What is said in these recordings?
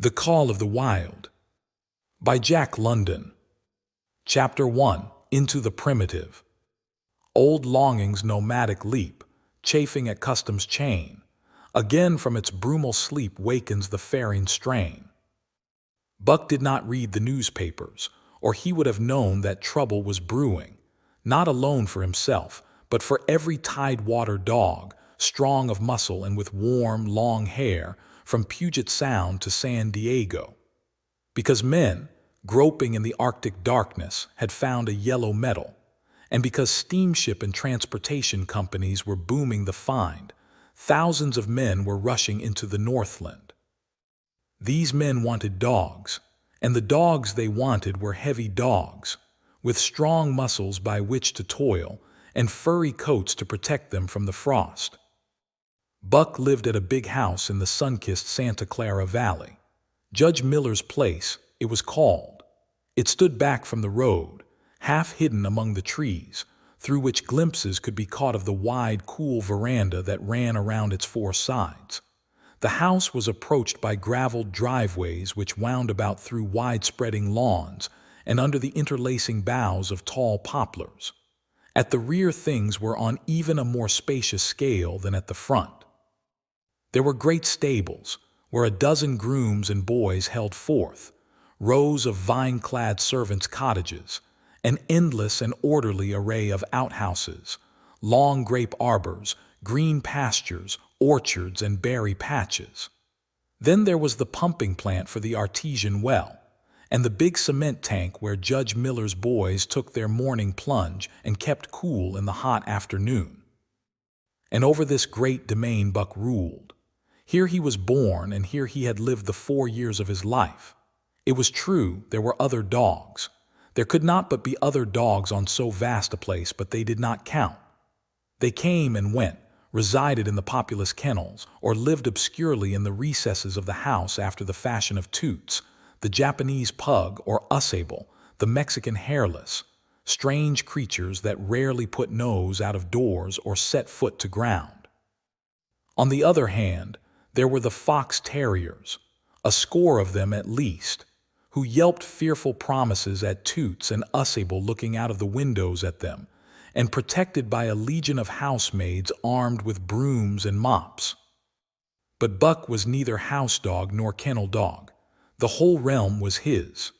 The Call of the Wild by Jack London. Chapter 1. Into the Primitive. Old longing's nomadic leap, chafing at custom's chain, again from its brumal sleep wakens the faring strain. Buck did not read the newspapers, or he would have known that trouble was brewing, not alone for himself, but for every tidewater dog, strong of muscle and with warm, long hair, from Puget Sound to San Diego. Because men, groping in the Arctic darkness, had found a yellow metal, and because steamship and transportation companies were booming the find, thousands of men were rushing into the Northland. These men wanted dogs, and the dogs they wanted were heavy dogs, with strong muscles by which to toil and furry coats to protect them from the frost. Buck lived at a big house in the sun-kissed Santa Clara Valley. Judge Miller's Place, it was called. It stood back from the road, half hidden among the trees, through which glimpses could be caught of the wide, cool veranda that ran around its four sides. The house was approached by graveled driveways which wound about through wide-spreading lawns and under the interlacing boughs of tall poplars. At the rear things were on even a more spacious scale than at the front. There were great stables, where a dozen grooms and boys held forth, rows of vine-clad servants' cottages, an endless and orderly array of outhouses, long grape arbors, green pastures, orchards, and berry patches. Then there was the pumping plant for the artesian well, and the big cement tank where Judge Miller's boys took their morning plunge and kept cool in the hot afternoon. And over this great domain Buck ruled. Here he was born, and here he had lived the 4 years of his life. It was true, there were other dogs. There could not but be other dogs on so vast a place, but they did not count. They came and went, resided in the populous kennels, or lived obscurely in the recesses of the house after the fashion of Toots, the Japanese pug or usable, the Mexican hairless, strange creatures that rarely put nose out of doors or set foot to ground. On the other hand, there were the fox terriers, a score of them at least, who yelped fearful promises at Toots and usable looking out of the windows at them, and protected by a legion of housemaids armed with brooms and mops. But Buck was neither house dog nor kennel dog. The whole realm was his.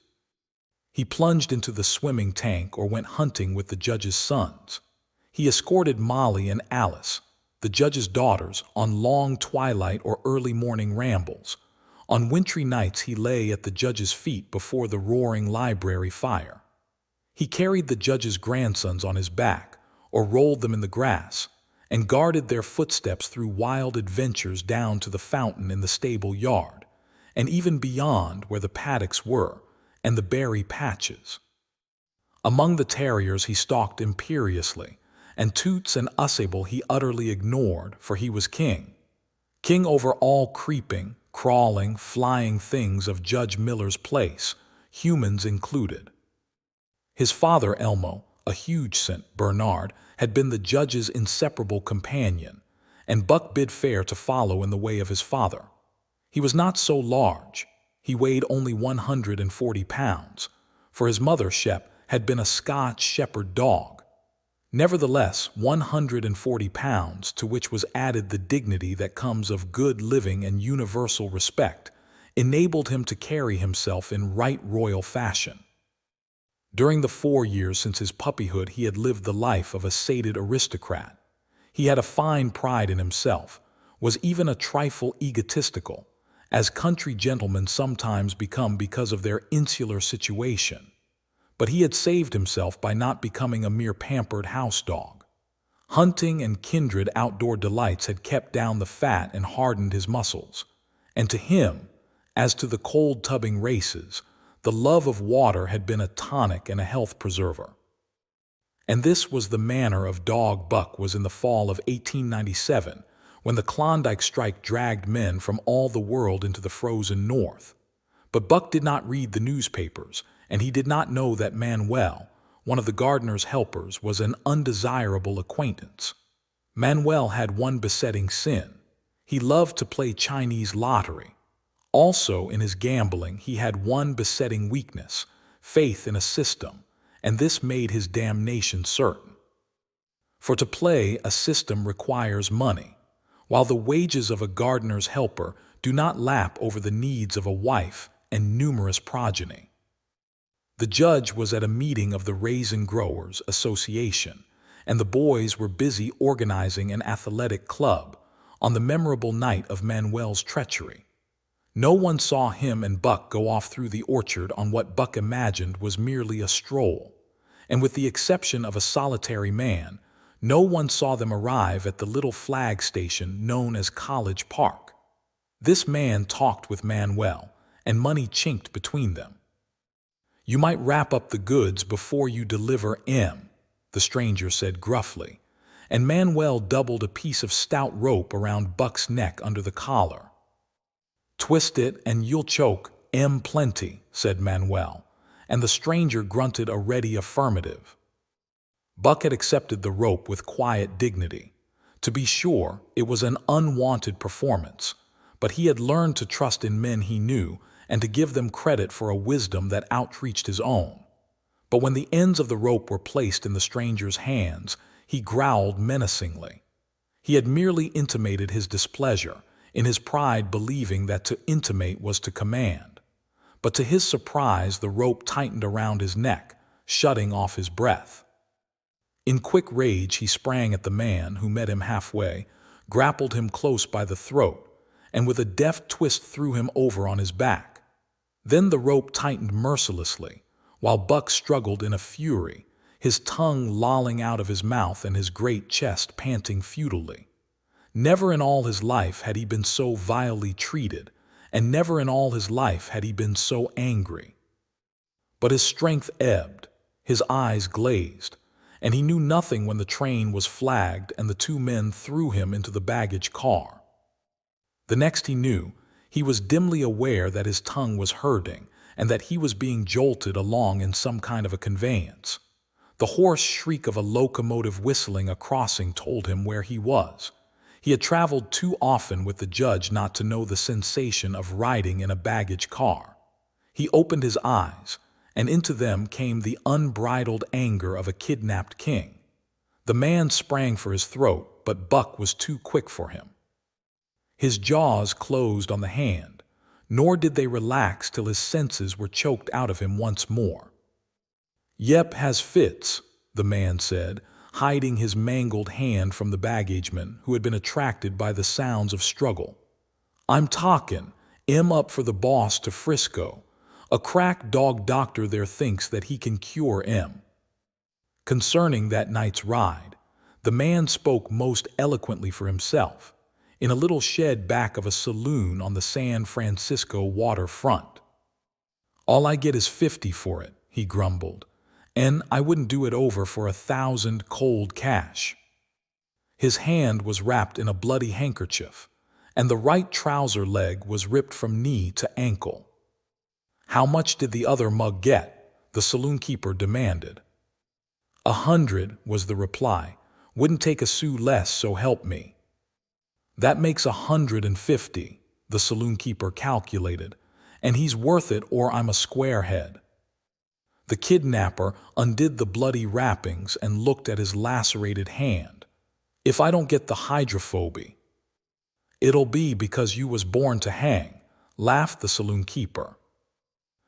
He plunged into the swimming tank or went hunting with the judge's sons. He escorted Molly and Alice, the judge's daughters, on long twilight or early morning rambles. On wintry nights he lay at the judge's feet before the roaring library fire. He carried the judge's grandsons on his back, or rolled them in the grass, and guarded their footsteps through wild adventures down to the fountain in the stable yard, and even beyond where the paddocks were, and the berry patches. Among the terriers he stalked imperiously, and Toots and usable he utterly ignored, for he was king. King over all creeping, crawling, flying things of Judge Miller's Place, humans included. His father, Elmo, a huge St. Bernard, had been the judge's inseparable companion, and Buck bid fair to follow in the way of his father. He was not so large. He weighed only 140 pounds, for his mother, Shep, had been a Scotch Shepherd dog. Nevertheless, 140 pounds, to which was added the dignity that comes of good living and universal respect, enabled him to carry himself in right royal fashion. During the 4 years since his puppyhood he had lived the life of a sated aristocrat. He had a fine pride in himself, was even a trifle egotistical, as country gentlemen sometimes become because of their insular situation. But he had saved himself by not becoming a mere pampered house dog. Hunting and kindred outdoor delights had kept down the fat and hardened his muscles, and to him, as to the cold-tubbing races, the love of water had been a tonic and a health preserver. And this was the manner of dog Buck was in the fall of 1897, when the Klondike strike dragged men from all the world into the frozen north. But Buck did not read the newspapers, and he did not know that Manuel, one of the gardener's helpers, was an undesirable acquaintance. Manuel had one besetting sin. He loved to play Chinese lottery. Also, in his gambling, he had one besetting weakness: faith in a system, and this made his damnation certain. For to play, a system requires money, while the wages of a gardener's helper do not lap over the needs of a wife and numerous progeny. The judge was at a meeting of the Raisin Growers Association, and the boys were busy organizing an athletic club on the memorable night of Manuel's treachery. No one saw him and Buck go off through the orchard on what Buck imagined was merely a stroll, and with the exception of a solitary man, no one saw them arrive at the little flag station known as College Park. This man talked with Manuel, and money chinked between them. "You might wrap up the goods before you deliver M," the stranger said gruffly, and Manuel doubled a piece of stout rope around Buck's neck under the collar. "Twist it and you'll choke M plenty," said Manuel, and the stranger grunted a ready affirmative. Buck had accepted the rope with quiet dignity. To be sure, it was an unwanted performance, but he had learned to trust in men he knew and to give them credit for a wisdom that outreached his own. But when the ends of the rope were placed in the stranger's hands, he growled menacingly. He had merely intimated his displeasure, in his pride believing that to intimate was to command. But to his surprise, the rope tightened around his neck, shutting off his breath. In quick rage, he sprang at the man, who met him halfway, grappled him close by the throat, and with a deft twist threw him over on his back. Then the rope tightened mercilessly, while Buck struggled in a fury, his tongue lolling out of his mouth and his great chest panting futilely. Never in all his life had he been so vilely treated, and never in all his life had he been so angry. But his strength ebbed, his eyes glazed, and he knew nothing when the train was flagged and the two men threw him into the baggage car. The next he knew, he was dimly aware that his tongue was hurting and that he was being jolted along in some kind of a conveyance. The hoarse shriek of a locomotive whistling a crossing told him where he was. He had traveled too often with the judge not to know the sensation of riding in a baggage car. He opened his eyes, and into them came the unbridled anger of a kidnapped king. The man sprang for his throat, but Buck was too quick for him. His jaws closed on the hand, nor did they relax till his senses were choked out of him once more. "Yep, has fits," the man said, hiding his mangled hand from the baggageman, who had been attracted by the sounds of struggle. "I'm talkin', up for the boss to Frisco. A crack dog doctor there thinks that he can cure M." Concerning that night's ride, the man spoke most eloquently for himself, in a little shed back of a saloon on the San Francisco waterfront. "All I get is 50 for it," he grumbled, "and I wouldn't do it over for 1,000 cold cash." His hand was wrapped in a bloody handkerchief, and the right trouser leg was ripped from knee to ankle. "How much did the other mug get?" the saloon keeper demanded. 100 was the reply. "Wouldn't take a sou less, so help me." "That makes 150, the saloon keeper calculated, "and he's worth it or I'm a squarehead." The kidnapper undid the bloody wrappings and looked at his lacerated hand. "If I don't get the hydrophobia." "It'll be because you was born to hang," laughed the saloon keeper.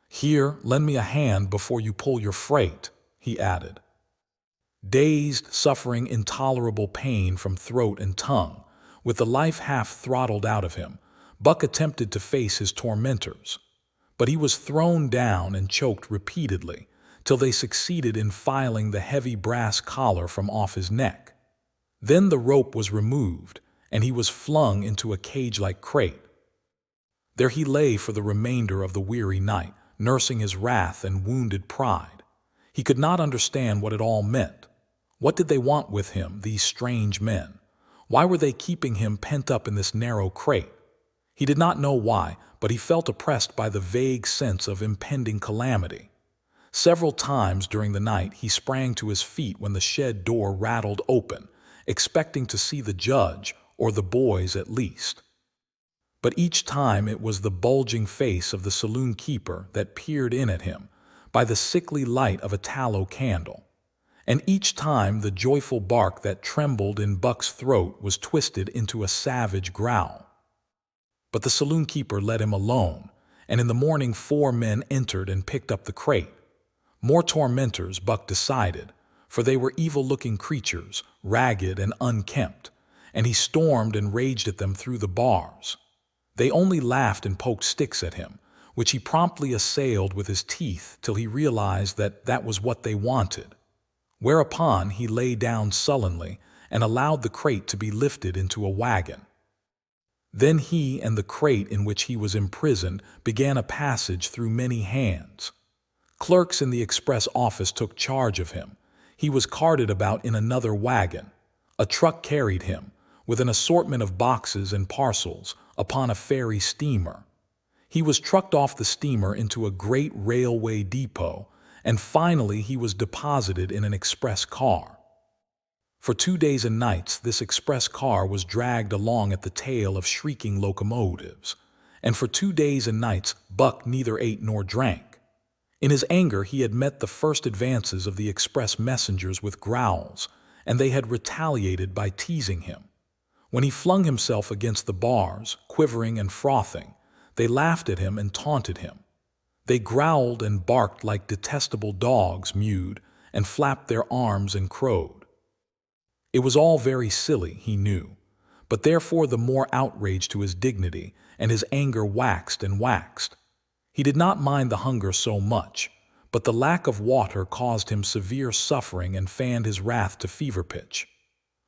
"Here, lend me a hand before you pull your freight," he added. Dazed, suffering intolerable pain from throat and tongue, with the life half throttled out of him, Buck attempted to face his tormentors. But he was thrown down and choked repeatedly, till they succeeded in filing the heavy brass collar from off his neck. Then the rope was removed, and he was flung into a cage-like crate. There he lay for the remainder of the weary night, nursing his wrath and wounded pride. He could not understand what it all meant. What did they want with him, these strange men? Why were they keeping him pent up in this narrow crate? He did not know why, but he felt oppressed by the vague sense of impending calamity. Several times during the night he sprang to his feet when the shed door rattled open, expecting to see the judge, or the boys at least. but each time it was the bulging face of the saloon keeper that peered in at him by the sickly light of a tallow candle. And each time the joyful bark that trembled in Buck's throat was twisted into a savage growl. But the saloon keeper let him alone, and in the morning 4 men entered and picked up the crate. More tormentors, Buck decided, for they were evil-looking creatures, ragged and unkempt, and he stormed and raged at them through the bars. They only laughed and poked sticks at him, which he promptly assailed with his teeth till he realized that that was what they wanted. Whereupon he lay down sullenly and allowed the crate to be lifted into a wagon. Then he and the crate in which he was imprisoned began a passage through many hands. Clerks in the express office took charge of him. He was carted about in another wagon. A truck carried him, with an assortment of boxes and parcels, upon a ferry steamer. He was trucked off the steamer into a great railway depot, and finally he was deposited in an express car. For 2 days and nights this express car was dragged along at the tail of shrieking locomotives, and for 2 days and nights Buck neither ate nor drank. In his anger he had met the first advances of the express messengers with growls, and they had retaliated by teasing him. When he flung himself against the bars, quivering and frothing, they laughed at him and taunted him. They growled and barked like detestable dogs, mewed, and flapped their arms and crowed. It was all very silly, he knew, but therefore the more outrage to his dignity, and his anger waxed and waxed. He did not mind the hunger so much, but the lack of water caused him severe suffering and fanned his wrath to fever pitch.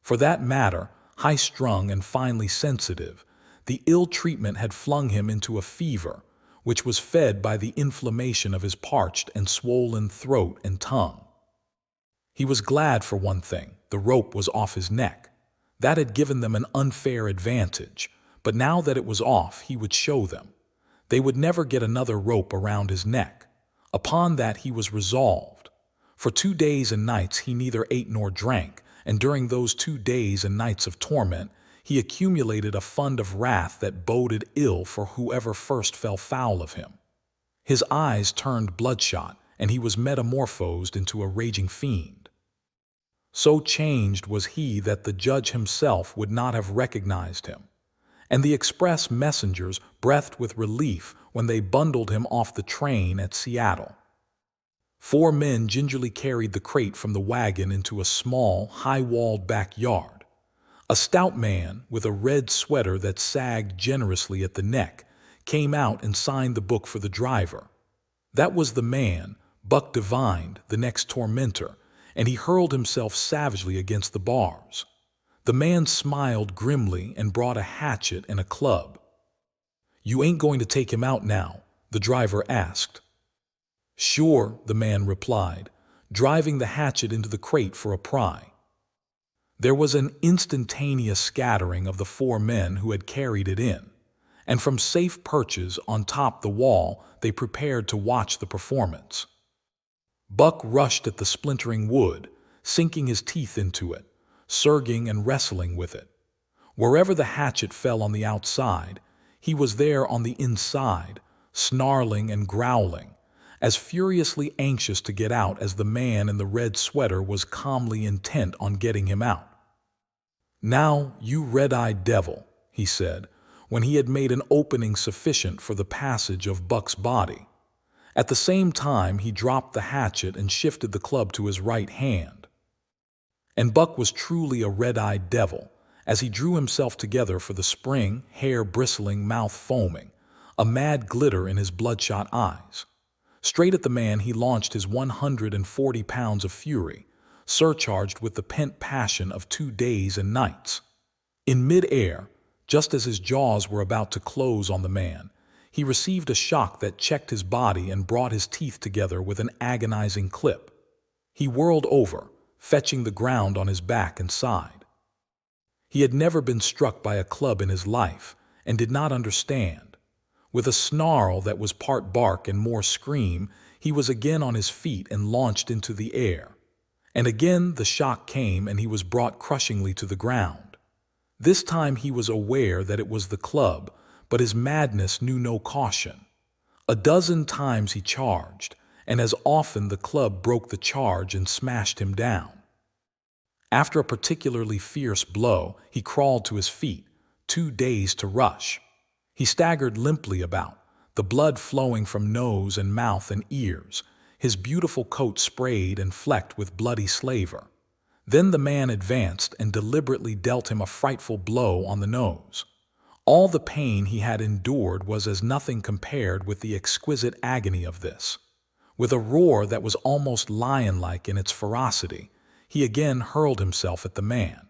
For that matter, high-strung and finely sensitive, the ill treatment had flung him into a fever, which was fed by the inflammation of his parched and swollen throat and tongue. He was glad for one thing: the rope was off his neck. That had given them an unfair advantage, but now that it was off, he would show them. They would never get another rope around his neck. Upon that he was resolved. For 2 days and nights he neither ate nor drank, and during those 2 days and nights of torment, he accumulated a fund of wrath that boded ill for whoever first fell foul of him. His eyes turned bloodshot, and he was metamorphosed into a raging fiend. So changed was he that the judge himself would not have recognized him, and the express messengers breathed with relief when they bundled him off the train at Seattle. 4 men gingerly carried the crate from the wagon into a small, high-walled backyard. A stout man, with a red sweater that sagged generously at the neck, came out and signed the book for the driver. That was the man, Buck divined, the next tormentor, and he hurled himself savagely against the bars. The man smiled grimly and brought a hatchet and a club. "You ain't going to take him out now?" the driver asked. "Sure," the man replied, driving the hatchet into the crate for a pry. There was an instantaneous scattering of the 4 men who had carried it in, and from safe perches on top the wall they prepared to watch the performance. Buck rushed at the splintering wood, sinking his teeth into it, surging and wrestling with it. Wherever the hatchet fell on the outside, he was there on the inside, snarling and growling, as furiously anxious to get out as the man in the red sweater was calmly intent on getting him out. "Now, you red-eyed devil," he said, when he had made an opening sufficient for the passage of Buck's body. At the same time, he dropped the hatchet and shifted the club to his right hand. And Buck was truly a red-eyed devil, as he drew himself together for the spring, hair bristling, mouth foaming, a mad glitter in his bloodshot eyes. Straight at the man he launched his 140 pounds of fury, surcharged with the pent passion of 2 days and nights. In mid-air, just as his jaws were about to close on the man, he received a shock that checked his body and brought his teeth together with an agonizing clip. He whirled over, fetching the ground on his back and side. He had never been struck by a club in his life and did not understand. With a snarl that was part bark and more scream, he was again on his feet and launched into the air. And again the shock came and he was brought crushingly to the ground. This time he was aware that it was the club, but his madness knew no caution. A dozen times he charged, and as often the club broke the charge and smashed him down. After a particularly fierce blow, he crawled to his feet, too dazed to rush. He staggered limply about, the blood flowing from nose and mouth and ears, his beautiful coat sprayed and flecked with bloody slaver. Then the man advanced and deliberately dealt him a frightful blow on the nose. All the pain he had endured was as nothing compared with the exquisite agony of this. With a roar that was almost lion-like in its ferocity, he again hurled himself at the man.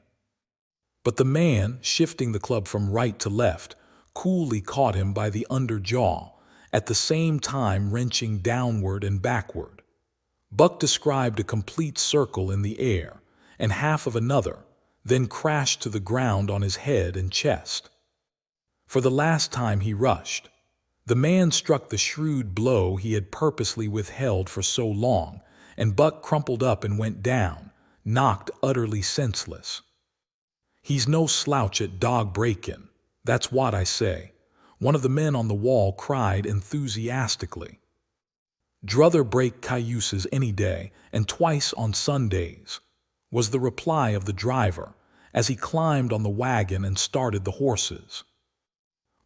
But the man, shifting the club from right to left, coolly caught him by the under jaw, at the same time wrenching downward and backward. Buck described a complete circle in the air, and half of another, then crashed to the ground on his head and chest. For the last time he rushed. The man struck the shrewd blow he had purposely withheld for so long, and Buck crumpled up and went down, knocked utterly senseless. "He's no slouch at dog breakin', that's what I say," one of the men on the wall cried enthusiastically. "Druther break cayuses any day, and twice on Sundays," was the reply of the driver, as he climbed on the wagon and started the horses.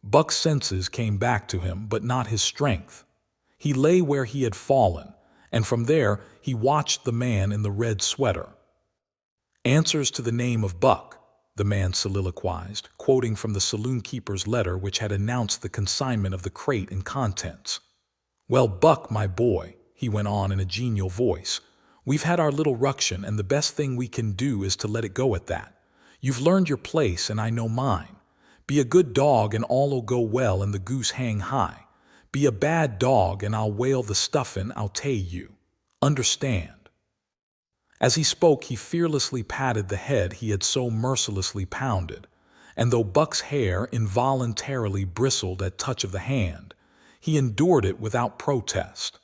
Buck's senses came back to him, but not his strength. He lay where he had fallen, and from there he watched the man in the red sweater. "Answers to the name of Buck," the man soliloquized, quoting from the saloon-keeper's letter which had announced the consignment of the crate and contents. "Well, Buck, my boy," he went on in a genial voice, "we've had our little ruction, and the best thing we can do is to let it go at that. You've learned your place, and I know mine. Be a good dog, and all'll go well, and the goose hang high. Be a bad dog, and I'll whale the stuffin' I'll tay you. Understand?" As he spoke, he fearlessly patted the head he had so mercilessly pounded, and though Buck's hair involuntarily bristled at touch of the hand, he endured it without protest.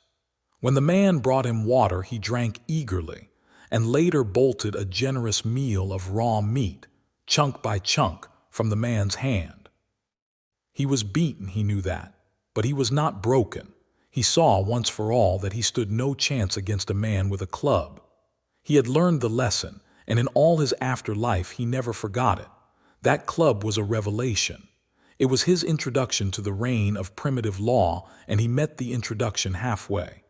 When the man brought him water, he drank eagerly, and later bolted a generous meal of raw meat, chunk by chunk, from the man's hand. He was beaten, he knew that, but he was not broken. He saw once for all that he stood no chance against a man with a club. He had learned the lesson, and in all his afterlife he never forgot it. That club was a revelation. It was his introduction to the reign of primitive law, and he met the introduction halfway.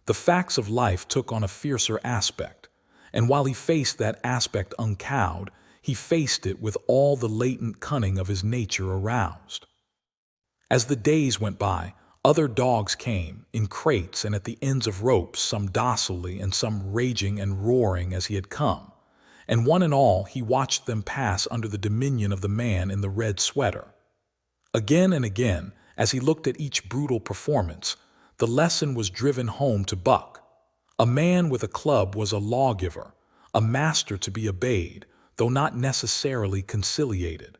The facts of life took on a fiercer aspect, and while he faced that aspect uncowed, he faced it with all the latent cunning of his nature aroused. As the days went by, other dogs came, in crates and at the ends of ropes, some docilely and some raging and roaring as he had come, and one and all he watched them pass under the dominion of the man in the red sweater. Again and again, as he looked at each brutal performance, the lesson was driven home to Buck. A man with a club was a lawgiver, a master to be obeyed, though not necessarily conciliated.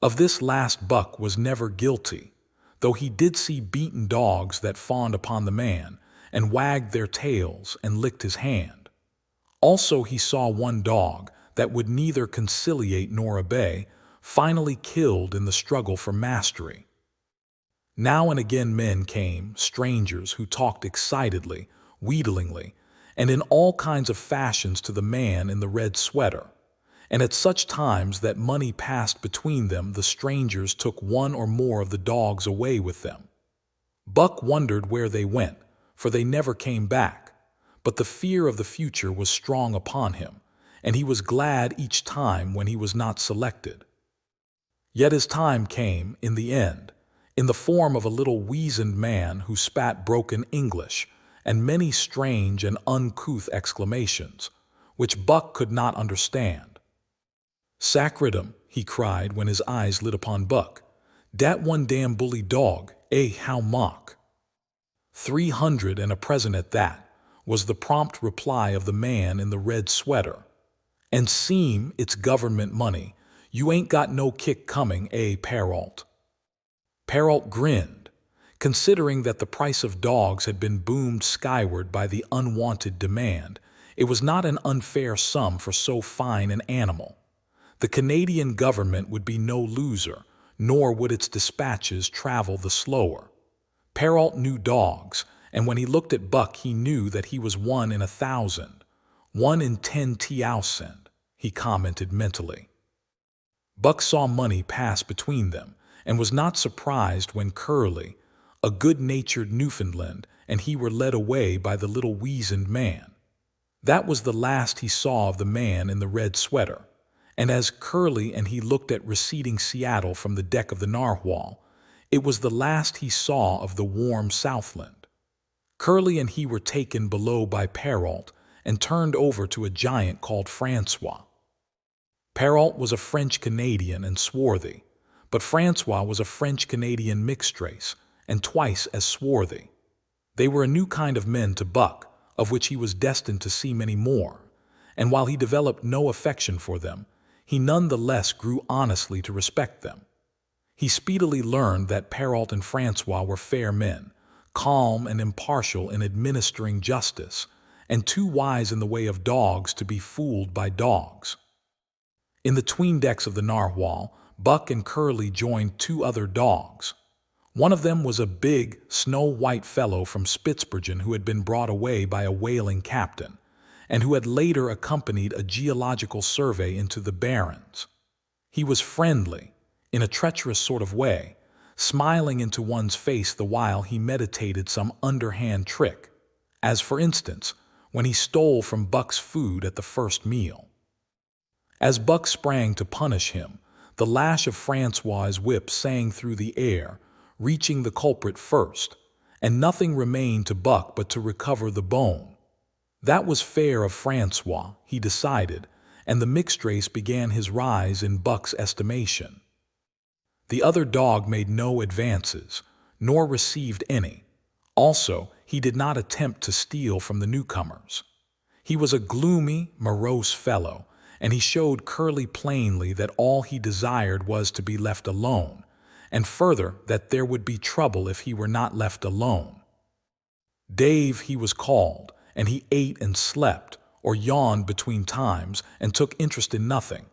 Of this last Buck was never guilty, though he did see beaten dogs that fawned upon the man, and wagged their tails and licked his hand. Also he saw one dog that would neither conciliate nor obey, finally killed in the struggle for mastery. Now and again men came, strangers who talked excitedly, wheedlingly, and in all kinds of fashions to the man in the red sweater, and at such times that money passed between them, the strangers took one or more of the dogs away with them. Buck wondered where they went, for they never came back, but the fear of the future was strong upon him, and he was glad each time when he was not selected. Yet his time came, in the end, in the form of a little weazened man who spat broken English and many strange and uncouth exclamations, which Buck could not understand. "Sacredum," he cried when his eyes lit upon Buck. "Dat one damn bully dog, how mock." 300 and a present at that, was the prompt reply of the man in the red sweater. "And seem it's government money, you ain't got no kick coming, Perrault?" Perrault grinned, considering that the price of dogs had been boomed skyward by the unwanted demand. It was not an unfair sum for so fine an animal. The Canadian government would be no loser, nor would its dispatches travel the slower. Perrault knew dogs, and when he looked at Buck he knew that he was 1 in 1,000, 1 in 10,000, he commented mentally. Buck saw money pass between them, and was not surprised when Curly, a good-natured Newfoundland, and he were led away by the little weazened man. That was the last he saw of the man in the red sweater, and as Curly and he looked at receding Seattle from the deck of the narwhal, it was the last he saw of the warm Southland. Curly and he were taken below by Perrault and turned over to a giant called Francois. Perrault was a French-Canadian and swarthy, but Francois was a French-Canadian mixed race and twice as swarthy. They were a new kind of men to Buck, of which he was destined to see many more, and while he developed no affection for them, he none the less grew honestly to respect them. He speedily learned that Perrault and Francois were fair men, calm and impartial in administering justice, and too wise in the way of dogs to be fooled by dogs. In the 'tween decks of the narwhal, Buck and Curly joined 2 other dogs. One of them was a big, snow-white fellow from Spitzbergen who had been brought away by a whaling captain, and who had later accompanied a geological survey into the Barrens. He was friendly, in a treacherous sort of way, smiling into one's face the while he meditated some underhand trick, as for instance, when he stole from Buck's food at the first meal. As Buck sprang to punish him, the lash of Francois's whip sang through the air, reaching the culprit first, and nothing remained to Buck but to recover the bone. That was fair of Francois, he decided, and the mixed race began his rise in Buck's estimation. The other dog made no advances, nor received any. Also, he did not attempt to steal from the newcomers. He was a gloomy, morose fellow, and he showed Curly plainly that all he desired was to be left alone, and further that there would be trouble if he were not left alone. Dave, he was called, and he ate and slept, or yawned between times, and took interest in nothing,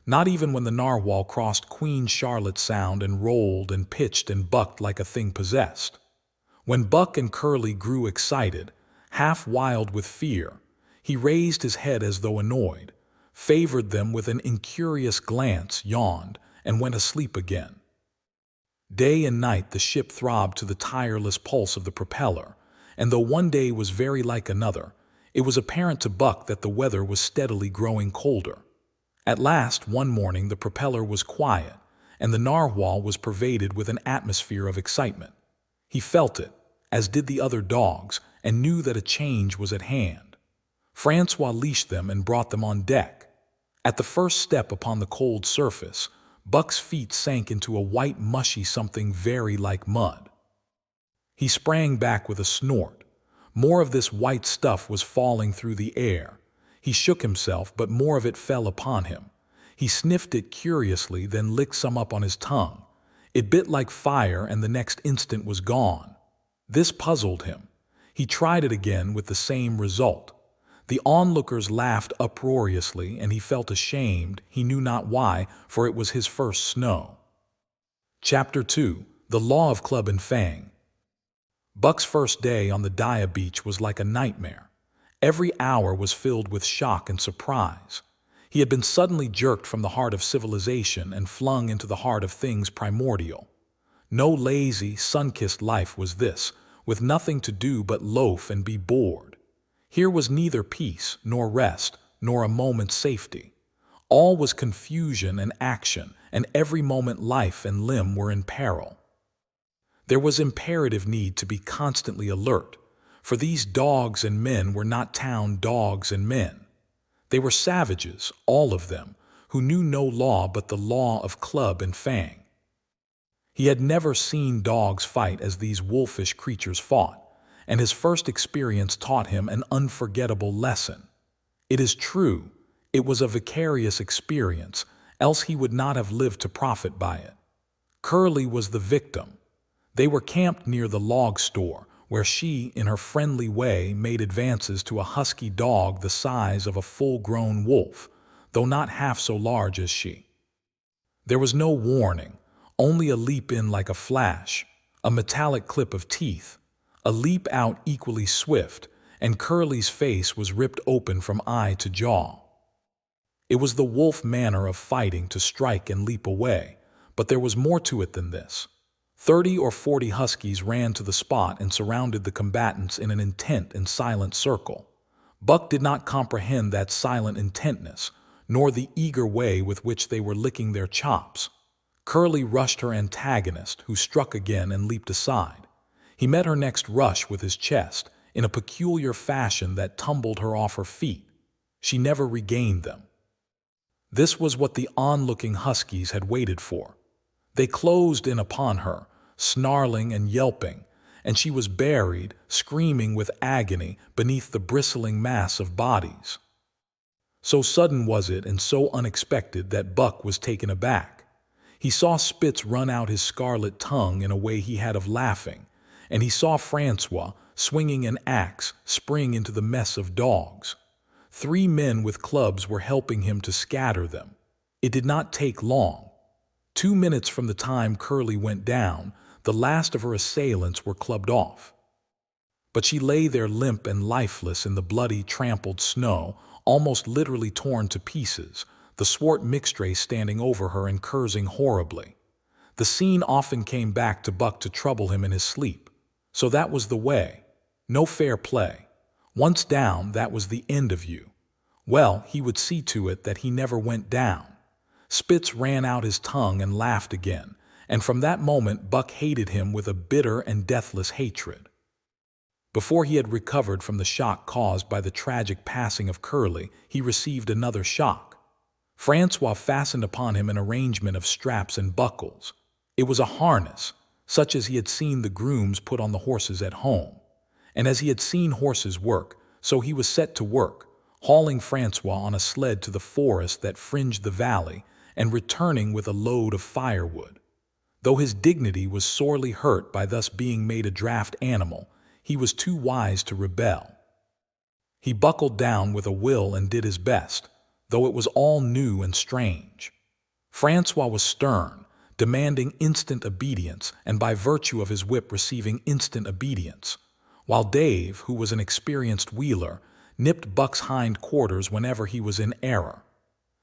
not even when the narwhal crossed Queen Charlotte Sound and rolled and pitched and bucked like a thing possessed. When Buck and Curly grew excited, half wild with fear, he raised his head as though annoyed, favored them with an incurious glance, yawned, and went asleep again. Day and night the ship throbbed to the tireless pulse of the propeller, and though one day was very like another, it was apparent to Buck that the weather was steadily growing colder. At last, one morning, the propeller was quiet, and the narwhal was pervaded with an atmosphere of excitement. He felt it, as did the other dogs, and knew that a change was at hand. Francois leashed them and brought them on deck. At the first step upon the cold surface, Buck's feet sank into a white mushy something very like mud. He sprang back with a snort. More of this white stuff was falling through the air. He shook himself, but more of it fell upon him. He sniffed it curiously, then licked some up on his tongue. It bit like fire, and the next instant was gone. This puzzled him. He tried it again with the same result. The onlookers laughed uproariously, and he felt ashamed, he knew not why, for it was his first snow. Chapter 2. The Law of Club and Fang. Buck's first day on the Dia beach was like a nightmare. Every hour was filled with shock and surprise. He had been suddenly jerked from the heart of civilization and flung into the heart of things primordial. No lazy, sun-kissed life was this, with nothing to do but loaf and be bored. Here was neither peace, nor rest, nor a moment's safety. All was confusion and action, and every moment life and limb were in peril. There was imperative need to be constantly alert, for these dogs and men were not town dogs and men. They were savages, all of them, who knew no law but the law of club and fang. He had never seen dogs fight as these wolfish creatures fought, and his first experience taught him an unforgettable lesson. It is true, it was a vicarious experience, else he would not have lived to profit by it. Curly was the victim. They were camped near the log store, where she, in her friendly way, made advances to a husky dog the size of a full-grown wolf, though not half so large as she. There was no warning, only a leap in like a flash, a metallic clip of teeth, a leap out equally swift, and Curly's face was ripped open from eye to jaw. It was the wolf manner of fighting to strike and leap away, but there was more to it than this. 30 or 40 huskies ran to the spot and surrounded the combatants in an intent and silent circle. Buck did not comprehend that silent intentness, nor the eager way with which they were licking their chops. Curly rushed her antagonist, who struck again and leaped aside. He met her next rush with his chest, in a peculiar fashion that tumbled her off her feet. She never regained them. This was what the onlooking huskies had waited for. They closed in upon her, snarling and yelping, and she was buried, screaming with agony, beneath the bristling mass of bodies. So sudden was it and so unexpected that Buck was taken aback. He saw Spitz run out his scarlet tongue in a way he had of laughing, and he saw Francois, swinging an axe, spring into the mess of dogs. 3 men with clubs were helping him to scatter them. It did not take long. 2 minutes from the time Curly went down, the last of her assailants were clubbed off. But she lay there limp and lifeless in the bloody, trampled snow, almost literally torn to pieces, the swart mixtre standing over her and cursing horribly. The scene often came back to Buck to trouble him in his sleep. So that was the way. No fair play. Once down, that was the end of you. Well, he would see to it that he never went down. Spitz ran out his tongue and laughed again, and from that moment Buck hated him with a bitter and deathless hatred. Before he had recovered from the shock caused by the tragic passing of Curly, he received another shock. Francois fastened upon him an arrangement of straps and buckles. It was a harness, such as he had seen the grooms put on the horses at home. And as he had seen horses work, so he was set to work, hauling Francois on a sled to the forest that fringed the valley and returning with a load of firewood. Though his dignity was sorely hurt by thus being made a draft animal, he was too wise to rebel. He buckled down with a will and did his best, though it was all new and strange. Francois was stern, demanding instant obedience, and by virtue of his whip receiving instant obedience, while Dave, who was an experienced wheeler, nipped Buck's hind quarters whenever he was in error.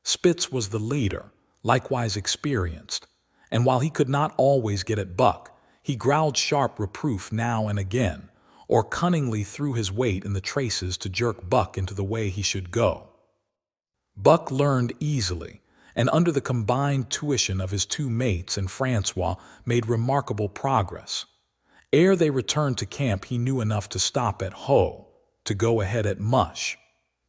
Spitz was the leader, likewise experienced, and while he could not always get at Buck, he growled sharp reproof now and again, or cunningly threw his weight in the traces to jerk Buck into the way he should go. Buck learned easily, and under the combined tuition of his 2 mates and Francois made remarkable progress. Ere they returned to camp, he knew enough to stop at Ho, to go ahead at Mush,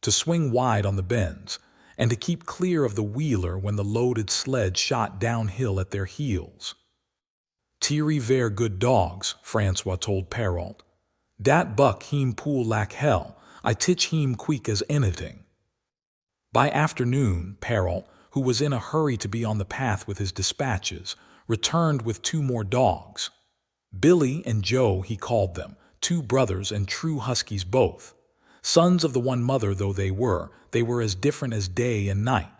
to swing wide on the bends, and to keep clear of the wheeler when the loaded sled shot downhill at their heels. "Tiri ver good dogs," Francois told Perrault. "Dat Buck heem pool lack hell, I tich heem quick as anything." By afternoon, Perrault, who was in a hurry to be on the path with his dispatches, returned with 2 more dogs. Billy and Joe, he called them, 2 brothers and true huskies both. Sons of the one mother though they were as different as day and night.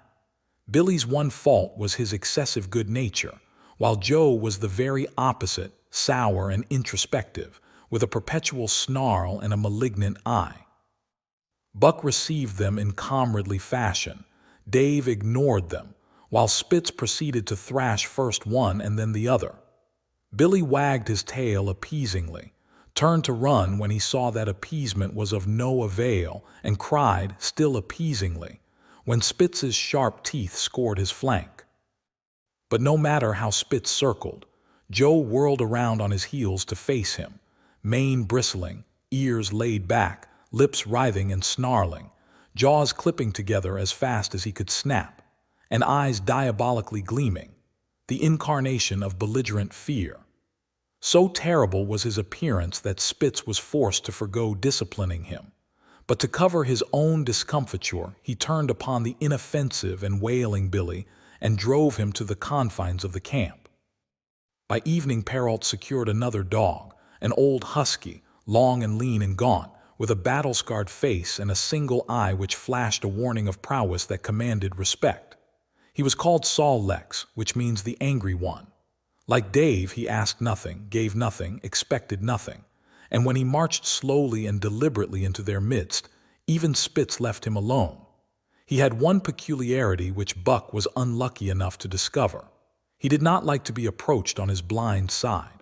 Billy's one fault was his excessive good nature, while Joe was the very opposite, sour and introspective, with a perpetual snarl and a malignant eye. Buck received them in comradely fashion. Dave ignored them, while Spitz proceeded to thrash first one and then the other. Billy wagged his tail appeasingly, turned to run when he saw that appeasement was of no avail, and cried, still appeasingly, when Spitz's sharp teeth scored his flank. But no matter how Spitz circled, Joe whirled around on his heels to face him, mane bristling, ears laid back, lips writhing and snarling, jaws clipping together as fast as he could snap, and eyes diabolically gleaming, the incarnation of belligerent fear. So terrible was his appearance that Spitz was forced to forgo disciplining him. But to cover his own discomfiture, he turned upon the inoffensive and wailing Billy and drove him to the confines of the camp. By evening, Perrault secured another dog, an old husky, long and lean and gaunt, with a battle-scarred face and a single eye which flashed a warning of prowess that commanded respect. He was called Sol Lex, which means the angry one. Like Dave, he asked nothing, gave nothing, expected nothing, and when he marched slowly and deliberately into their midst, even Spitz left him alone. He had one peculiarity which Buck was unlucky enough to discover. He did not like to be approached on his blind side.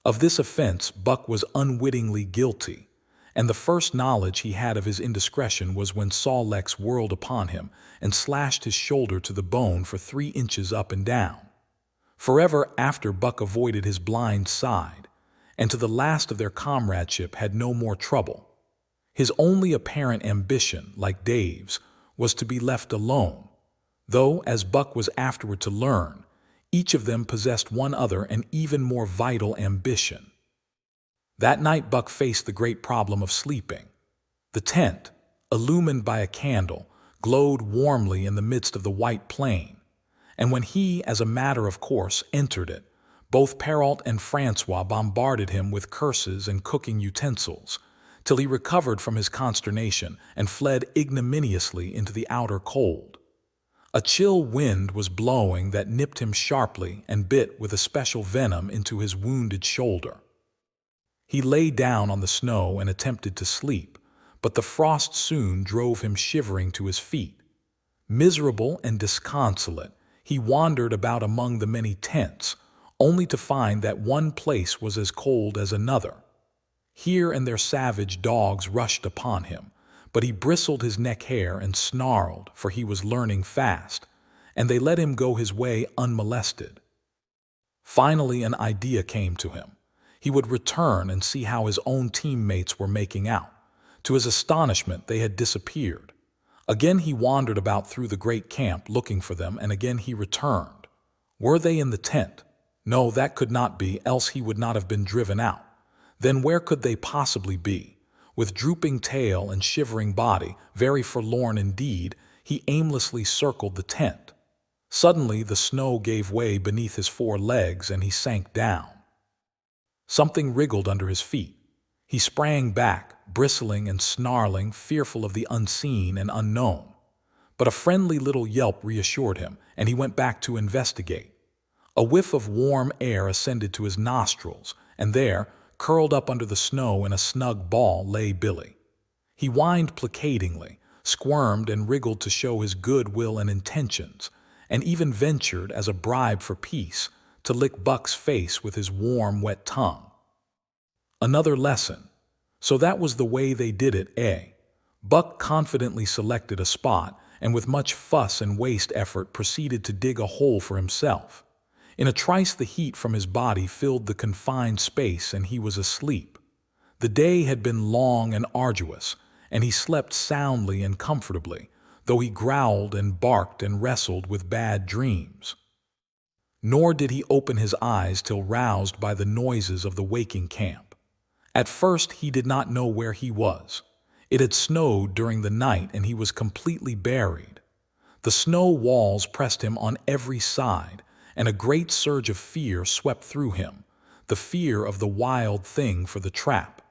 Of this offense, Buck was unwittingly guilty, and the first knowledge he had of his indiscretion was when Sol Leks whirled upon him and slashed his shoulder to the bone for 3 inches up and down. Forever after, Buck avoided his blind side, and to the last of their comradeship had no more trouble. His only apparent ambition, like Dave's, was to be left alone, though, as Buck was afterward to learn, each of them possessed one other and even more vital ambition. That night Buck faced the great problem of sleeping. The tent, illumined by a candle, glowed warmly in the midst of the white plain, and when he, as a matter of course, entered it, both Perrault and Francois bombarded him with curses and cooking utensils, till he recovered from his consternation and fled ignominiously into the outer cold. A chill wind was blowing that nipped him sharply and bit with a special venom into his wounded shoulder. He lay down on the snow and attempted to sleep, but the frost soon drove him shivering to his feet. Miserable and disconsolate, he wandered about among the many tents, only to find that one place was as cold as another. Here and there savage dogs rushed upon him, but he bristled his neck hair and snarled, for he was learning fast, and they let him go his way unmolested. Finally an idea came to him. He would return and see how his own teammates were making out. To his astonishment, they had disappeared. Again he wandered about through the great camp looking for them, and again he returned. Were they in the tent? No, that could not be, else he would not have been driven out. Then where could they possibly be? With drooping tail and shivering body, very forlorn indeed, he aimlessly circled the tent. Suddenly the snow gave way beneath his 4 legs and he sank down. Something wriggled under his feet. He sprang back, bristling and snarling, fearful of the unseen and unknown. But a friendly little yelp reassured him, and he went back to investigate. A whiff of warm air ascended to his nostrils, and there, curled up under the snow in a snug ball, lay Billy. He whined placatingly, squirmed and wriggled to show his good will and intentions, and even ventured, as a bribe for peace, to lick Buck's face with his warm, wet tongue. Another lesson. So that was the way they did it, eh? Buck confidently selected a spot, and with much fuss and waste effort proceeded to dig a hole for himself. In a trice the heat from his body filled the confined space, and he was asleep. The day had been long and arduous, and he slept soundly and comfortably, though he growled and barked and wrestled with bad dreams. Nor did he open his eyes till roused by the noises of the waking camp. At first he did not know where he was. It had snowed during the night, and he was completely buried. The snow walls pressed him on every side, and a great surge of fear swept through him, the fear of the wild thing for the trap.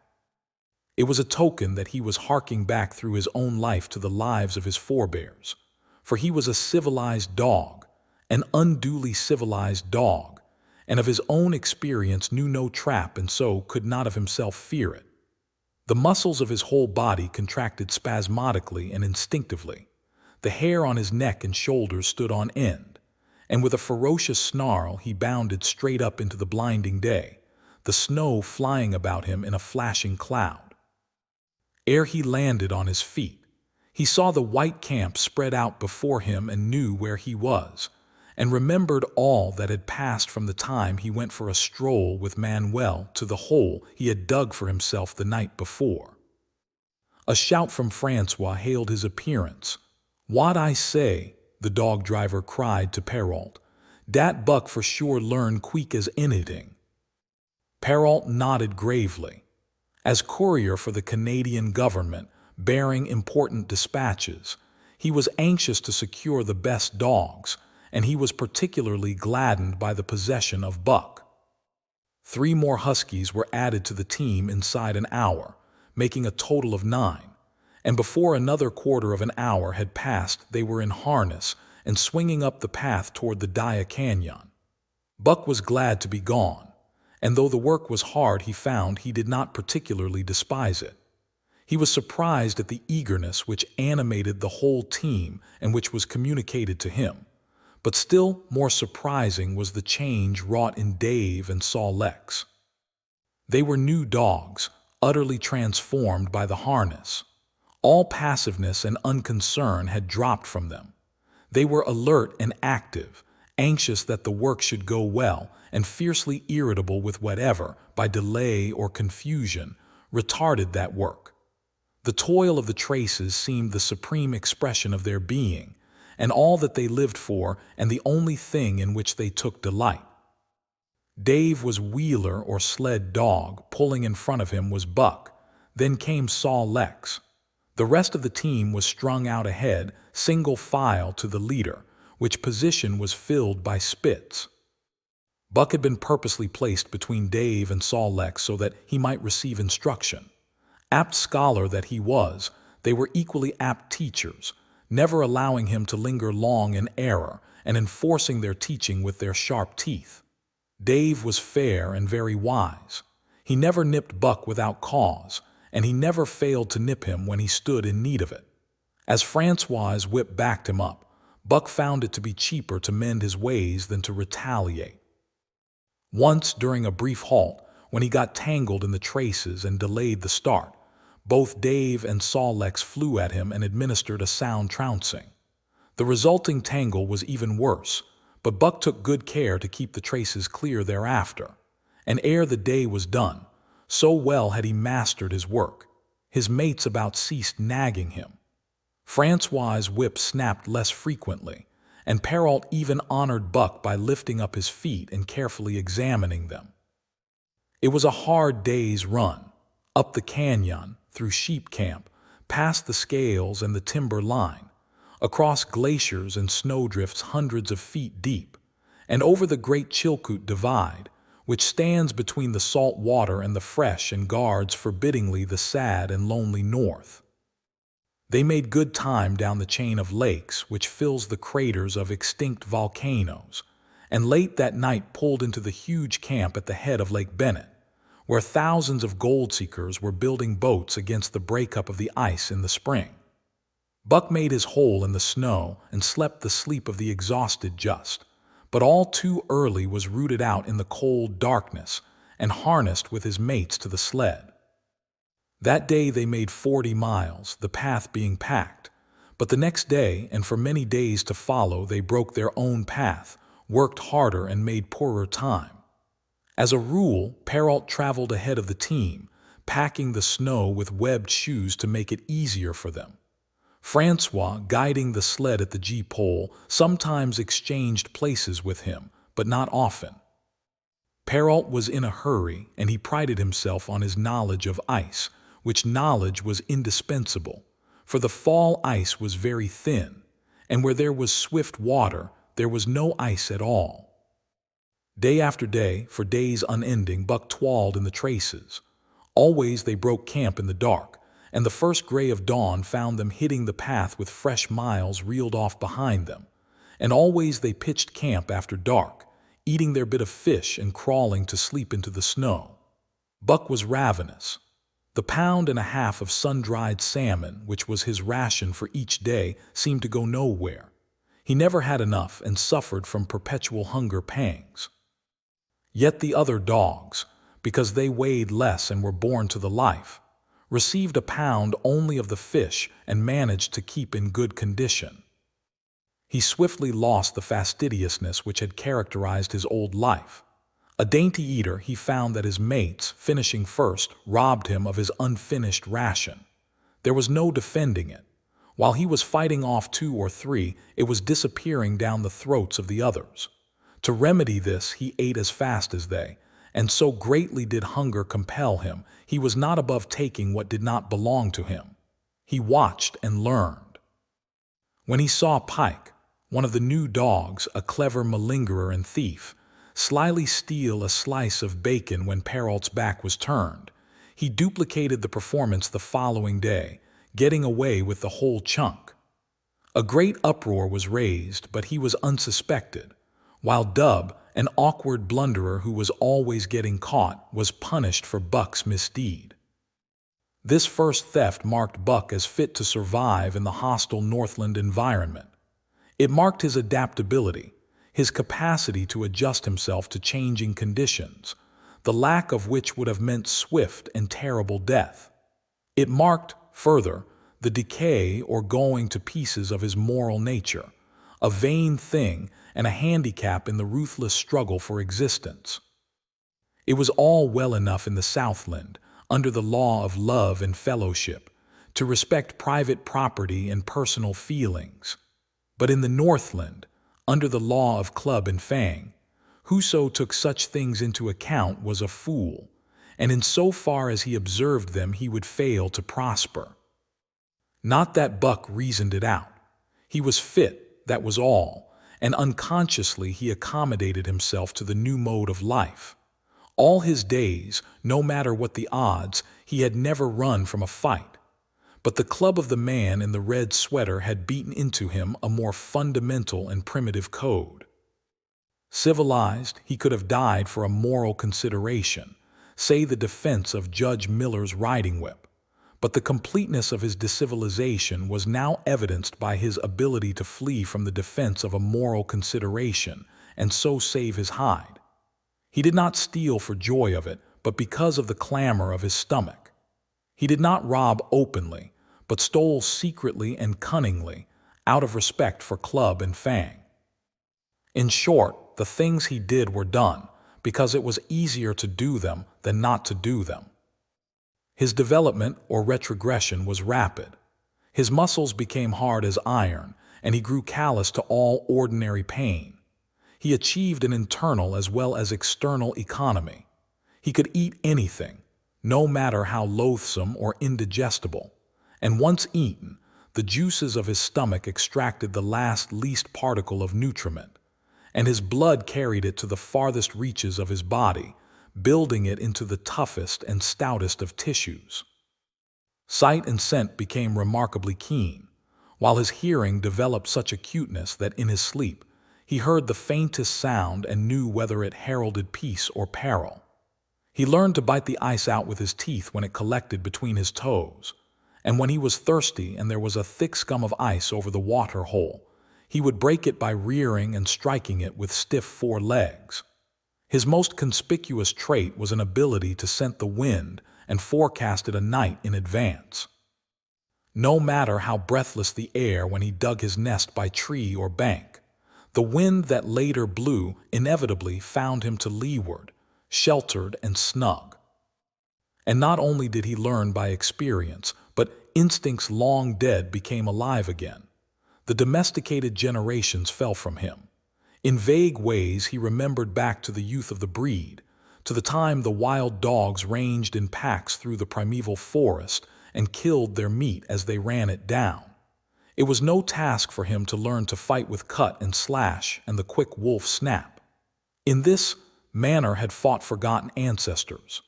It was a token that he was harking back through his own life to the lives of his forebears, for he was a civilized dog, an unduly civilized dog, and of his own experience knew no trap, and so could not of himself fear it. The muscles of his whole body contracted spasmodically and instinctively. The hair on his neck and shoulders stood on end, and with a ferocious snarl he bounded straight up into the blinding day, the snow flying about him in a flashing cloud. Ere he landed on his feet, he saw the white camp spread out before him and knew where he was, and remembered all that had passed from the time he went for a stroll with Manuel to the hole he had dug for himself the night before. A shout from Francois hailed his appearance. "What I say," the dog driver cried to Perrault. "Dat Buck for sure learn quick as anything." Perrault nodded gravely. As courier for the Canadian government, bearing important dispatches, he was anxious to secure the best dogs, and he was particularly gladdened by the possession of Buck. 3 more huskies were added to the team inside an hour, making a total of 9, and before another quarter of an hour had passed they were in harness and swinging up the path toward the Daya Canyon. Buck was glad to be gone, and though the work was hard, he found he did not particularly despise it. He was surprised at the eagerness which animated the whole team and which was communicated to him. But still more surprising was the change wrought in Dave and Saw Lex. They were new dogs, utterly transformed by the harness. All passiveness and unconcern had dropped from them. They were alert and active, anxious that the work should go well, and fiercely irritable with whatever, by delay or confusion, retarded that work. The toil of the traces seemed the supreme expression of their being, and all that they lived for, and the only thing in which they took delight. Dave was wheeler or sled dog, pulling in front of him was Buck, then came Saw Lex. The rest of the team was strung out ahead, single file to the leader, which position was filled by Spitz. Buck had been purposely placed between Dave and Saw Lex so that he might receive instruction. Apt scholar that he was, they were equally apt teachers, never allowing him to linger long in error and enforcing their teaching with their sharp teeth. Dave was fair and very wise. He never nipped Buck without cause, and he never failed to nip him when he stood in need of it. As Francois's whip backed him up, Buck found it to be cheaper to mend his ways than to retaliate. Once, during a brief halt, when he got tangled in the traces and delayed the start, both Dave and Saw Lex flew at him and administered a sound trouncing. The resulting tangle was even worse, but Buck took good care to keep the traces clear thereafter. And ere the day was done, so well had he mastered his work, his mates about ceased nagging him. Francois's whip snapped less frequently, and Perrault even honored Buck by lifting up his feet and carefully examining them. It was a hard day's run, up the canyon, through sheep camp, past the scales and the timber line, across glaciers and snowdrifts hundreds of feet deep, and over the great Chilkoot Divide, which stands between the salt water and the fresh and guards forbiddingly the sad and lonely north. They made good time down the chain of lakes which fills the craters of extinct volcanoes, and late that night pulled into the huge camp at the head of Lake Bennett, where thousands of gold seekers were building boats against the breakup of the ice in the spring. Buck made his hole in the snow and slept the sleep of the exhausted just, but all too early was rooted out in the cold darkness and harnessed with his mates to the sled. That day they made 40 miles, the path being packed, but the next day and for many days to follow they broke their own path, worked harder and made poorer time. As a rule, Perrault traveled ahead of the team, packing the snow with webbed shoes to make it easier for them. Francois, guiding the sled at the G-pole, sometimes exchanged places with him, but not often. Perrault was in a hurry, and he prided himself on his knowledge of ice, which knowledge was indispensable, for the fall ice was very thin, and where there was swift water, there was no ice at all. Day after day, for days unending, Buck toiled in the traces. Always they broke camp in the dark, and the first gray of dawn found them hitting the path with fresh miles reeled off behind them, and always they pitched camp after dark, eating their bit of fish and crawling to sleep into the snow. Buck was ravenous. The pound and a half of sun-dried salmon, which was his ration for each day, seemed to go nowhere. He never had enough and suffered from perpetual hunger pangs. Yet the other dogs, because they weighed less and were born to the life, received a pound only of the fish and managed to keep in good condition. He swiftly lost the fastidiousness which had characterized his old life. A dainty eater, he found that his mates, finishing first, robbed him of his unfinished ration. There was no defending it. While he was fighting off 2 or 3, it was disappearing down the throats of the others. To remedy this, he ate as fast as they, and so greatly did hunger compel him, he was not above taking what did not belong to him. He watched and learned. When he saw Pike, one of the new dogs, a clever malingerer and thief, slyly steal a slice of bacon when Perrault's back was turned, he duplicated the performance the following day, getting away with the whole chunk. A great uproar was raised, but he was unsuspected, while Dub, an awkward blunderer who was always getting caught, was punished for Buck's misdeed. This first theft marked Buck as fit to survive in the hostile Northland environment. It marked his adaptability, his capacity to adjust himself to changing conditions, the lack of which would have meant swift and terrible death. It marked, further, the decay or going to pieces of his moral nature, a vain thing and a handicap in the ruthless struggle for existence. It was all well enough in the Southland, under the law of love and fellowship, to respect private property and personal feelings. But in the Northland, under the law of club and fang, whoso took such things into account was a fool, and in so far as he observed them he would fail to prosper. Not that Buck reasoned it out. He was fit, that was all, and unconsciously he accommodated himself to the new mode of life. All his days, no matter what the odds, he had never run from a fight. But the club of the man in the red sweater had beaten into him a more fundamental and primitive code. Civilized, he could have died for a moral consideration, say the defense of Judge Miller's riding whip. But the completeness of his decivilization was now evidenced by his ability to flee from the defense of a moral consideration and so save his hide. He did not steal for joy of it, but because of the clamor of his stomach. He did not rob openly, but stole secretly and cunningly, out of respect for club and fang. In short, the things he did were done, because it was easier to do them than not to do them. His development or retrogression was rapid. His muscles became hard as iron, and he grew callous to all ordinary pain. He achieved an internal as well as external economy. He could eat anything, no matter how loathsome or indigestible, and once eaten, the juices of his stomach extracted the last least particle of nutriment, and his blood carried it to the farthest reaches of his body, building it into the toughest and stoutest of tissues. Sight and scent became remarkably keen, while his hearing developed such acuteness that in his sleep he heard the faintest sound and knew whether it heralded peace or peril. He learned to bite the ice out with his teeth when it collected between his toes, and when he was thirsty and there was a thick scum of ice over the water hole, he would break it by rearing and striking it with stiff forelegs. His most conspicuous trait was an ability to scent the wind and forecast it a night in advance. No matter how breathless the air when he dug his nest by tree or bank, the wind that later blew inevitably found him to leeward, sheltered and snug. And not only did he learn by experience, but instincts long dead became alive again. The domesticated generations fell from him. In vague ways he remembered back to the youth of the breed, to the time the wild dogs ranged in packs through the primeval forest and killed their meat as they ran it down. It was no task for him to learn to fight with cut and slash and the quick wolf snap. In this manner had fought forgotten ancestors.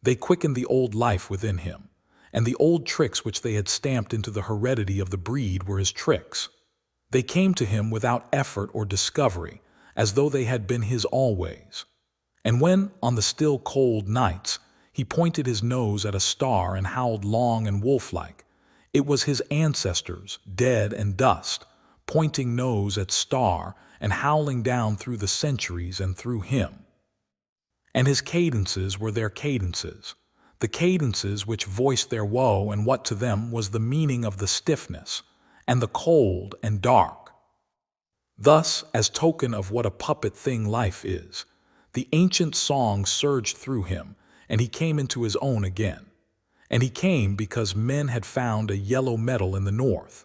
They quickened the old life within him, and the old tricks which they had stamped into the heredity of the breed were his tricks. They came to him without effort or discovery, as though they had been his always. And when, on the still cold nights, he pointed his nose at a star and howled long and wolf-like, it was his ancestors, dead and dust, pointing nose at star and howling down through the centuries and through him. And his cadences were their cadences, the cadences which voiced their woe and what to them was the meaning of the stiffness, and the cold and dark. Thus, as token of what a puppet thing life is, the ancient song surged through him, and he came into his own again. And he came because men had found a yellow metal in the north,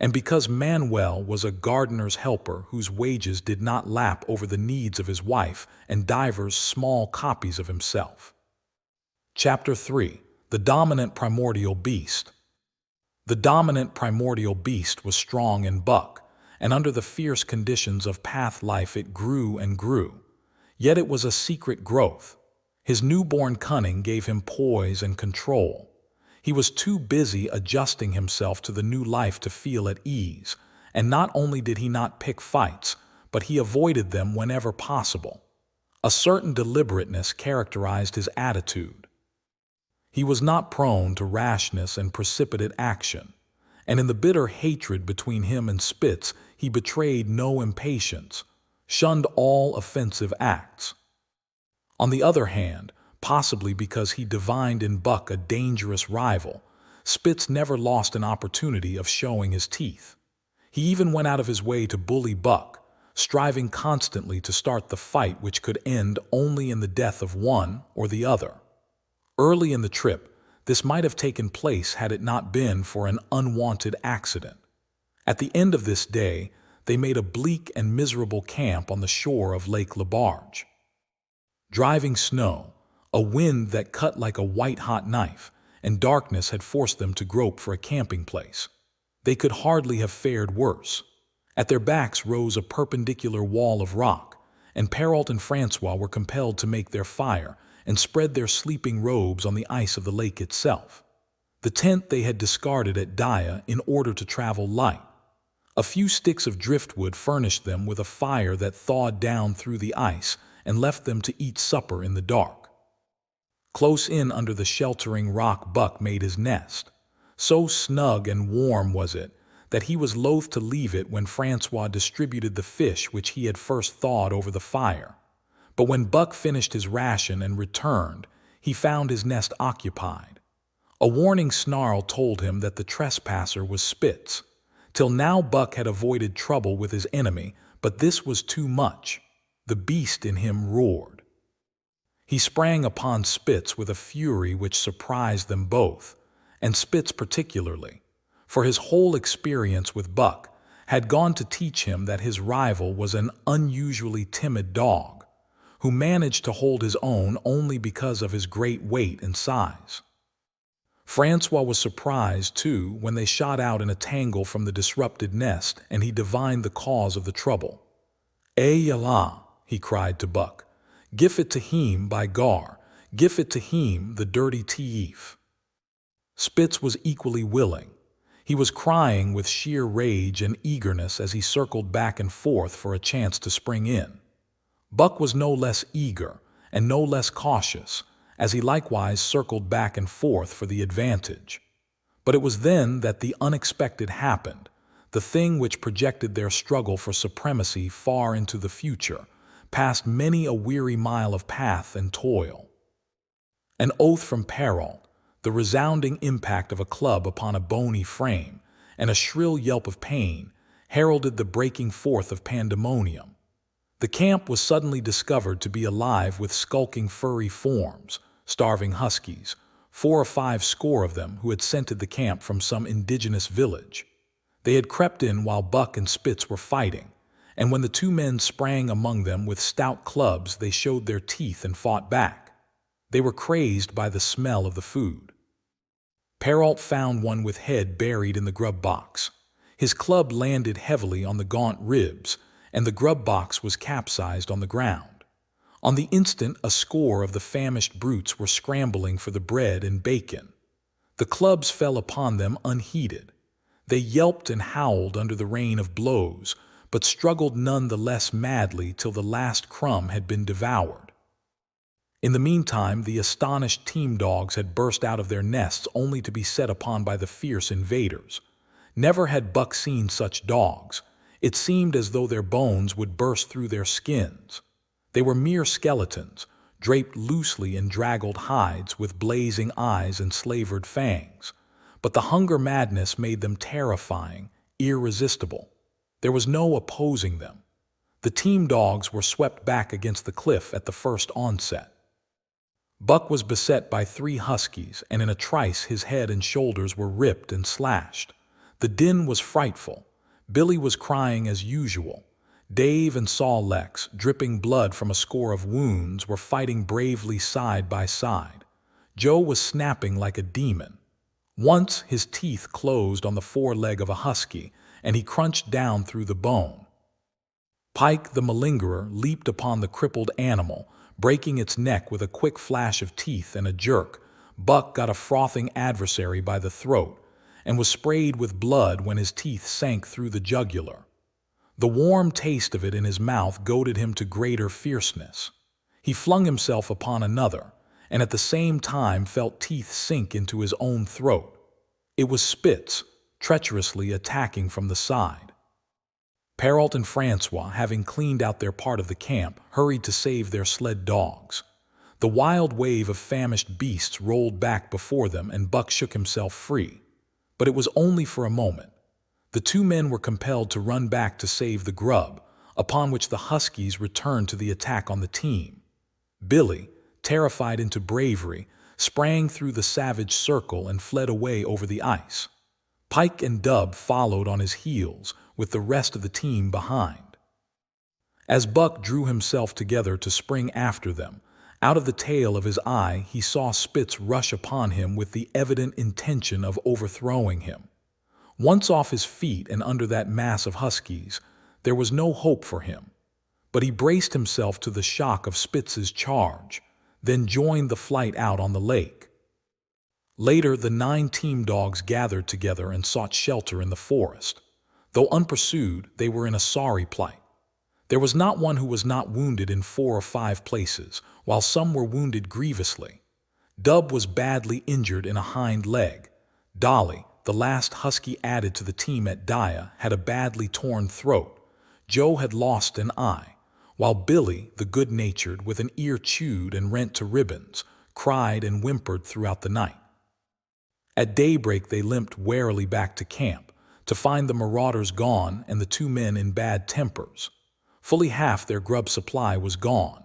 and because Manuel was a gardener's helper whose wages did not lap over the needs of his wife and divers small copies of himself. Chapter 3. The Dominant Primordial Beast. The dominant primordial beast was strong in buck, and under the fierce conditions of path life it grew and grew. Yet it was a secret growth. His newborn cunning gave him poise and control. He was too busy adjusting himself to the new life to feel at ease, and not only did he not pick fights, but he avoided them whenever possible. A certain deliberateness characterized his attitude. He was not prone to rashness and precipitate action, and in the bitter hatred between him and Spitz, he betrayed no impatience, shunned all offensive acts. On the other hand, possibly because he divined in Buck a dangerous rival, Spitz never lost an opportunity of showing his teeth. He even went out of his way to bully Buck, striving constantly to start the fight which could end only in the death of one or the other. Early in the trip, this might have taken place had it not been for an unwanted accident. At the end of this day, they made a bleak and miserable camp on the shore of Lake Labarge. Driving snow, a wind that cut like a white-hot knife, and darkness had forced them to grope for a camping place. They could hardly have fared worse. At their backs rose a perpendicular wall of rock, and Perrault and Francois were compelled to make their fire and spread their sleeping robes on the ice of the lake itself. The tent they had discarded at Daya in order to travel light. A few sticks of driftwood furnished them with a fire that thawed down through the ice and left them to eat supper in the dark. Close in under the sheltering rock Buck made his nest. So snug and warm was it that he was loath to leave it when Francois distributed the fish which he had first thawed over the fire. But when Buck finished his ration and returned, he found his nest occupied. A warning snarl told him that the trespasser was Spitz. Till now Buck had avoided trouble with his enemy, but this was too much. The beast in him roared. He sprang upon Spitz with a fury which surprised them both, and Spitz particularly, for his whole experience with Buck had gone to teach him that his rival was an unusually timid dog, who managed to hold his own only because of his great weight and size. Francois was surprised, too, when they shot out in a tangle from the disrupted nest and he divined the cause of the trouble. "Eh Allah," he cried to Buck, "gif it to him, by gar, gif it to him, the dirty thief." Spitz was equally willing. He was crying with sheer rage and eagerness as he circled back and forth for a chance to spring in. Buck was no less eager and no less cautious, as he likewise circled back and forth for the advantage. But it was then that the unexpected happened, the thing which projected their struggle for supremacy far into the future, past many a weary mile of path and toil. An oath from Perrault, the resounding impact of a club upon a bony frame, and a shrill yelp of pain heralded the breaking forth of pandemonium. The camp was suddenly discovered to be alive with skulking furry forms, starving huskies, 4 or 5 score of them who had scented the camp from some indigenous village. They had crept in while Buck and Spitz were fighting, and when the 2 men sprang among them with stout clubs, they showed their teeth and fought back. They were crazed by the smell of the food. Perrault found one with head buried in the grub box. His club landed heavily on the gaunt ribs, and the grub box was capsized on the ground. On the instant, a score of the famished brutes were scrambling for the bread and bacon. The clubs fell upon them unheeded. They yelped and howled under the rain of blows, but struggled none the less madly till the last crumb had been devoured. In the meantime, the astonished team dogs had burst out of their nests only to be set upon by the fierce invaders. Never had Buck seen such dogs. It seemed as though their bones would burst through their skins. They were mere skeletons, draped loosely in draggled hides with blazing eyes and slavered fangs. But the hunger madness made them terrifying, irresistible. There was no opposing them. The team dogs were swept back against the cliff at the first onset. Buck was beset by 3 huskies, and in a trice his head and shoulders were ripped and slashed. The din was frightful. Billy was crying as usual. Dave and Saul Lex, dripping blood from a score of wounds, were fighting bravely side by side. Joe was snapping like a demon. Once his teeth closed on the foreleg of a husky, and he crunched down through the bone. Pike, the malingerer, leaped upon the crippled animal, breaking its neck with a quick flash of teeth and a jerk. Buck got a frothing adversary by the throat, and was sprayed with blood when his teeth sank through the jugular. The warm taste of it in his mouth goaded him to greater fierceness. He flung himself upon another, and at the same time felt teeth sink into his own throat. It was Spitz, treacherously attacking from the side. Perrault and Francois, having cleaned out their part of the camp, hurried to save their sled dogs. The wild wave of famished beasts rolled back before them, and Buck shook himself free. But it was only for a moment. The two men were compelled to run back to save the grub, upon which the huskies returned to the attack on the team. Billy, terrified into bravery, sprang through the savage circle and fled away over the ice. Pike and Dub followed on his heels, with the rest of the team behind. As Buck drew himself together to spring after them, out of the tail of his eye he saw Spitz rush upon him with the evident intention of overthrowing him. Once off his feet and under that mass of huskies, there was no hope for him. But he braced himself to the shock of Spitz's charge, then joined the flight out on the lake. Later, the 9 team dogs gathered together and sought shelter in the forest. Though unpursued, they were in a sorry plight. There was not one who was not wounded in 4 or 5 places, while some were wounded grievously. Dub was badly injured in a hind leg. Dolly, the last husky added to the team at Dia, had a badly torn throat. Joe had lost an eye, while Billy, the good-natured, with an ear chewed and rent to ribbons, cried and whimpered throughout the night. At daybreak they limped warily back to camp, to find the marauders gone and the 2 men in bad tempers. Fully half their grub supply was gone.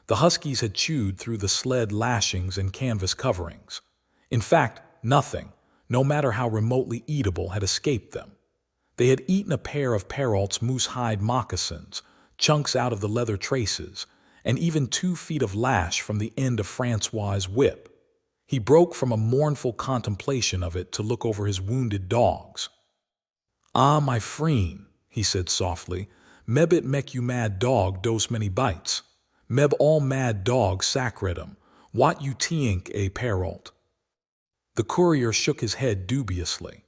The huskies had chewed through the sled lashings and canvas coverings. In fact, nothing, no matter how remotely eatable, had escaped them. They had eaten a pair of Perrault's moose-hide moccasins, chunks out of the leather traces, and even 2 feet of lash from the end of Francois's whip. He broke from a mournful contemplation of it to look over his wounded dogs. "Ah, my frien," he said softly, "meb it mek you mad dog dose many bites. Meb all mad dog sacredum. What you tink, Perrault?" The courier shook his head dubiously.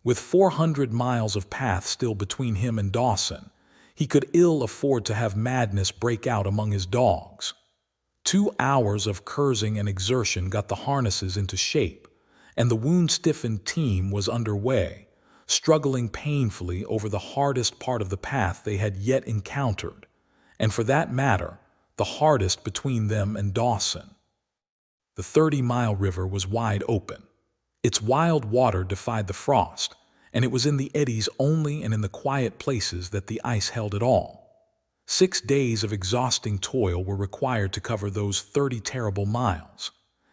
With 400 miles of path still between him and Dawson, he could ill afford to have madness break out among his dogs. 2 hours of cursing and exertion got the harnesses into shape, and the wound-stiffened team was under way, struggling painfully over the hardest part of the path they had yet encountered, and for that matter, the hardest between them and Dawson. The 30-mile river was wide open. Its wild water defied the frost, and it was in the eddies only and in the quiet places that the ice held at all. 6 days of exhausting toil were required to cover those 30 terrible miles.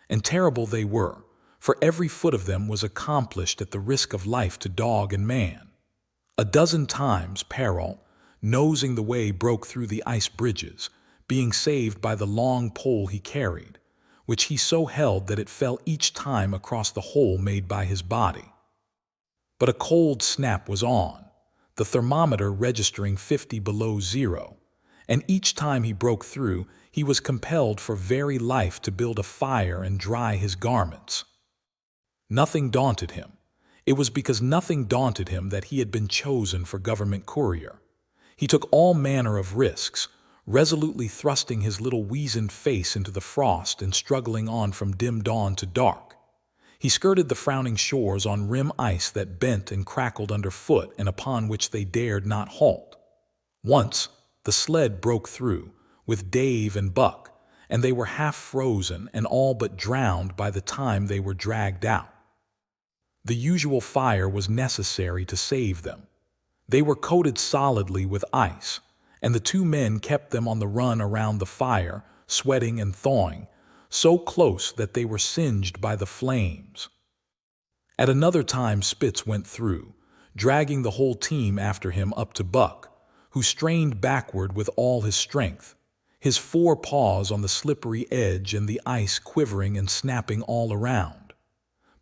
And terrible they were, for every foot of them was accomplished at the risk of life to dog and man. A dozen times Perrault, nosing the way, broke through the ice bridges, being saved by the long pole he carried, which he so held that it fell each time across the hole made by his body. But a cold snap was on, the thermometer registering 50 below zero, and each time he broke through, he was compelled for very life to build a fire and dry his garments. Nothing daunted him. It was because nothing daunted him that he had been chosen for government courier. He took all manner of risks, resolutely thrusting his little weazened face into the frost and struggling on from dim dawn to dark. He skirted the frowning shores on rim ice that bent and crackled underfoot and upon which they dared not halt. Once, the sled broke through, with Dave and Buck, and they were half frozen and all but drowned by the time they were dragged out. The usual fire was necessary to save them. They were coated solidly with ice, and the 2 men kept them on the run around the fire, sweating and thawing, so close that they were singed by the flames. At another time Spitz went through, dragging the whole team after him up to Buck, who strained backward with all his strength, his 4 paws on the slippery edge and the ice quivering and snapping all around.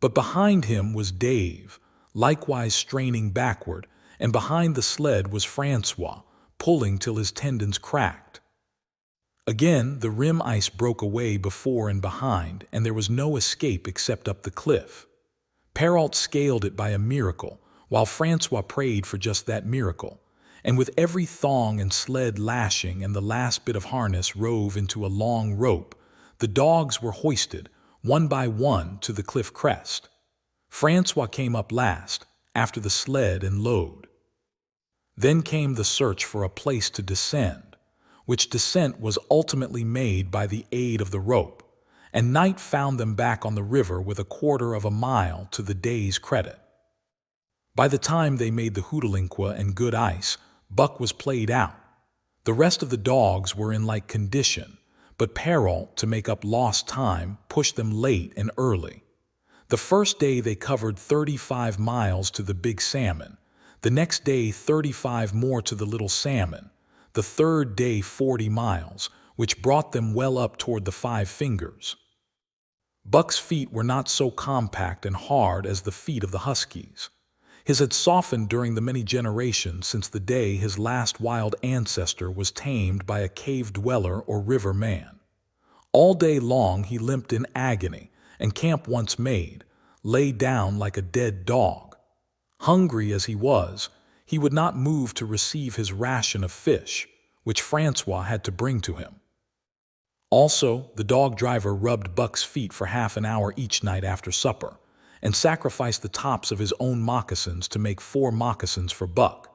But behind him was Dave, likewise straining backward, and behind the sled was Francois, pulling till his tendons cracked. Again, the rim ice broke away before and behind, and there was no escape except up the cliff. Perrault scaled it by a miracle, while Francois prayed for just that miracle, and with every thong and sled lashing and the last bit of harness rove into a long rope, the dogs were hoisted, one by one, to the cliff crest. Francois came up last, after the sled and load. Then came the search for a place to descend, which descent was ultimately made by the aid of the rope, and night found them back on the river with 1/4 of a mile to the day's credit. By the time they made the Hootalinqua and good ice, Buck was played out. The rest of the dogs were in like condition, but peril, to make up lost time, pushed them late and early. The first day they covered 35 miles to the Big Salmon, the next day 35 more to the Little Salmon, the third day 40 miles, which brought them well up toward the Five Fingers. Buck's feet were not so compact and hard as the feet of the huskies. His had softened during the many generations since the day his last wild ancestor was tamed by a cave dweller or river man. All day long he limped in agony, and camp once made, lay down like a dead dog. Hungry as he was, he would not move to receive his ration of fish, which Francois had to bring to him. Also, the dog driver rubbed Buck's feet for half an hour each night after supper, and sacrificed the tops of his own moccasins to make 4 moccasins for Buck.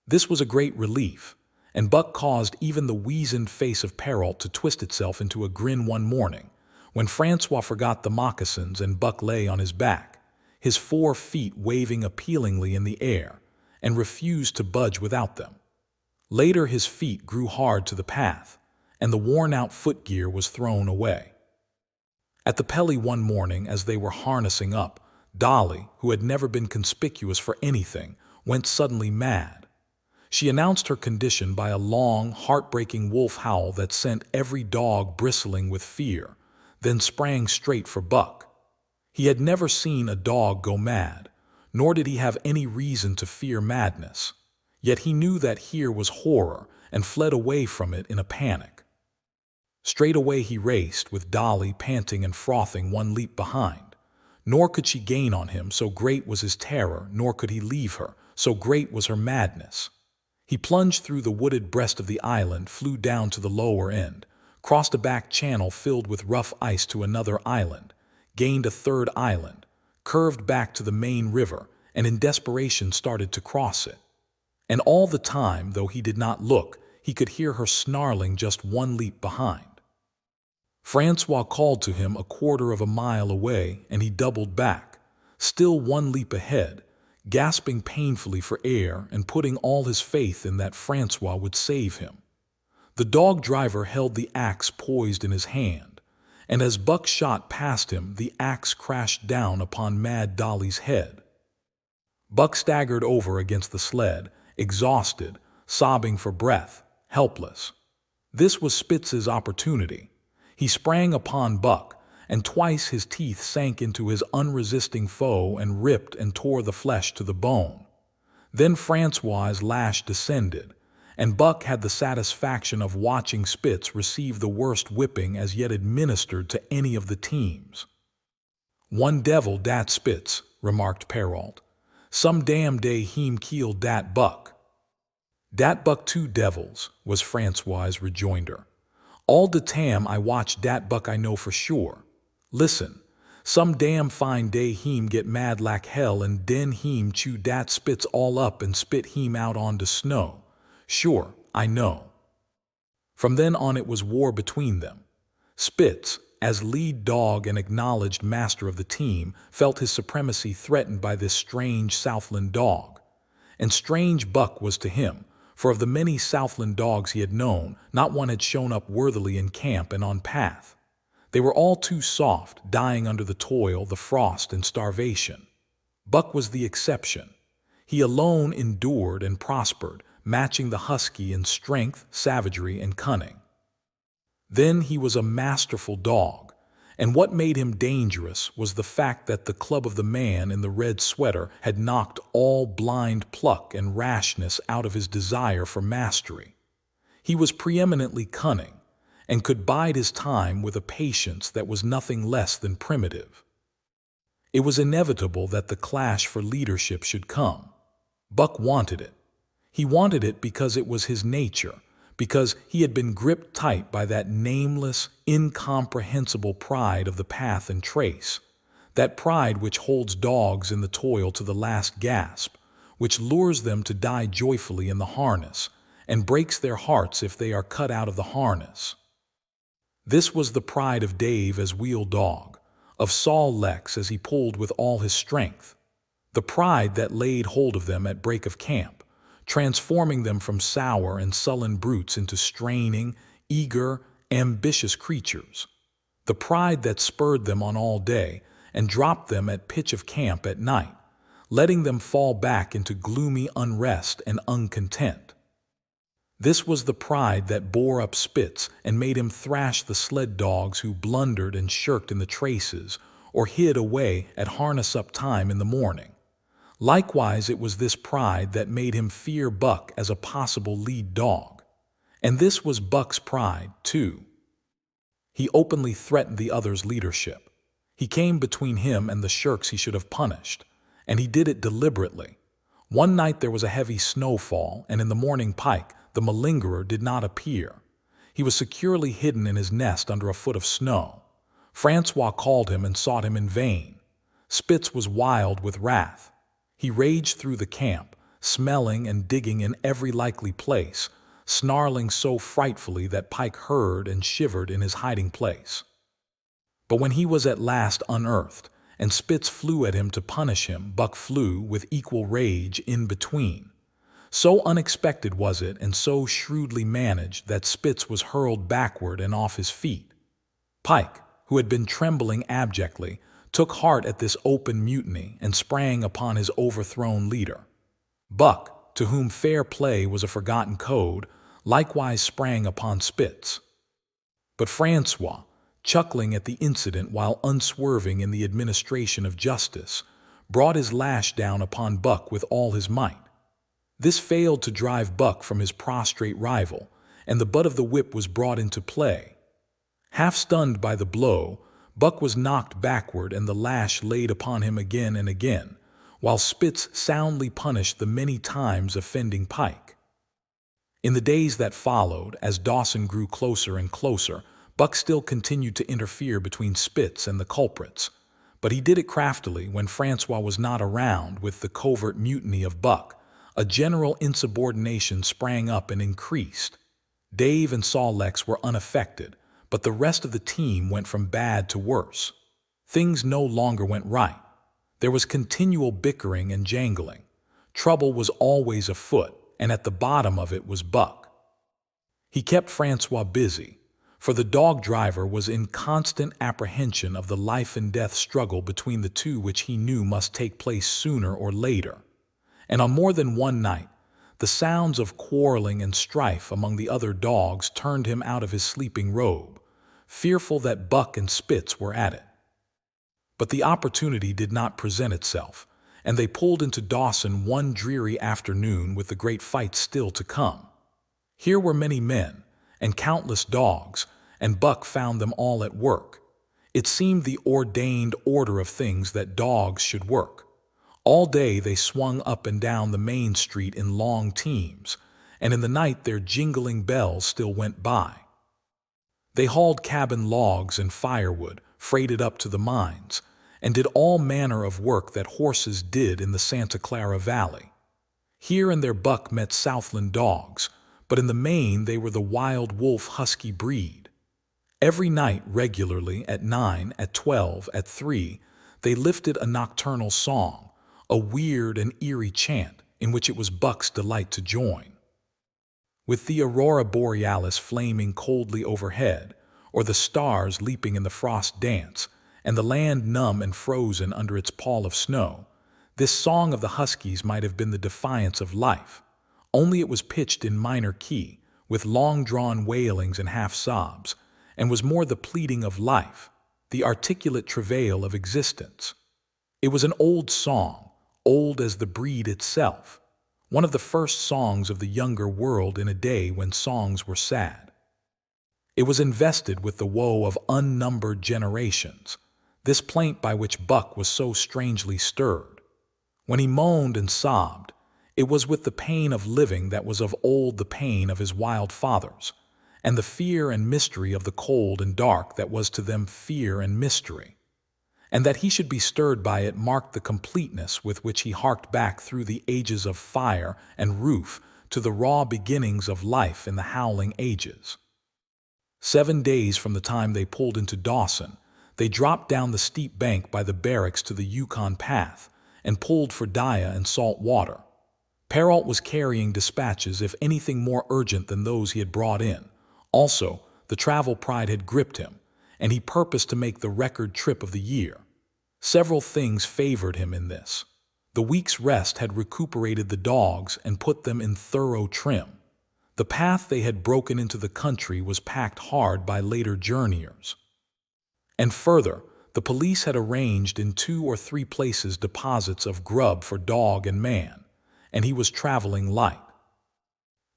This was a great relief, and Buck caused even the weazened face of Perrault to twist itself into a grin one morning, when Francois forgot the moccasins and Buck lay on his back, his 4 feet waving appealingly in the air, and refused to budge without them. Later his feet grew hard to the path, and the worn-out footgear was thrown away. At the Pelly one morning, as they were harnessing up, Dolly, who had never been conspicuous for anything, went suddenly mad. She announced her condition by a long, heartbreaking wolf howl that sent every dog bristling with fear, then sprang straight for Buck. He had never seen a dog go mad, nor did he have any reason to fear madness. Yet he knew that here was horror and fled away from it in a panic. Straight away he raced, with Dolly panting and frothing one leap behind. Nor could she gain on him, so great was his terror, nor could he leave her, so great was her madness. He plunged through the wooded breast of the island, flew down to the lower end, crossed a back channel filled with rough ice to another island, gained a third island, curved back to the main river, and in desperation started to cross it. And all the time, though he did not look, he could hear her snarling just one leap behind. Francois called to him 1/4 of a mile away, and he doubled back, still one leap ahead, gasping painfully for air and putting all his faith in that Francois would save him. The dog driver held the axe poised in his hand, and as Buck shot past him, the axe crashed down upon Mad Dolly's head. Buck staggered over against the sled, exhausted, sobbing for breath, helpless. This was Spitz's opportunity. He sprang upon Buck, and twice his teeth sank into his unresisting foe and ripped and tore the flesh to the bone. Then Francois's lash descended, and Buck had the satisfaction of watching Spitz receive the worst whipping as yet administered to any of the teams. "One devil, dat Spitz," remarked Perrault. "Some damn day heem kill dat Buck." "Dat Buck 2 devils," was Francois's rejoinder. "All de tam I watch dat Buck I know for sure. Listen, some damn fine day heem get mad like hell and den heem chew dat Spitz all up and spit heem out on de snow. Sure, I know." From then on it was war between them. Spitz, as lead dog and acknowledged master of the team, felt his supremacy threatened by this strange Southland dog. And strange Buck was to him, for of the many Southland dogs he had known, not one had shown up worthily in camp and on path. They were all too soft, dying under the toil, the frost, and starvation. Buck was the exception. He alone endured and prospered, matching the husky in strength, savagery, and cunning. Then he was a masterful dog, and what made him dangerous was the fact that the club of the man in the red sweater had knocked all blind pluck and rashness out of his desire for mastery. He was preeminently cunning, and could bide his time with a patience that was nothing less than primitive. It was inevitable that the clash for leadership should come. Buck wanted it. He wanted it because it was his nature, because he had been gripped tight by that nameless, incomprehensible pride of the path and trace, that pride which holds dogs in the toil to the last gasp, which lures them to die joyfully in the harness, and breaks their hearts if they are cut out of the harness. This was the pride of Dave as wheel dog, of Saul Lex as he pulled with all his strength, the pride that laid hold of them at break of camp, transforming them from sour and sullen brutes into straining, eager, ambitious creatures, the pride that spurred them on all day and dropped them at pitch of camp at night, letting them fall back into gloomy unrest and uncontent. This was the pride that bore up Spitz and made him thrash the sled dogs who blundered and shirked in the traces or hid away at harness-up time in the morning. Likewise, it was this pride that made him fear Buck as a possible lead dog. And this was Buck's pride, too. He openly threatened the other's leadership. He came between him and the shirks he should have punished, and he did it deliberately. One night there was a heavy snowfall, and in the morning Pike, the malingerer, did not appear. He was securely hidden in his nest under a foot of snow. Francois called him and sought him in vain. Spitz was wild with wrath. He raged through the camp, smelling and digging in every likely place, snarling so frightfully that Pike heard and shivered in his hiding place. But when he was at last unearthed, and Spitz flew at him to punish him, Buck flew with equal rage in between. So unexpected was it and so shrewdly managed that Spitz was hurled backward and off his feet. Pike, who had been trembling abjectly, took heart at this open mutiny and sprang upon his overthrown leader. Buck, to whom fair play was a forgotten code, likewise sprang upon Spitz. But Francois, chuckling at the incident while unswerving in the administration of justice, brought his lash down upon Buck with all his might. This failed to drive Buck from his prostrate rival, and the butt of the whip was brought into play. Half stunned by the blow, Buck was knocked backward and the lash laid upon him again and again, while Spitz soundly punished the many times offending Pike. In the days that followed, as Dawson grew closer and closer, Buck still continued to interfere between Spitz and the culprits, but he did it craftily when Francois was not around. With the covert mutiny of Buck, a general insubordination sprang up and increased. Dave and Saul Lex were unaffected, but the rest of the team went from bad to worse. Things no longer went right. There was continual bickering and jangling. Trouble was always afoot, and at the bottom of it was Buck. He kept Francois busy, for the dog driver was in constant apprehension of the life and death struggle between the two, which he knew must take place sooner or later. And on more than one night, the sounds of quarreling and strife among the other dogs turned him out of his sleeping robe, fearful that Buck and Spitz were at it. But the opportunity did not present itself, and they pulled into Dawson one dreary afternoon with the great fight still to come. Here were many men, and countless dogs, and Buck found them all at work. It seemed the ordained order of things that dogs should work. All day they swung up and down the main street in long teams, and in the night their jingling bells still went by. They hauled cabin logs and firewood, freighted up to the mines, and did all manner of work that horses did in the Santa Clara Valley. Here and there Buck met Southland dogs, but in the main they were the wild wolf husky breed. Every night regularly at 9, at 12, at 3, they lifted a nocturnal song, a weird and eerie chant in which it was Buck's delight to join. With the aurora borealis flaming coldly overhead, or the stars leaping in the frost dance, and the land numb and frozen under its pall of snow, this song of the huskies might have been the defiance of life, only it was pitched in minor key, with long-drawn wailings and half-sobs, and was more the pleading of life, the articulate travail of existence. It was an old song, old as the breed itself, one of the first songs of the younger world in a day when songs were sad. It was invested with the woe of unnumbered generations, this plaint by which Buck was so strangely stirred. When he moaned and sobbed, It was with the pain of living that was of old the pain of his wild fathers, and the fear and mystery of the cold and dark that was to them fear and mystery. And that he should be stirred by it marked the completeness with which he harked back through the ages of fire and roof to the raw beginnings of life in the howling ages. 7 days from the time they pulled into Dawson, they dropped down the steep bank by the barracks to the Yukon path and pulled for Dia and salt water. Perrault was carrying dispatches, if anything more urgent than those he had brought in. Also, the travel pride had gripped him, and he purposed to make the record trip of the year. Several things favored him in this. The week's rest had recuperated the dogs and put them in thorough trim. The path they had broken into the country was packed hard by later journeyers. And further, the police had arranged in 2 or 3 places deposits of grub for dog and man, and he was traveling light.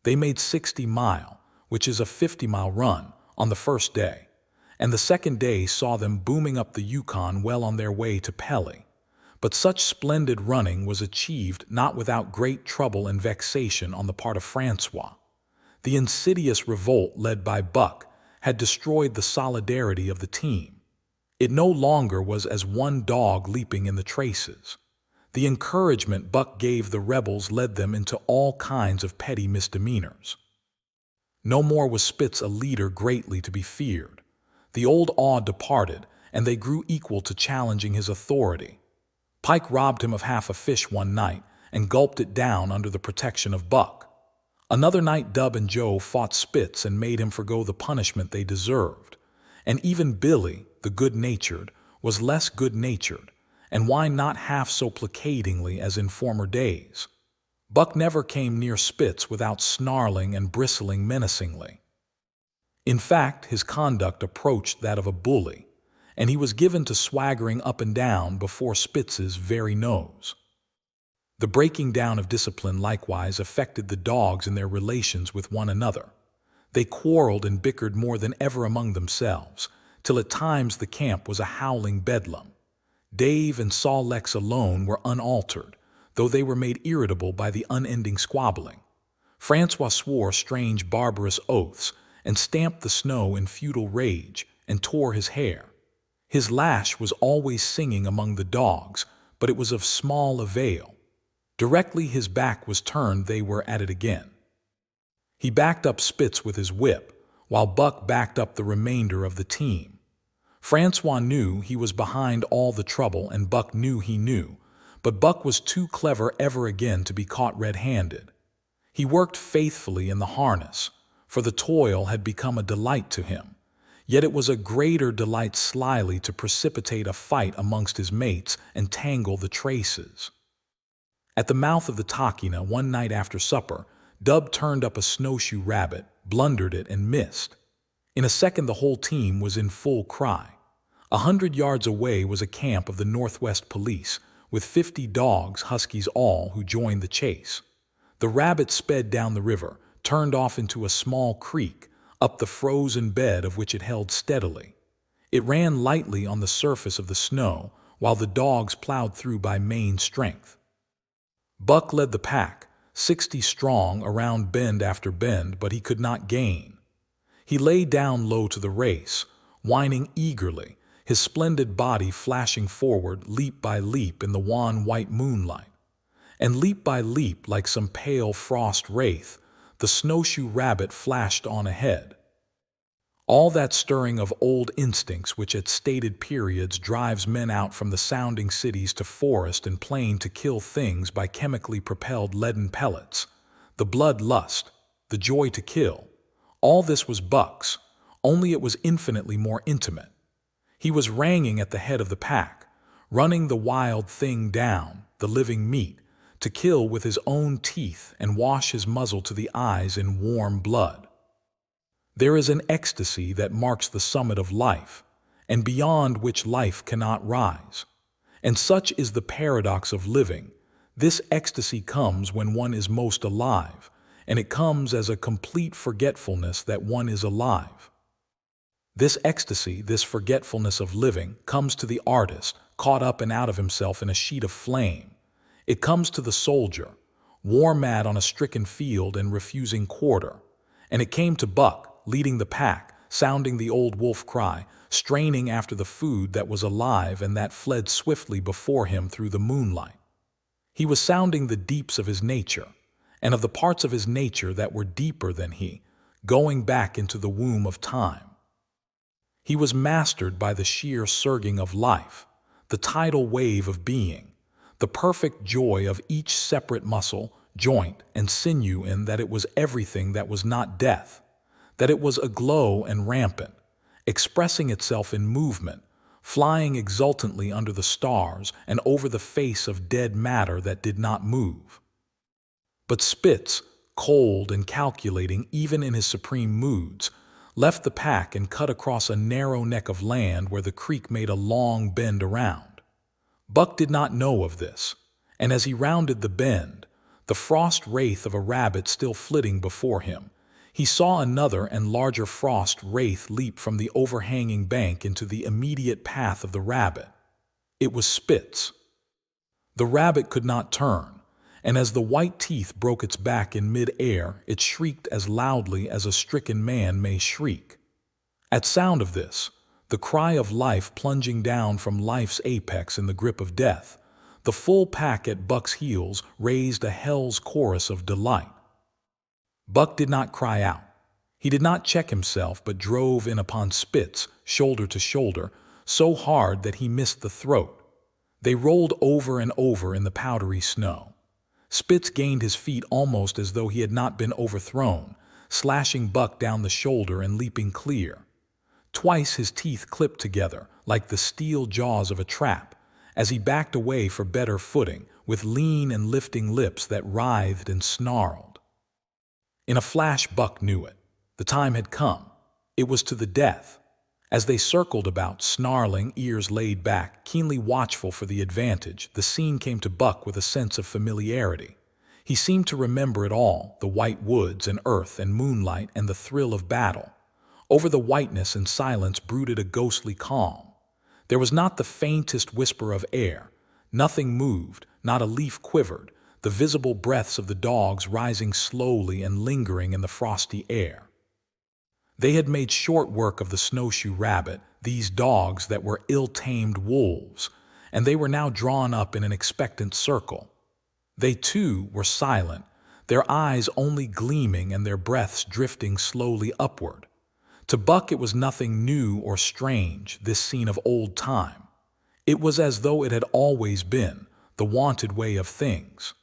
They made 60 Mile, which is a 50-mile run, on the first day, and the second day saw them booming up the Yukon well on their way to Pelly. But such splendid running was achieved not without great trouble and vexation on the part of Francois. The insidious revolt led by Buck had destroyed the solidarity of the team. It no longer was as one dog leaping in the traces. The encouragement Buck gave the rebels led them into all kinds of petty misdemeanors. No more was Spitz a leader greatly to be feared. The old awe departed, and they grew equal to challenging his authority. Pike robbed him of half a fish one night and gulped it down under the protection of Buck. Another night Dub and Joe fought Spitz and made him forgo the punishment they deserved. And even Billy, the good-natured, was less good-natured, and why not half so placatingly as in former days? Buck never came near Spitz without snarling and bristling menacingly. In fact, his conduct approached that of a bully, and he was given to swaggering up and down before Spitz's very nose. The breaking down of discipline likewise affected the dogs in their relations with one another. They quarreled and bickered more than ever among themselves, till at times the camp was a howling bedlam. Dave and Sol Lex alone were unaltered, though they were made irritable by the unending squabbling. Francois swore strange barbarous oaths and stamped the snow in futile rage and tore his hair. His lash was always singing among the dogs, but it was of small avail. Directly his back was turned, they were at it again. He backed up Spitz with his whip, while Buck backed up the remainder of the team. Francois knew he was behind all the trouble, and Buck knew he knew, but Buck was too clever ever again to be caught red-handed. He worked faithfully in the harness, for the toil had become a delight to him, yet it was a greater delight slyly to precipitate a fight amongst his mates and tangle the traces. At the mouth of the Tahkeena one night after supper, Dub turned up a snowshoe rabbit, blundered it, and missed. In a second the whole team was in full cry. 100 yards away was a camp of the Northwest Police, with 50 dogs, huskies all, who joined the chase. The rabbit sped down the river, turned off into a small creek, up the frozen bed of which it held steadily. It ran lightly on the surface of the snow, while the dogs plowed through by main strength. Buck led the pack, 60 strong, around bend after bend, but he could not gain. He lay down low to the race, whining eagerly, his splendid body flashing forward leap by leap in the wan white moonlight. And leap by leap, like some pale frost wraith, the snowshoe rabbit flashed on ahead. All that stirring of old instincts which at stated periods drives men out from the sounding cities to forest and plain to kill things by chemically propelled leaden pellets, the blood lust, the joy to kill, all this was Buck's, only it was infinitely more intimate. He was ranging at the head of the pack, running the wild thing down, the living meat, to kill with his own teeth and wash his muzzle to the eyes in warm blood. There is an ecstasy that marks the summit of life, and beyond which life cannot rise. And such is the paradox of living. This ecstasy comes when one is most alive, and it comes as a complete forgetfulness that one is alive. This ecstasy, this forgetfulness of living, comes to the artist, caught up and out of himself in a sheet of flame. It comes to the soldier, war mad on a stricken field and refusing quarter. And it came to Buck, leading the pack, sounding the old wolf cry, straining after the food that was alive and that fled swiftly before him through the moonlight. He was sounding the deeps of his nature, and of the parts of his nature that were deeper than he, going back into the womb of time. He was mastered by the sheer surging of life, the tidal wave of being, the perfect joy of each separate muscle, joint, and sinew in that it was everything that was not death, that it was aglow and rampant, expressing itself in movement, flying exultantly under the stars and over the face of dead matter that did not move. But Spitz, cold and calculating even in his supreme moods, left the pack and cut across a narrow neck of land where the creek made a long bend around. Buck did not know of this, and as he rounded the bend, the frost wraith of a rabbit still flitting before him, he saw another and larger frost wraith leap from the overhanging bank into the immediate path of the rabbit. It was Spitz. The rabbit could not turn, and as the white teeth broke its back in mid-air, it shrieked as loudly as a stricken man may shriek. At sound of this, the cry of life plunging down from life's apex in the grip of death, the full pack at Buck's heels raised a hell's chorus of delight. Buck did not cry out. He did not check himself, but drove in upon Spitz, shoulder to shoulder, so hard that he missed the throat. They rolled over and over in the powdery snow. Spitz gained his feet almost as though he had not been overthrown, slashing Buck down the shoulder and leaping clear. Twice his teeth clipped together, like the steel jaws of a trap, as he backed away for better footing, with lean and lifting lips that writhed and snarled. In a flash, Buck knew it. The time had come. It was to the death. As they circled about, snarling, ears laid back, keenly watchful for the advantage, the scene came to Buck with a sense of familiarity. He seemed to remember it all, the white woods and earth and moonlight and the thrill of battle. Over the whiteness and silence brooded a ghostly calm. There was not the faintest whisper of air. Nothing moved, not a leaf quivered, the visible breaths of the dogs rising slowly and lingering in the frosty air. They had made short work of the snowshoe rabbit, these dogs that were ill-tamed wolves, and they were now drawn up in an expectant circle. They, too, were silent, their eyes only gleaming and their breaths drifting slowly upward. To Buck it was nothing new or strange, this scene of old time. It was as though it had always been, the wonted way of things.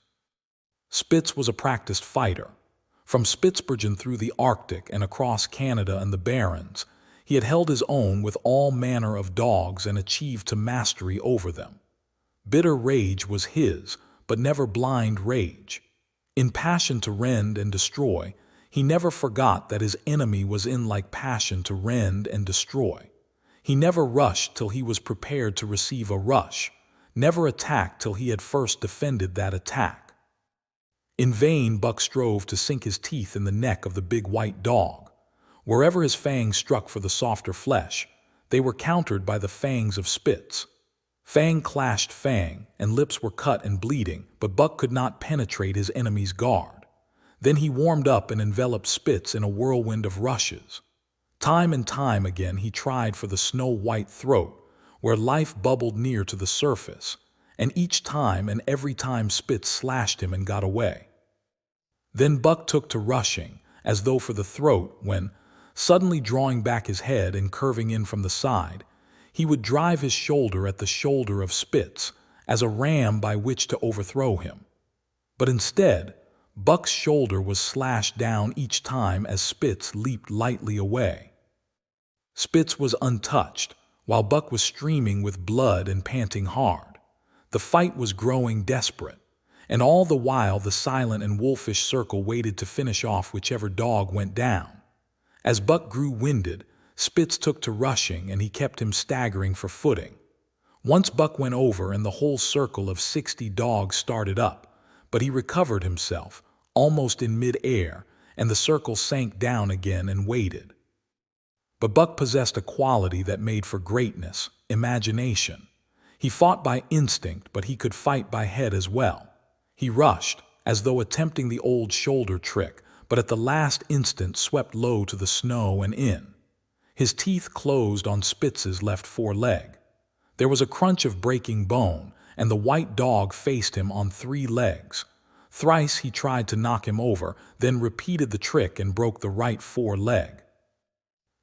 Spitz was a practiced fighter. From Spitzbergen through the Arctic and across Canada and the Barrens, he had held his own with all manner of dogs and achieved to mastery over them. Bitter rage was his, but never blind rage. In passion to rend and destroy, he never forgot that his enemy was in like passion to rend and destroy. He never rushed till he was prepared to receive a rush, never attacked till he had first defended that attack. In vain Buck strove to sink his teeth in the neck of the big white dog. Wherever his fangs struck for the softer flesh, they were countered by the fangs of Spitz. Fang clashed fang, and lips were cut and bleeding, but Buck could not penetrate his enemy's guard. Then he warmed up and enveloped Spitz in a whirlwind of rushes. Time and time again he tried for the snow-white throat, where life bubbled near to the surface, and each time and every time Spitz slashed him and got away. Then Buck took to rushing, as though for the throat, when, suddenly drawing back his head and curving in from the side, he would drive his shoulder at the shoulder of Spitz, as a ram by which to overthrow him. But instead, Buck's shoulder was slashed down each time as Spitz leaped lightly away. Spitz was untouched, while Buck was streaming with blood and panting hard. The fight was growing desperate, and all the while the silent and wolfish circle waited to finish off whichever dog went down. As Buck grew winded, Spitz took to rushing, and he kept him staggering for footing. Once Buck went over and the whole circle of 60 dogs started up, but he recovered himself, almost in mid-air, and the circle sank down again and waited. But Buck possessed a quality that made for greatness, imagination. He fought by instinct, but he could fight by head as well. He rushed, as though attempting the old shoulder trick, but at the last instant swept low to the snow and in. His teeth closed on Spitz's left foreleg. There was a crunch of breaking bone, and the white dog faced him on 3 legs. Thrice he tried to knock him over, then repeated the trick and broke the right foreleg.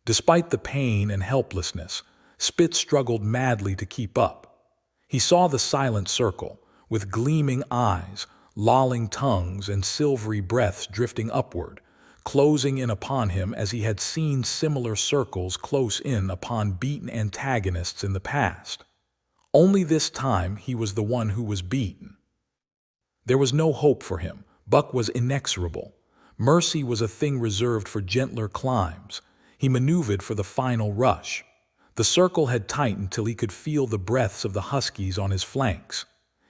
Despite the pain and helplessness, Spitz struggled madly to keep up. He saw the silent circle, with gleaming eyes, lolling tongues, and silvery breaths drifting upward, closing in upon him as he had seen similar circles close in upon beaten antagonists in the past. Only this time he was the one who was beaten. There was no hope for him. Buck was inexorable. Mercy was a thing reserved for gentler climbs. He maneuvered for the final rush. The circle had tightened till he could feel the breaths of the huskies on his flanks.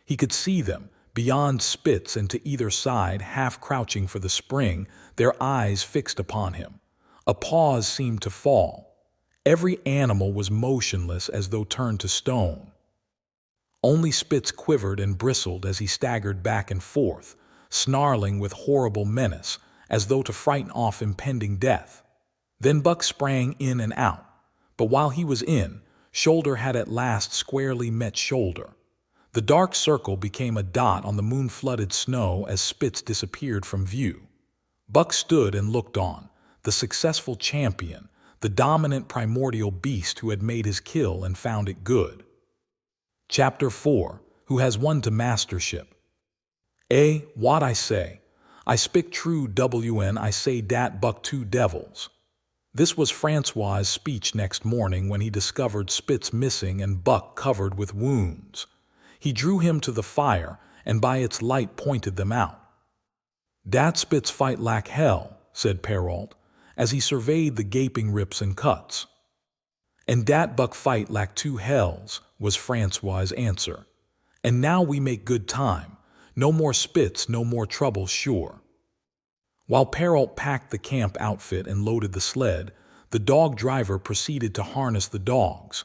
He could see them, beyond Spitz and to either side, half crouching for the spring, their eyes fixed upon him. A pause seemed to fall. Every animal was motionless as though turned to stone. Only Spitz quivered and bristled as he staggered back and forth, snarling with horrible menace, as though to frighten off impending death. Then Buck sprang in and out, but while he was in, shoulder had at last squarely met shoulder. The dark circle became a dot on the moon-flooded snow as Spitz disappeared from view. Buck stood and looked on, the successful champion, the dominant primordial beast who had made his kill and found it good. Chapter 4. Who has won to mastership? What I say. I spik true wn I say dat Buck 2 devils. This was Francois's speech next morning when he discovered Spitz missing and Buck covered with wounds. He drew him to the fire and by its light pointed them out. Dat Spitz fight like hell, said Perrault, as he surveyed the gaping rips and cuts. And dat Buck fight like 2 hells, was Francois's answer. And now we make good time. No more Spitz, no more trouble, sure. While Perrault packed the camp outfit and loaded the sled, the dog driver proceeded to harness the dogs.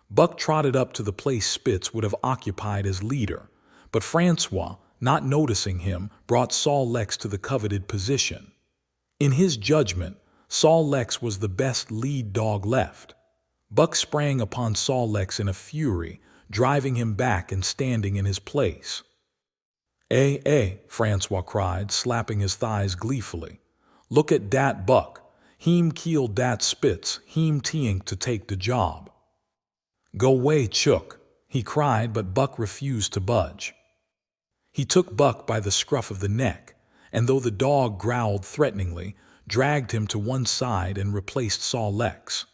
Buck trotted up to the place Spitz would have occupied as leader, but Francois, not noticing him, brought Sol Lex to the coveted position. In his judgment, Sol Lex was the best lead dog left. Buck sprang upon Sol Lex in a fury, driving him back and standing in his place. Francois cried, slapping his thighs gleefully. Look at dat Buck. Heem killed dat Spitz, heem tink to take the job. Go way, Chook, he cried, but Buck refused to budge. He took Buck by the scruff of the neck, and though the dog growled threateningly, dragged him to one side and replaced Sol Lex.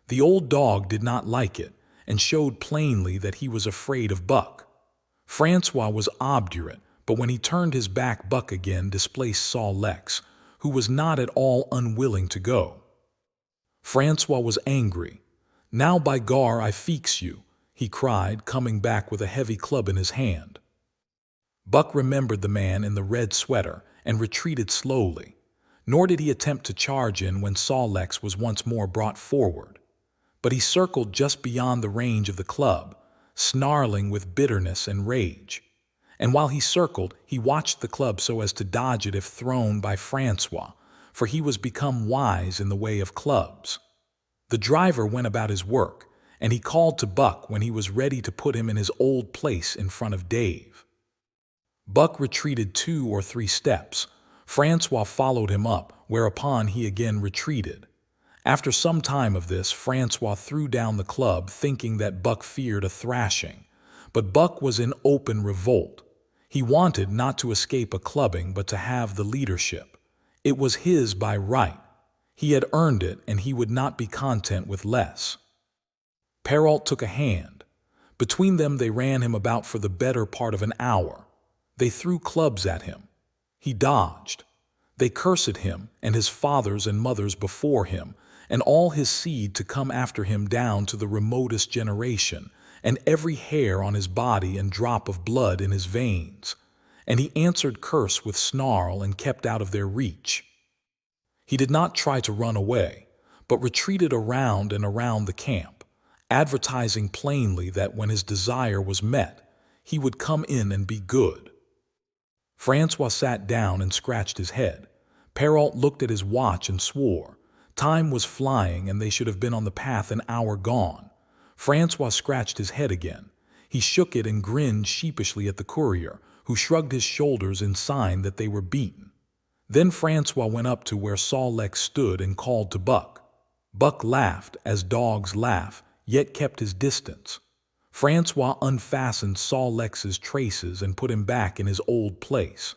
The old dog did not like it, and showed plainly that he was afraid of Buck. Francois was obdurate, but when he turned his back, Buck again displaced Sol Lex, who was not at all unwilling to go. Francois was angry. Now by gar I feeks you, he cried, coming back with a heavy club in his hand. Buck remembered the man in the red sweater and retreated slowly, nor did he attempt to charge in when Sol Lex was once more brought forward. But he circled just beyond the range of the club, snarling with bitterness and rage. And while he circled, he watched the club so as to dodge it if thrown by Francois, for he was become wise in the way of clubs. The driver went about his work, and he called to Buck when he was ready to put him in his old place in front of Dave. Buck retreated 2 or 3 steps. Francois followed him up, whereupon he again retreated. After some time of this, Francois threw down the club, thinking that Buck feared a thrashing. But Buck was in open revolt. He wanted not to escape a clubbing, but to have the leadership. It was his by right. He had earned it, and he would not be content with less. Perrault took a hand. Between them they ran him about for the better part of an hour. They threw clubs at him. He dodged. They cursed him, and his fathers and mothers before him, and all his seed to come after him down to the remotest generation, and every hair on his body and drop of blood in his veins. And he answered curse with snarl and kept out of their reach. He did not try to run away, but retreated around and around the camp, advertising plainly that when his desire was met, he would come in and be good. Francois sat down and scratched his head. Perrault looked at his watch and swore. Time was flying and they should have been on the path an hour gone. Francois scratched his head again. He shook it and grinned sheepishly at the courier, who shrugged his shoulders in sign that they were beaten. Then Francois went up to where Sol-leks stood and called to Buck. Buck laughed, as dogs laugh, yet kept his distance. Francois unfastened Sol-leks's traces and put him back in his old place.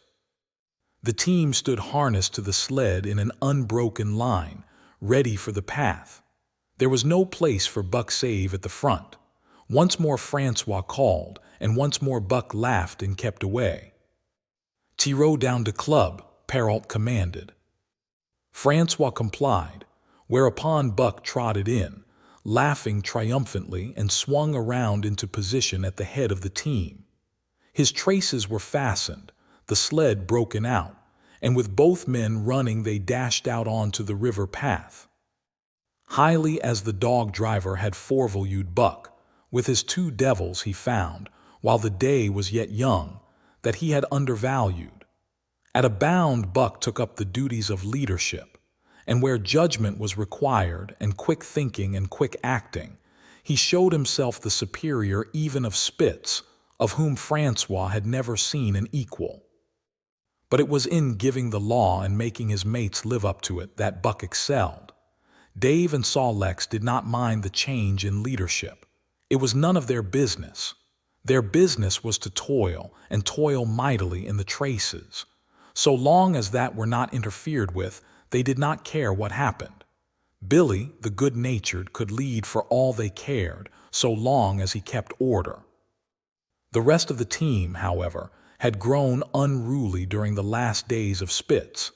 The team stood harnessed to the sled in an unbroken line, ready for the path. There was no place for Buck save at the front. Once more Francois called, and once more Buck laughed and kept away. "Tiro down to club," Perrault commanded. Francois complied, whereupon Buck trotted in, laughing triumphantly, and swung around into position at the head of the team. His traces were fastened, the sled broken out, and with both men running they dashed out onto the river path. Highly as the dog driver had forevalued Buck, with his two devils he found, while the day was yet young, that he had undervalued. At a bound Buck took up the duties of leadership, and where judgment was required and quick thinking and quick acting, he showed himself the superior even of Spitz, of whom Francois had never seen an equal. But it was in giving the law and making his mates live up to it that Buck excelled. Dave and Sol-leks did not mind the change in leadership. It was none of their business. Their business was to toil, and toil mightily in the traces. So long as that were not interfered with, they did not care what happened. Billy, the good-natured, could lead for all they cared, so long as he kept order. The rest of the team, however, had grown unruly during the last days of Spitz,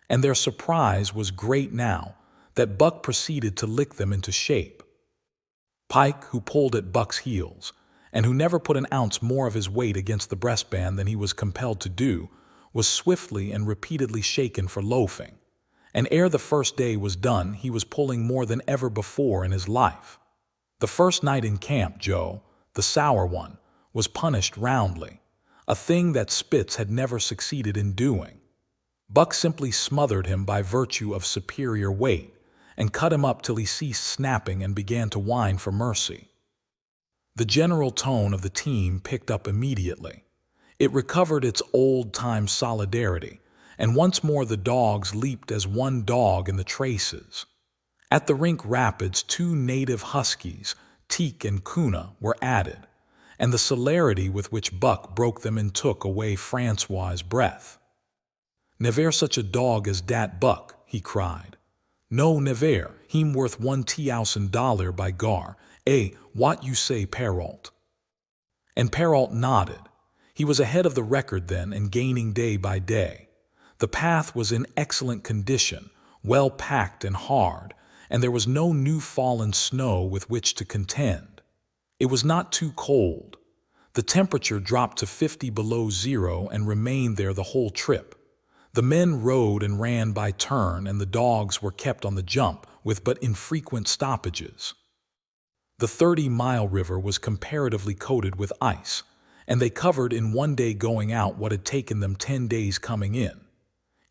and their surprise was great now that Buck proceeded to lick them into shape. Pike, who pulled at Buck's heels, and who never put an ounce more of his weight against the breastband than he was compelled to do, was swiftly and repeatedly shaken for loafing, and ere the first day was done he was pulling more than ever before in his life. The first night in camp, Joe, the sour one, was punished roundly, a thing that Spitz had never succeeded in doing. Buck simply smothered him by virtue of superior weight, and cut him up till he ceased snapping and began to whine for mercy. The general tone of the team picked up immediately. It recovered its old-time solidarity, and once more the dogs leaped as one dog in the traces. At the rink rapids 2 native huskies, Teak and Kuna, were added, and the celerity with which Buck broke them in took away Francois's breath. "Never such a dog as dat Buck," he cried. "No, never, heem worth $1,000 by gar. What you say, Perrault?" And Perrault nodded. He was ahead of the record then and gaining day by day. The path was in excellent condition, well packed and hard, and there was no new fallen snow with which to contend. It was not too cold. The temperature dropped to 50 below zero and remained there the whole trip. The men rode and ran by turn, and the dogs were kept on the jump with but infrequent stoppages. The 30-mile river was comparatively coated with ice, and they covered in one day going out what had taken them 10 days coming in.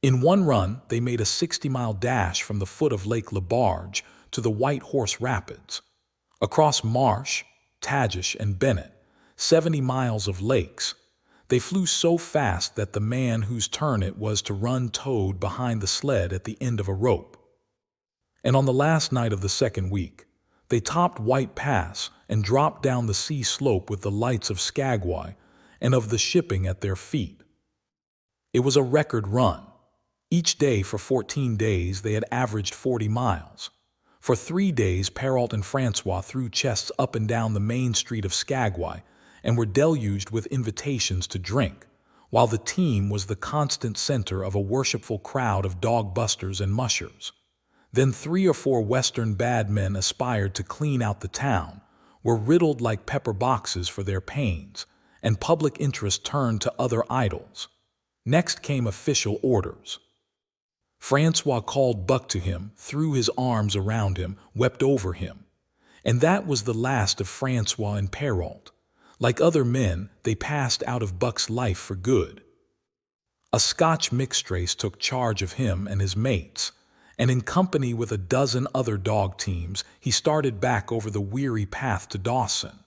In one run, they made a 60-mile dash from the foot of Lake LaBarge to the White Horse Rapids. Across Marsh, Tagish, and Bennett, 70 miles of lakes, they flew so fast that the man whose turn it was to run towed behind the sled at the end of a rope. And on the last night of the second week, they topped White Pass and dropped down the sea slope with the lights of Skagway and of the shipping at their feet. It was a record run. Each day for 14 days they had averaged 40 miles. For 3 days Perrault and Francois threw chests up and down the main street of Skagway and were deluged with invitations to drink, while the team was the constant center of a worshipful crowd of dog-busters and mushers. Then 3 or 4 Western bad men aspired to clean out the town, were riddled like pepper boxes for their pains, and public interest turned to other idols. Next came official orders. Francois called Buck to him, threw his arms around him, wept over him. And that was the last of Francois and Perrault. Like other men, they passed out of Buck's life for good. A Scotch mixtrace took charge of him and his mates, and in company with a dozen other dog teams, he started back over the weary path to Dawson.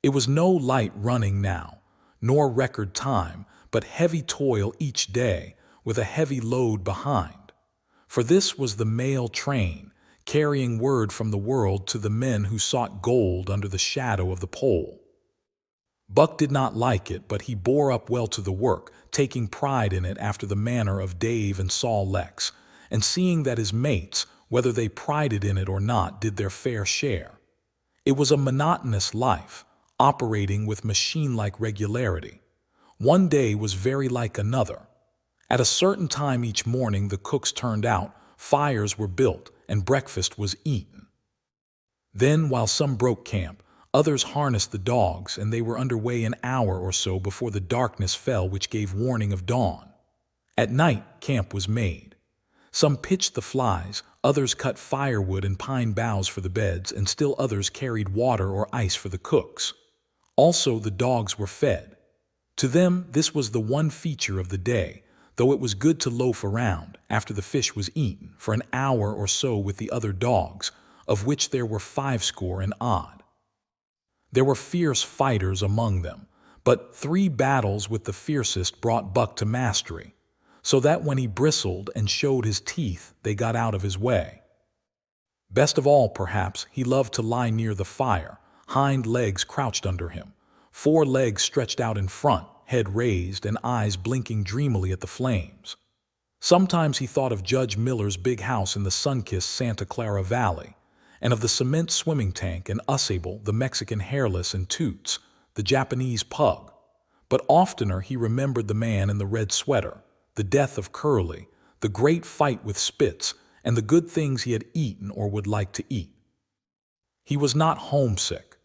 It was no light running now, nor record time, but heavy toil each day, with a heavy load behind. For this was the mail train, carrying word from the world to the men who sought gold under the shadow of the pole. Buck did not like it, but he bore up well to the work, taking pride in it after the manner of Dave and Saul Lex, and seeing that his mates, whether they prided in it or not, did their fair share. It was a monotonous life, operating with machine-like regularity. One day was very like another. At a certain time each morning the cooks turned out, fires were built, and breakfast was eaten. Then, while some broke camp, others harnessed the dogs, and they were underway an hour or so before the darkness fell which gave warning of dawn. At night, camp was made. Some pitched the flies, others cut firewood and pine boughs for the beds, and still others carried water or ice for the cooks. Also, the dogs were fed. To them, this was the one feature of the day, though it was good to loaf around, after the fish was eaten, for an hour or so with the other dogs, of which there were 50 and odd. There were fierce fighters among them, but 3 battles with the fiercest brought Buck to mastery, so that when he bristled and showed his teeth, they got out of his way. Best of all, perhaps, he loved to lie near the fire, hind legs crouched under him, 4 legs stretched out in front, head raised and eyes blinking dreamily at the flames. Sometimes he thought of Judge Miller's big house in the sun-kissed Santa Clara Valley, and of the cement swimming tank and Usable, the Mexican hairless and Toots, the Japanese pug. But oftener he remembered the man in the red sweater, the death of Curly, the great fight with Spitz, and the good things he had eaten or would like to eat. He was not homesick.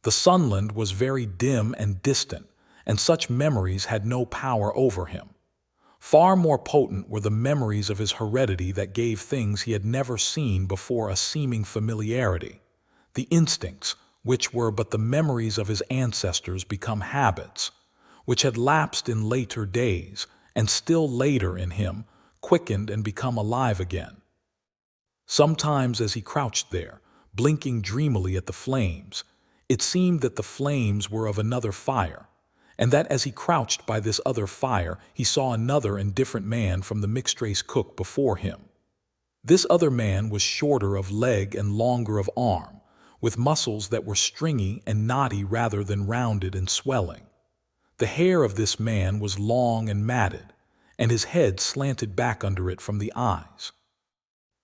The Sunland was very dim and distant, and such memories had no power over him. Far more potent were the memories of his heredity that gave things he had never seen before a seeming familiarity, the instincts, which were but the memories of his ancestors become habits, which had lapsed in later days, and still later in him, quickened and become alive again. Sometimes as he crouched there, blinking dreamily at the flames, it seemed that the flames were of another fire, and that as he crouched by this other fire, he saw another and different man from the mixed-race cook before him. This other man was shorter of leg and longer of arm, with muscles that were stringy and knotty rather than rounded and swelling. The hair of this man was long and matted, and his head slanted back under it from the eyes.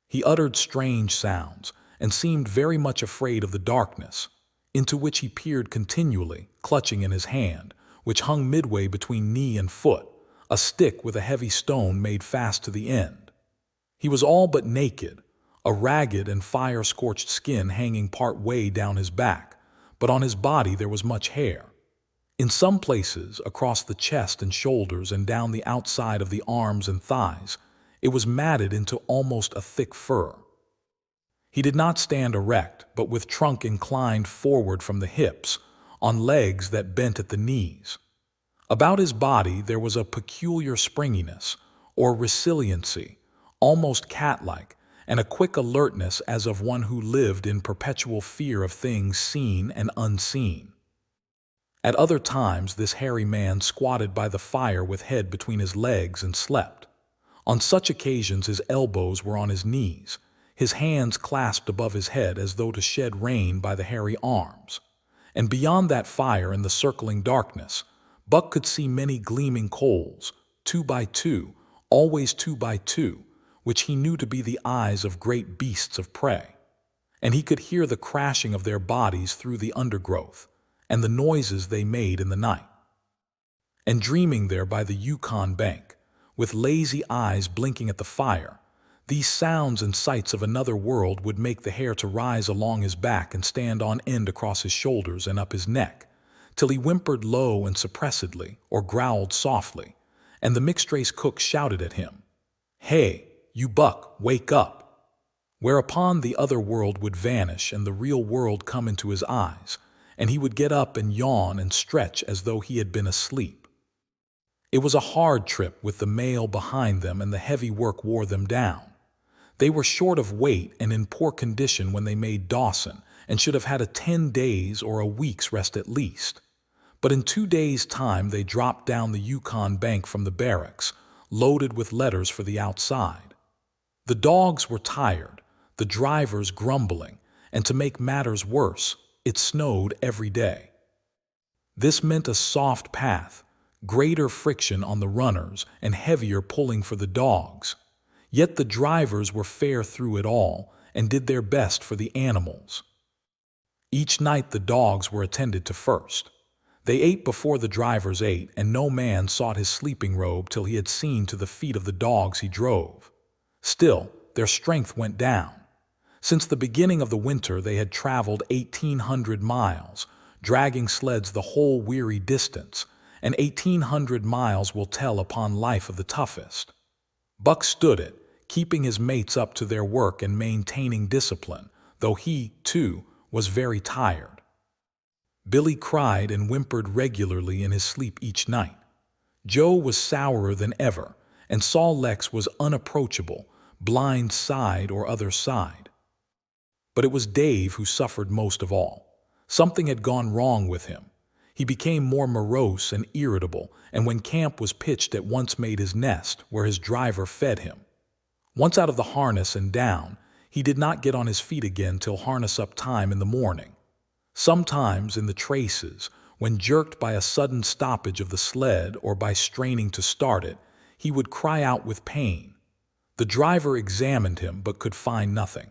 He uttered strange sounds, and seemed very much afraid of the darkness, into which he peered continually, clutching in his hand, which hung midway between knee and foot, a stick with a heavy stone made fast to the end. He was all but naked, a ragged and fire-scorched skin hanging part way down his back, but on his body there was much hair. In some places, across the chest and shoulders and down the outside of the arms and thighs, it was matted into almost a thick fur. He did not stand erect, but with trunk inclined forward from the hips, on legs that bent at the knees. About his body there was a peculiar springiness, or resiliency, almost cat-like, and a quick alertness as of one who lived in perpetual fear of things seen and unseen. At other times this hairy man squatted by the fire with head between his legs and slept. On such occasions his elbows were on his knees, his hands clasped above his head as though to shed rain by the hairy arms. And beyond that fire in the circling darkness, Buck could see many gleaming coals, 2 by 2, always 2 by 2, which he knew to be the eyes of great beasts of prey. And he could hear the crashing of their bodies through the undergrowth, and the noises they made in the night. And dreaming there by the Yukon bank, with lazy eyes blinking at the fire, these sounds and sights of another world would make the hair to rise along his back and stand on end across his shoulders and up his neck, till he whimpered low and suppressedly, or growled softly, and the mixed-race cook shouted at him, "Hey, you Buck, wake up!" Whereupon the other world would vanish and the real world come into his eyes, and he would get up and yawn and stretch as though he had been asleep. It was a hard trip with the mail behind them and the heavy work wore them down. They were short of weight and in poor condition when they made Dawson and should have had a 10 days or a week's rest at least. But in 2 days' time they dropped down the Yukon bank from the barracks, loaded with letters for the outside. The dogs were tired, the drivers grumbling, and to make matters worse, it snowed every day. This meant a soft path, greater friction on the runners, and heavier pulling for the dogs. Yet the drivers were fair through it all and did their best for the animals. Each night the dogs were attended to first. They ate before the drivers ate, and no man sought his sleeping robe till he had seen to the feet of the dogs he drove. Still, their strength went down. Since the beginning of the winter they had traveled 1,800 miles, dragging sleds the whole weary distance, and 1,800 miles will tell upon life of the toughest. Buck stood it, keeping his mates up to their work and maintaining discipline, though he, too, was very tired. Billy cried and whimpered regularly in his sleep each night. Joe was sourer than ever, and Sol Lex was unapproachable, blind side or other side. But it was Dave who suffered most of all. Something had gone wrong with him. He became more morose and irritable, and when camp was pitched at once made his nest, where his driver fed him. Once out of the harness and down, he did not get on his feet again till harness-up time in the morning. Sometimes in the traces, when jerked by a sudden stoppage of the sled or by straining to start it, he would cry out with pain. The driver examined him but could find nothing.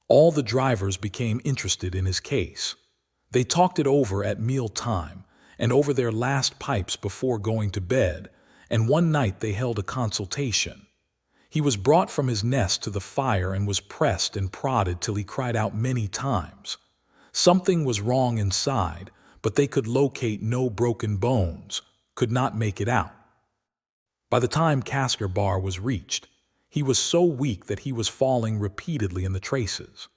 All the drivers became interested in his case. They talked it over at meal time and over their last pipes before going to bed, and one night they held a consultation. He was brought from his nest to the fire and was pressed and prodded till he cried out many times. Something was wrong inside, but they could locate no broken bones, could not make it out. By the time Casker Bar was reached, he was so weak that he was falling repeatedly in the traces.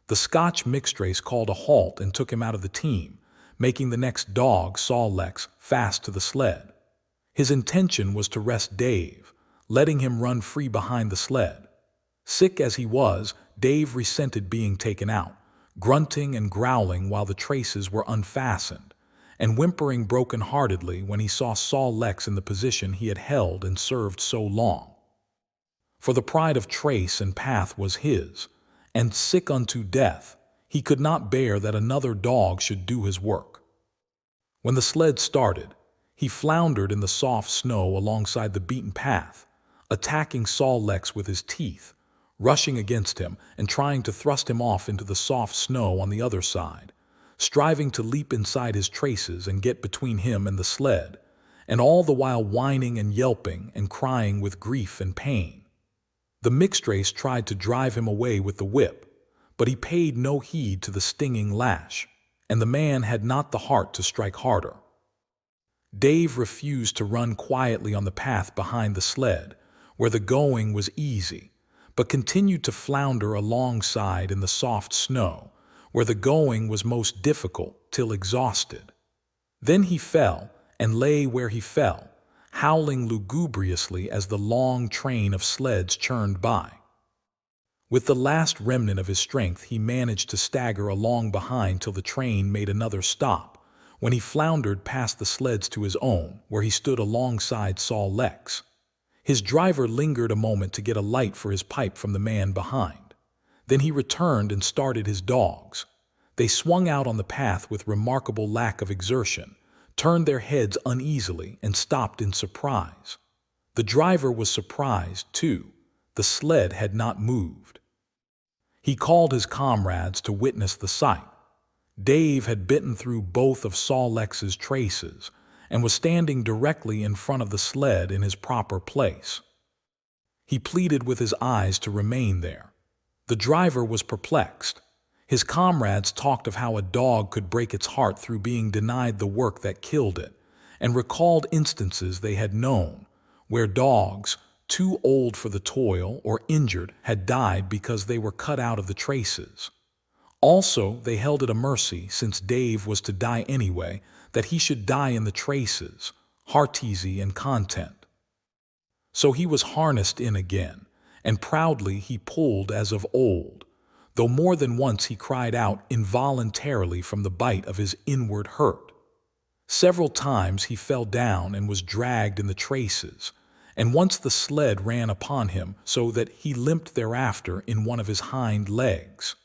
The Scotch mixed race called a halt and took him out of the team, making the next dog, Sol Lex, fast to the sled. His intention was to rest Dave, letting him run free behind the sled. Sick as he was, Dave resented being taken out, grunting and growling while the traces were unfastened, and whimpering broken-heartedly when he saw Sol Lex in the position he had held and served so long. For the pride of trace and path was his, and sick unto death, he could not bear that another dog should do his work. When the sled started, he floundered in the soft snow alongside the beaten path, attacking Sol Lex with his teeth, rushing against him and trying to thrust him off into the soft snow on the other side, striving to leap inside his traces and get between him and the sled, and all the while whining and yelping and crying with grief and pain. The mixed race tried to drive him away with the whip, but he paid no heed to the stinging lash, and the man had not the heart to strike harder. Dave refused to run quietly on the path behind the sled, where the going was easy, but continued to flounder alongside in the soft snow, where the going was most difficult till exhausted. Then he fell and lay where he fell, howling lugubriously as the long train of sleds churned by. With the last remnant of his strength he managed to stagger along behind till the train made another stop, when he floundered past the sleds to his own, where he stood alongside Sol Lex. His driver lingered a moment to get a light for his pipe from the man behind. Then he returned and started his dogs. They swung out on the path with remarkable lack of exertion, turned their heads uneasily, and stopped in surprise. The driver was surprised, too. The sled had not moved. He called his comrades to witness the sight. Dave had bitten through both of Sol Lex's traces and was standing directly in front of the sled in his proper place. He pleaded with his eyes to remain there. The driver was perplexed. His comrades talked of how a dog could break its heart through being denied the work that killed it, and recalled instances they had known, where dogs, too old for the toil or injured, had died because they were cut out of the traces. Also, they held it a mercy, since Dave was to die anyway, that he should die in the traces, hearteasy and content. So he was harnessed in again, and proudly he pulled as of old, though more than once he cried out involuntarily from the bite of his inward hurt. Several times he fell down and was dragged in the traces, and once the sled ran upon him so that he limped thereafter in one of his hind legs.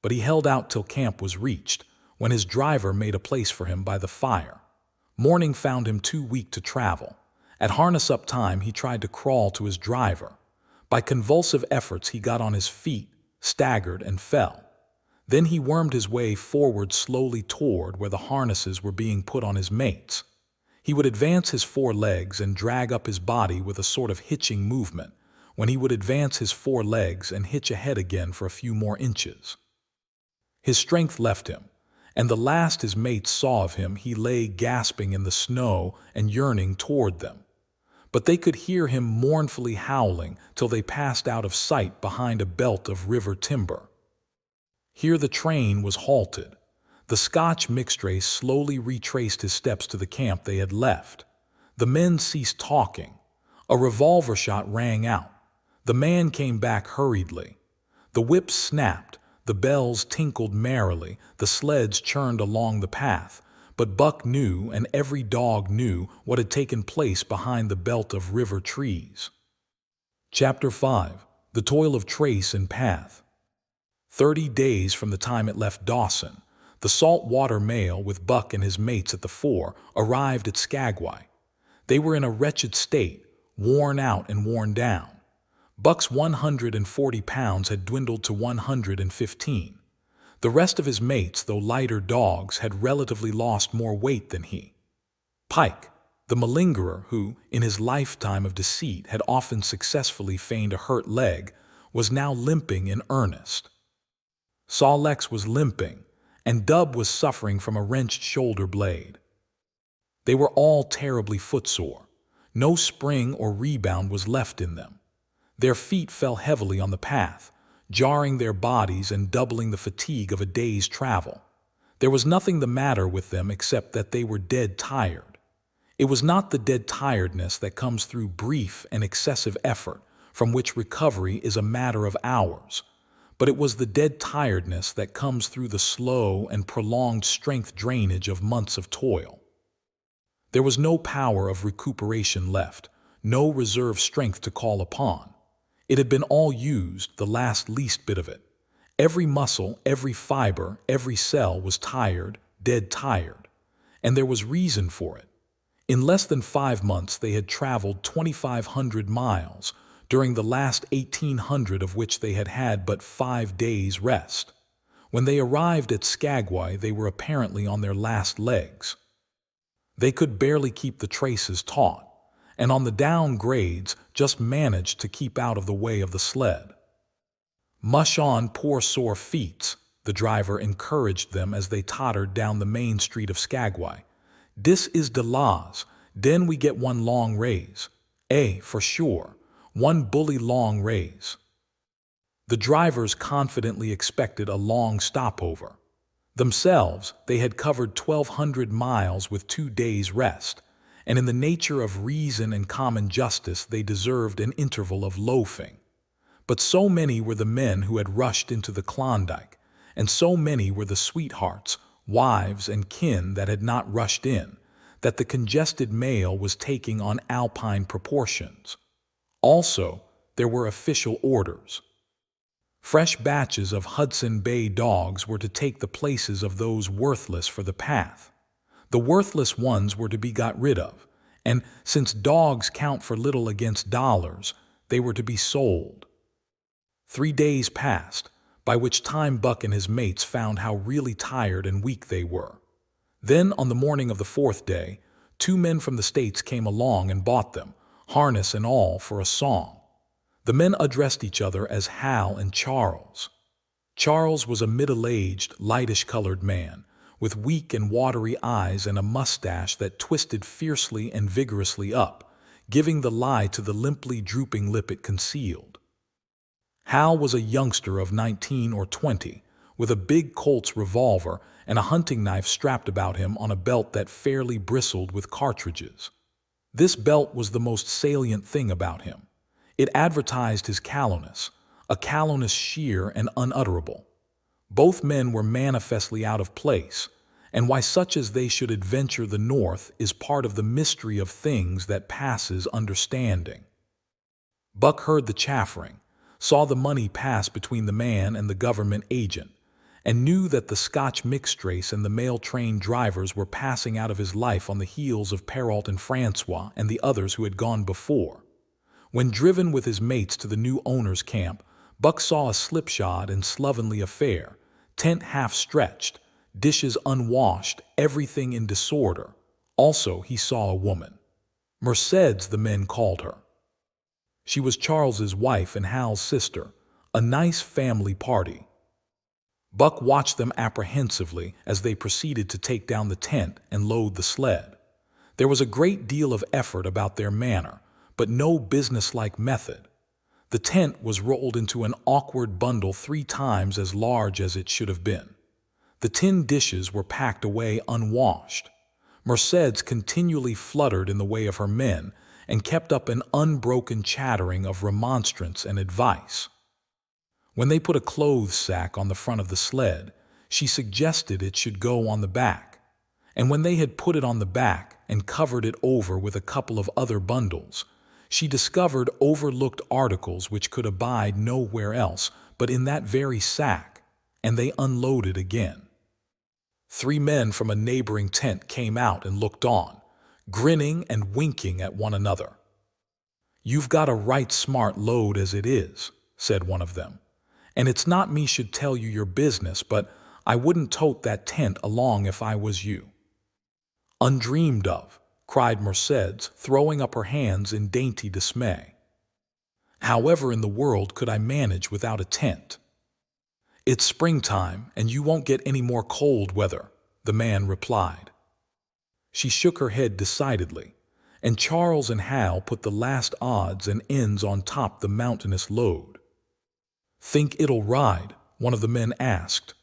But he held out till camp was reached, when his driver made a place for him by the fire. Morning found him too weak to travel. At harness-up time he tried to crawl to his driver. By convulsive efforts he got on his feet, staggered, and fell. Then he wormed his way forward slowly toward where the harnesses were being put on his mates. He would advance his 4 legs and drag up his body with a sort of hitching movement, when he would advance his 4 legs and hitch ahead again for a few more inches. His strength left him, and the last his mates saw of him he lay gasping in the snow and yearning toward them. But they could hear him mournfully howling till they passed out of sight behind a belt of river timber. Here the train was halted. The Scotch mixed-race slowly retraced his steps to the camp they had left. The men ceased talking. A revolver shot rang out. The man came back hurriedly. The whips snapped, the bells tinkled merrily, the sleds churned along the path, but Buck knew, and every dog knew, what had taken place behind the belt of river trees. Chapter 5. The Toil of Trace and Path. 30 days from the time it left Dawson, the saltwater mail with Buck and his mates at the fore arrived at Skagway. They were in a wretched state, worn out and worn down. Buck's 140 pounds had dwindled to 115. The rest of his mates, though lighter dogs, had relatively lost more weight than he. Pike, the malingerer who, in his lifetime of deceit, had often successfully feigned a hurt leg, was now limping in earnest. Sawlex was limping, and Dub was suffering from a wrenched shoulder blade. They were all terribly footsore. No spring or rebound was left in them. Their feet fell heavily on the path, jarring their bodies and doubling the fatigue of a day's travel. There was nothing the matter with them except that they were dead tired. It was not the dead tiredness that comes through brief and excessive effort, from which recovery is a matter of hours, but it was the dead tiredness that comes through the slow and prolonged strength drainage of months of toil. There was no power of recuperation left, no reserve strength to call upon. It had been all used, the last least bit of it. Every muscle, every fiber, every cell was tired, dead tired. And there was reason for it. In less than 5 months they had traveled 2,500 miles, during the last 1,800 of which they had had but 5 days' rest. When they arrived at Skagway, they were apparently on their last legs. They could barely keep the traces taut, and on the down grades just managed to keep out of the way of the sled. "Mush on, poor sore feets," the driver encouraged them as they tottered down the main street of Skagway. "Dis is de laws, den we get one long raise. For sure, one bully long raise." The drivers confidently expected a long stopover. Themselves, they had covered 1,200 miles with 2 days' rest, and in the nature of reason and common justice they deserved an interval of loafing. But so many were the men who had rushed into the Klondike, and so many were the sweethearts, wives, and kin that had not rushed in, that the congested mail was taking on alpine proportions. Also, there were official orders. Fresh batches of Hudson Bay dogs were to take the places of those worthless for the path. The worthless ones were to be got rid of, and since dogs count for little against dollars, they were to be sold. 3 days passed, by which time Buck and his mates found how really tired and weak they were. Then, on the morning of the 4th day, 2 men from the States came along and bought them, harness and all, for a song. The men addressed each other as Hal and Charles. Charles was a middle-aged, lightish-colored man, with weak and watery eyes and a mustache that twisted fiercely and vigorously up, giving the lie to the limply drooping lip it concealed. Hal was a youngster of 19 or 20, with a big Colt's revolver and a hunting knife strapped about him on a belt that fairly bristled with cartridges. This belt was the most salient thing about him. It advertised his callousness, a callousness sheer and unutterable. Both men were manifestly out of place, and why such as they should adventure the north is part of the mystery of things that passes understanding. Buck heard the chaffering, saw the money pass between the man and the government agent, and knew that the Scotch mixed race and the mail-train drivers were passing out of his life on the heels of Perrault and Francois and the others who had gone before. When driven with his mates to the new owner's camp, Buck saw a slipshod and slovenly affair, tent half stretched, dishes unwashed, everything in disorder. Also, he saw a woman. Mercedes, the men called her. She was Charles's wife and Hal's sister, a nice family party. Buck watched them apprehensively as they proceeded to take down the tent and load the sled. There was a great deal of effort about their manner, but no businesslike method. The tent was rolled into an awkward bundle 3 times as large as it should have been. The tin dishes were packed away unwashed. Mercedes continually fluttered in the way of her men and kept up an unbroken chattering of remonstrance and advice. When they put a clothes sack on the front of the sled, she suggested it should go on the back. And when they had put it on the back and covered it over with a couple of other bundles, she discovered overlooked articles which could abide nowhere else but in that very sack, and they unloaded again. 3 men from a neighboring tent came out and looked on, grinning and winking at one another. "You've got a right smart load as it is," said one of them. "And it's not me should tell you your business, but I wouldn't tote that tent along if I was you." "Undreamed of," cried Mercedes, throwing up her hands in dainty dismay. "However in the world could I manage without a tent?" "It's springtime, and you won't get any more cold weather," the man replied. She shook her head decidedly, and Charles and Hal put the last odds and ends on top the mountainous load. "Think it'll ride?" one of the men asked.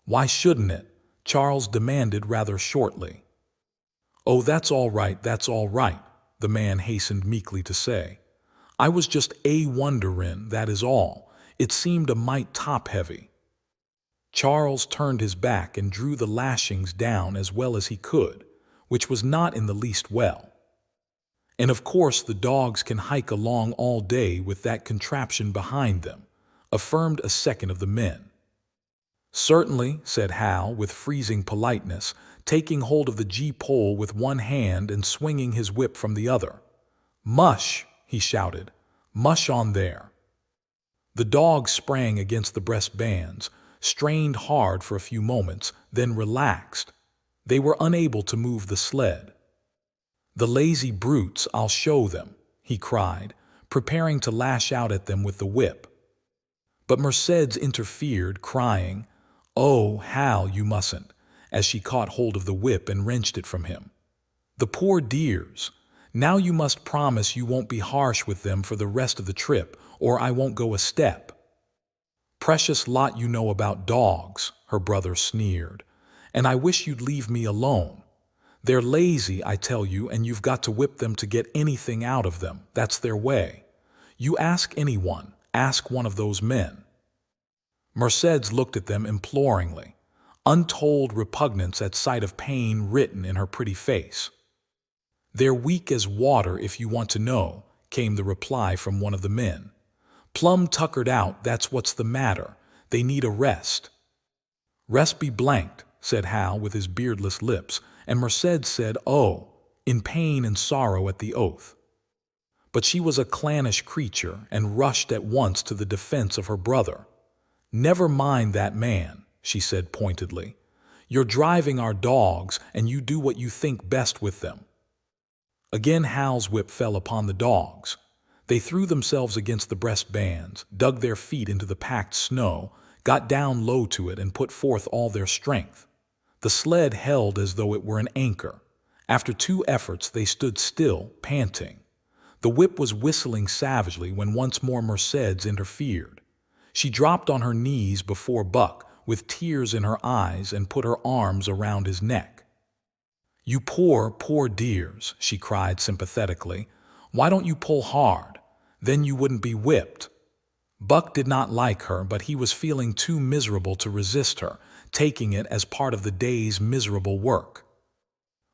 "Why shouldn't it?" Charles demanded rather shortly. "Oh, that's all right, the man hastened meekly to say. "I was just wonderin', that is all. It seemed a mite top-heavy." Charles turned his back and drew the lashings down as well as he could, which was not in the least well. "And of course the dogs can hike along all day with that contraption behind them," affirmed a second of the men. "Certainly," said Hal with freezing politeness, taking hold of the gee-pole with one hand and swinging his whip from the other. "Mush!" he shouted. "Mush on there!" The dogs sprang against the breastbands, strained hard for a few moments, then relaxed. They were unable to move the sled. "The lazy brutes, I'll show them," he cried, preparing to lash out at them with the whip. But Mercedes interfered, crying, "Oh, Hal, you mustn't," as she caught hold of the whip and wrenched it from him. "The poor dears! Now you must promise you won't be harsh with them for the rest of the trip, or I won't go a step." "Precious lot you know about dogs," her brother sneered, "and I wish you'd leave me alone. They're lazy, I tell you, and you've got to whip them to get anything out of them. That's their way. You ask anyone, ask one of those men." Mercedes looked at them imploringly, untold repugnance at sight of pain written in her pretty face. "They're weak as water, if you want to know," came the reply from one of the men. "Plumb tuckered out, that's what's the matter. They need a rest." "Rest be blanked," said Hal with his beardless lips, and Mercedes said, "Oh," in pain and sorrow at the oath. But she was a clannish creature and rushed at once to the defense of her brother. "Never mind that man," she said pointedly. "You're driving our dogs, and you do what you think best with them." Again Hal's whip fell upon the dogs. They threw themselves against the breastbands, dug their feet into the packed snow, got down low to it, and put forth all their strength. The sled held as though it were an anchor. After 2 efforts, they stood still, panting. The whip was whistling savagely when once more Mercedes interfered. She dropped on her knees before Buck, with tears in her eyes, and put her arms around his neck. "You poor, poor dears," she cried sympathetically. "Why don't you pull hard? Then you wouldn't be whipped." Buck did not like her, but he was feeling too miserable to resist her, taking it as part of the day's miserable work.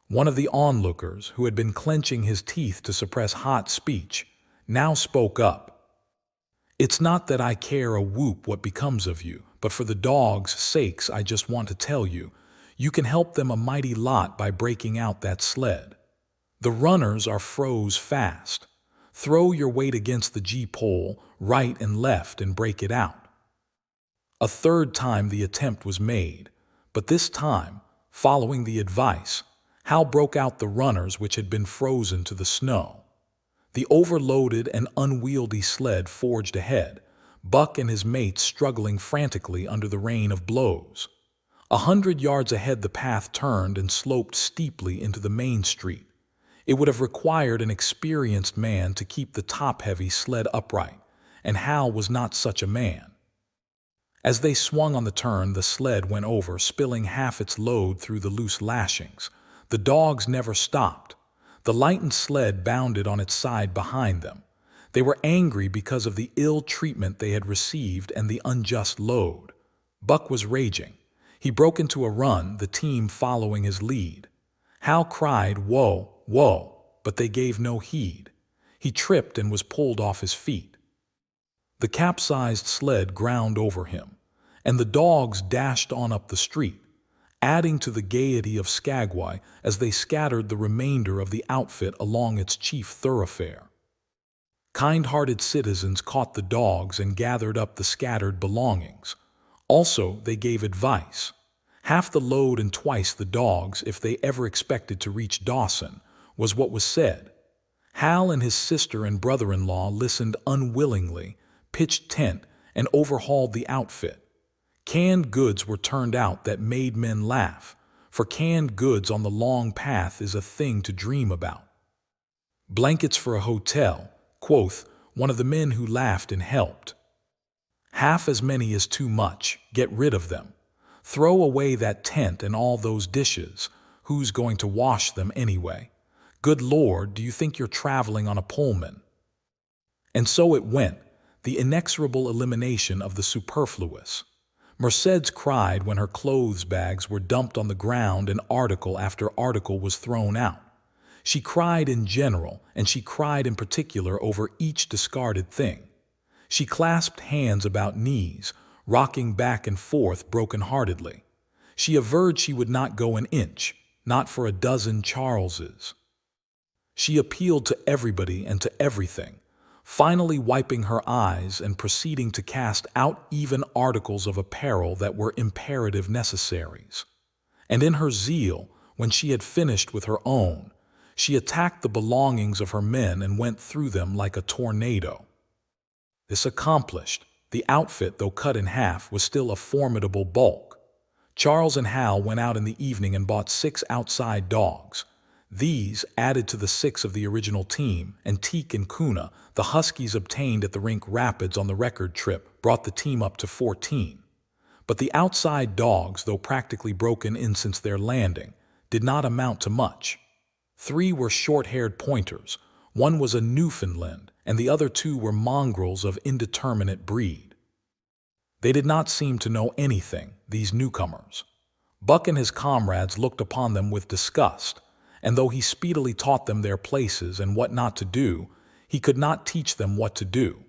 One of the onlookers, who had been clenching his teeth to suppress hot speech, now spoke up. "It's not that I care a whoop what becomes of you, but for the dogs' sakes I just want to tell you, you can help them a mighty lot by breaking out that sled. The runners are froze fast. Throw your weight against the G-pole, right and left, and break it out." A third time the attempt was made, but this time, following the advice, Hal broke out the runners which had been frozen to the snow. The overloaded and unwieldy sled forged ahead, Buck and his mates struggling frantically under the rain of blows. 100 yards ahead the path turned and sloped steeply into the main street. It would have required an experienced man to keep the top-heavy sled upright, and Hal was not such a man. As they swung on the turn, the sled went over, spilling half its load through the loose lashings. The dogs never stopped. The lightened sled bounded on its side behind them. They were angry because of the ill treatment they had received and the unjust load. Buck was raging. He broke into a run, the team following his lead. Hal cried, "Whoa, whoa," but they gave no heed. He tripped and was pulled off his feet. The capsized sled ground over him, and the dogs dashed on up the street, adding to the gaiety of Skagway as they scattered the remainder of the outfit along its chief thoroughfare. Kind-hearted citizens caught the dogs and gathered up the scattered belongings. Also, they gave advice. Half the load and twice the dogs if they ever expected to reach Dawson, was what was said. Hal and his sister and brother-in-law listened unwillingly, pitched tent, and overhauled the outfit. Canned goods were turned out that made men laugh, for canned goods on the long path is a thing to dream about. "Blankets for a hotel," quoth one of the men who laughed and helped. "Half as many is too much. Get rid of them. Throw away that tent and all those dishes. Who's going to wash them anyway? Good Lord, do you think you're traveling on a Pullman?" And so it went, the inexorable elimination of the superfluous. Mercedes cried when her clothes bags were dumped on the ground and article after article was thrown out. She cried in general, and she cried in particular over each discarded thing. She clasped hands about knees, rocking back and forth broken-heartedly. She averred she would not go an inch, not for a dozen Charleses. She appealed to everybody and to everything, finally wiping her eyes and proceeding to cast out even articles of apparel that were imperative necessaries. And in her zeal, when she had finished with her own, she attacked the belongings of her men and went through them like a tornado. This accomplished, the outfit, though cut in half, was still a formidable bulk. Charles and Hal went out in the evening and bought 6 outside dogs. These, added to the 6 of the original team, and Teak and Kuna, the huskies obtained at the Rink Rapids on the record trip, brought the team up to 14. But the outside dogs, though practically broken in since their landing, did not amount to much. 3 were short-haired pointers, 1 was a Newfoundland, and the other 2 were mongrels of indeterminate breed. They did not seem to know anything, these newcomers. Buck and his comrades looked upon them with disgust, and though he speedily taught them their places and what not to do, he could not teach them what to do.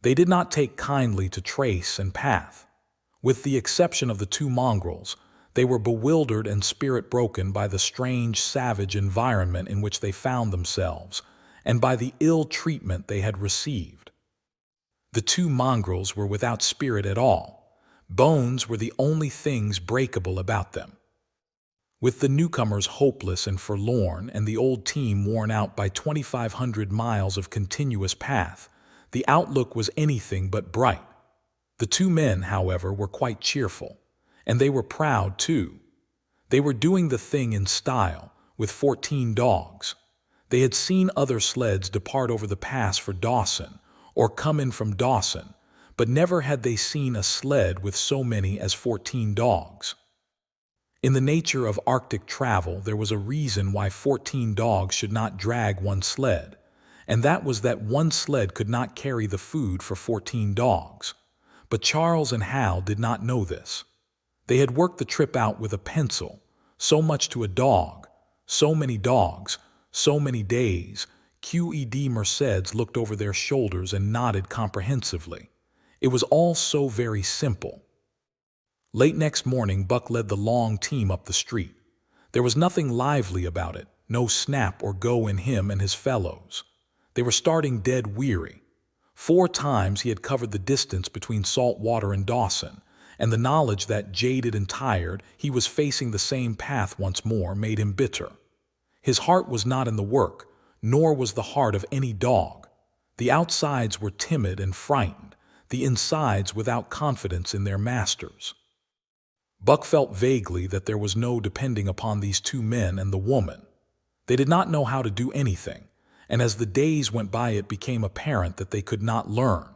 They did not take kindly to trace and path. With the exception of the 2 mongrels, they were bewildered and spirit-broken by the strange, savage environment in which they found themselves, and by the ill treatment they had received. The 2 mongrels were without spirit at all. Bones were the only things breakable about them. With the newcomers hopeless and forlorn and the old team worn out by 2,500 miles of continuous path, the outlook was anything but bright. The 2 men, however, were quite cheerful, and they were proud too. They were doing the thing in style, with 14 dogs. They had seen other sleds depart over the pass for Dawson, or come in from Dawson, but never had they seen a sled with so many as 14 dogs. In the nature of Arctic travel, there was a reason why 14 dogs should not drag one sled, and that was that one sled could not carry the food for 14 dogs. But Charles and Hal did not know this. They had worked the trip out with a pencil, so much to a dog, so many dogs, so many days. QED Mercedes looked over their shoulders and nodded comprehensively. It was all so very simple. Late next morning, Buck led the long team up the street. There was nothing lively about it, no snap or go in him and his fellows. They were starting dead weary. 4 times he had covered the distance between Saltwater and Dawson, and the knowledge that, jaded and tired, he was facing the same path once more made him bitter. His heart was not in the work, nor was the heart of any dog. The outsides were timid and frightened, the insides without confidence in their masters. Buck felt vaguely that there was no depending upon these 2 men and the woman. They did not know how to do anything, and as the days went by it became apparent that they could not learn.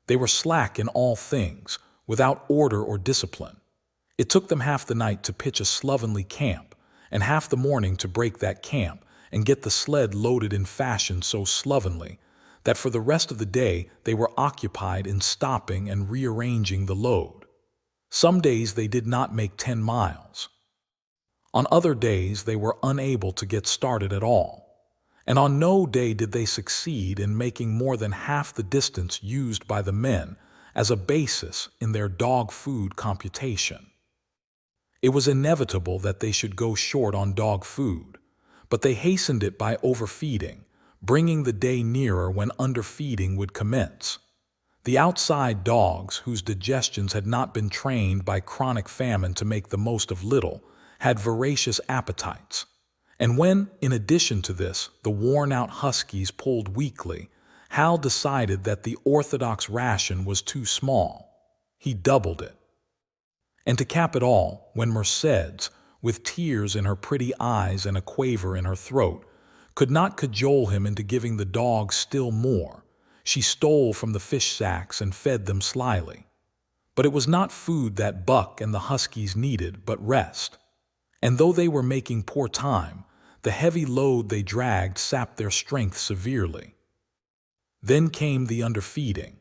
They were slack in all things, without order or discipline. It took them half the night to pitch a slovenly camp, and half the morning to break that camp and get the sled loaded in fashion so slovenly that for the rest of the day they were occupied in stopping and rearranging the load. Some days they did not make 10 miles. On other days they were unable to get started at all. And on no day did they succeed in making more than half the distance used by the men as a basis in their dog food computation. It was inevitable that they should go short on dog food, but they hastened it by overfeeding, bringing the day nearer when underfeeding would commence. The outside dogs, whose digestions had not been trained by chronic famine to make the most of little, had voracious appetites. And when, in addition to this, the worn-out huskies pulled weakly, Hal decided that the orthodox ration was too small. He doubled it. And to cap it all, when Mercedes, with tears in her pretty eyes and a quaver in her throat, could not cajole him into giving the dogs still more, she stole from the fish sacks and fed them slyly. But it was not food that Buck and the huskies needed, but rest. And though they were making poor time, the heavy load they dragged sapped their strength severely. Then came the underfeeding.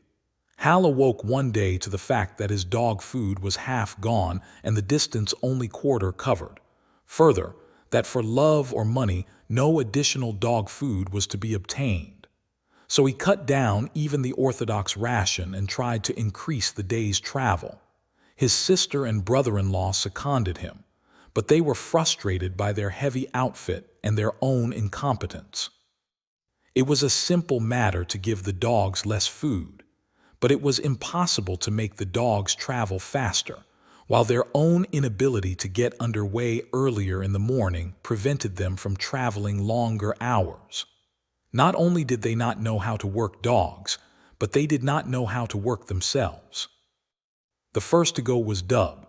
Hal awoke one day to the fact that his dog food was half gone and the distance only quarter covered. Further, that for love or money no additional dog food was to be obtained. So he cut down even the orthodox ration and tried to increase the day's travel. His sister and brother-in-law seconded him, but they were frustrated by their heavy outfit and their own incompetence. It was a simple matter to give the dogs less food, but it was impossible to make the dogs travel faster, while their own inability to get underway earlier in the morning prevented them from traveling longer hours. Not only did they not know how to work dogs, but they did not know how to work themselves. The first to go was Dub.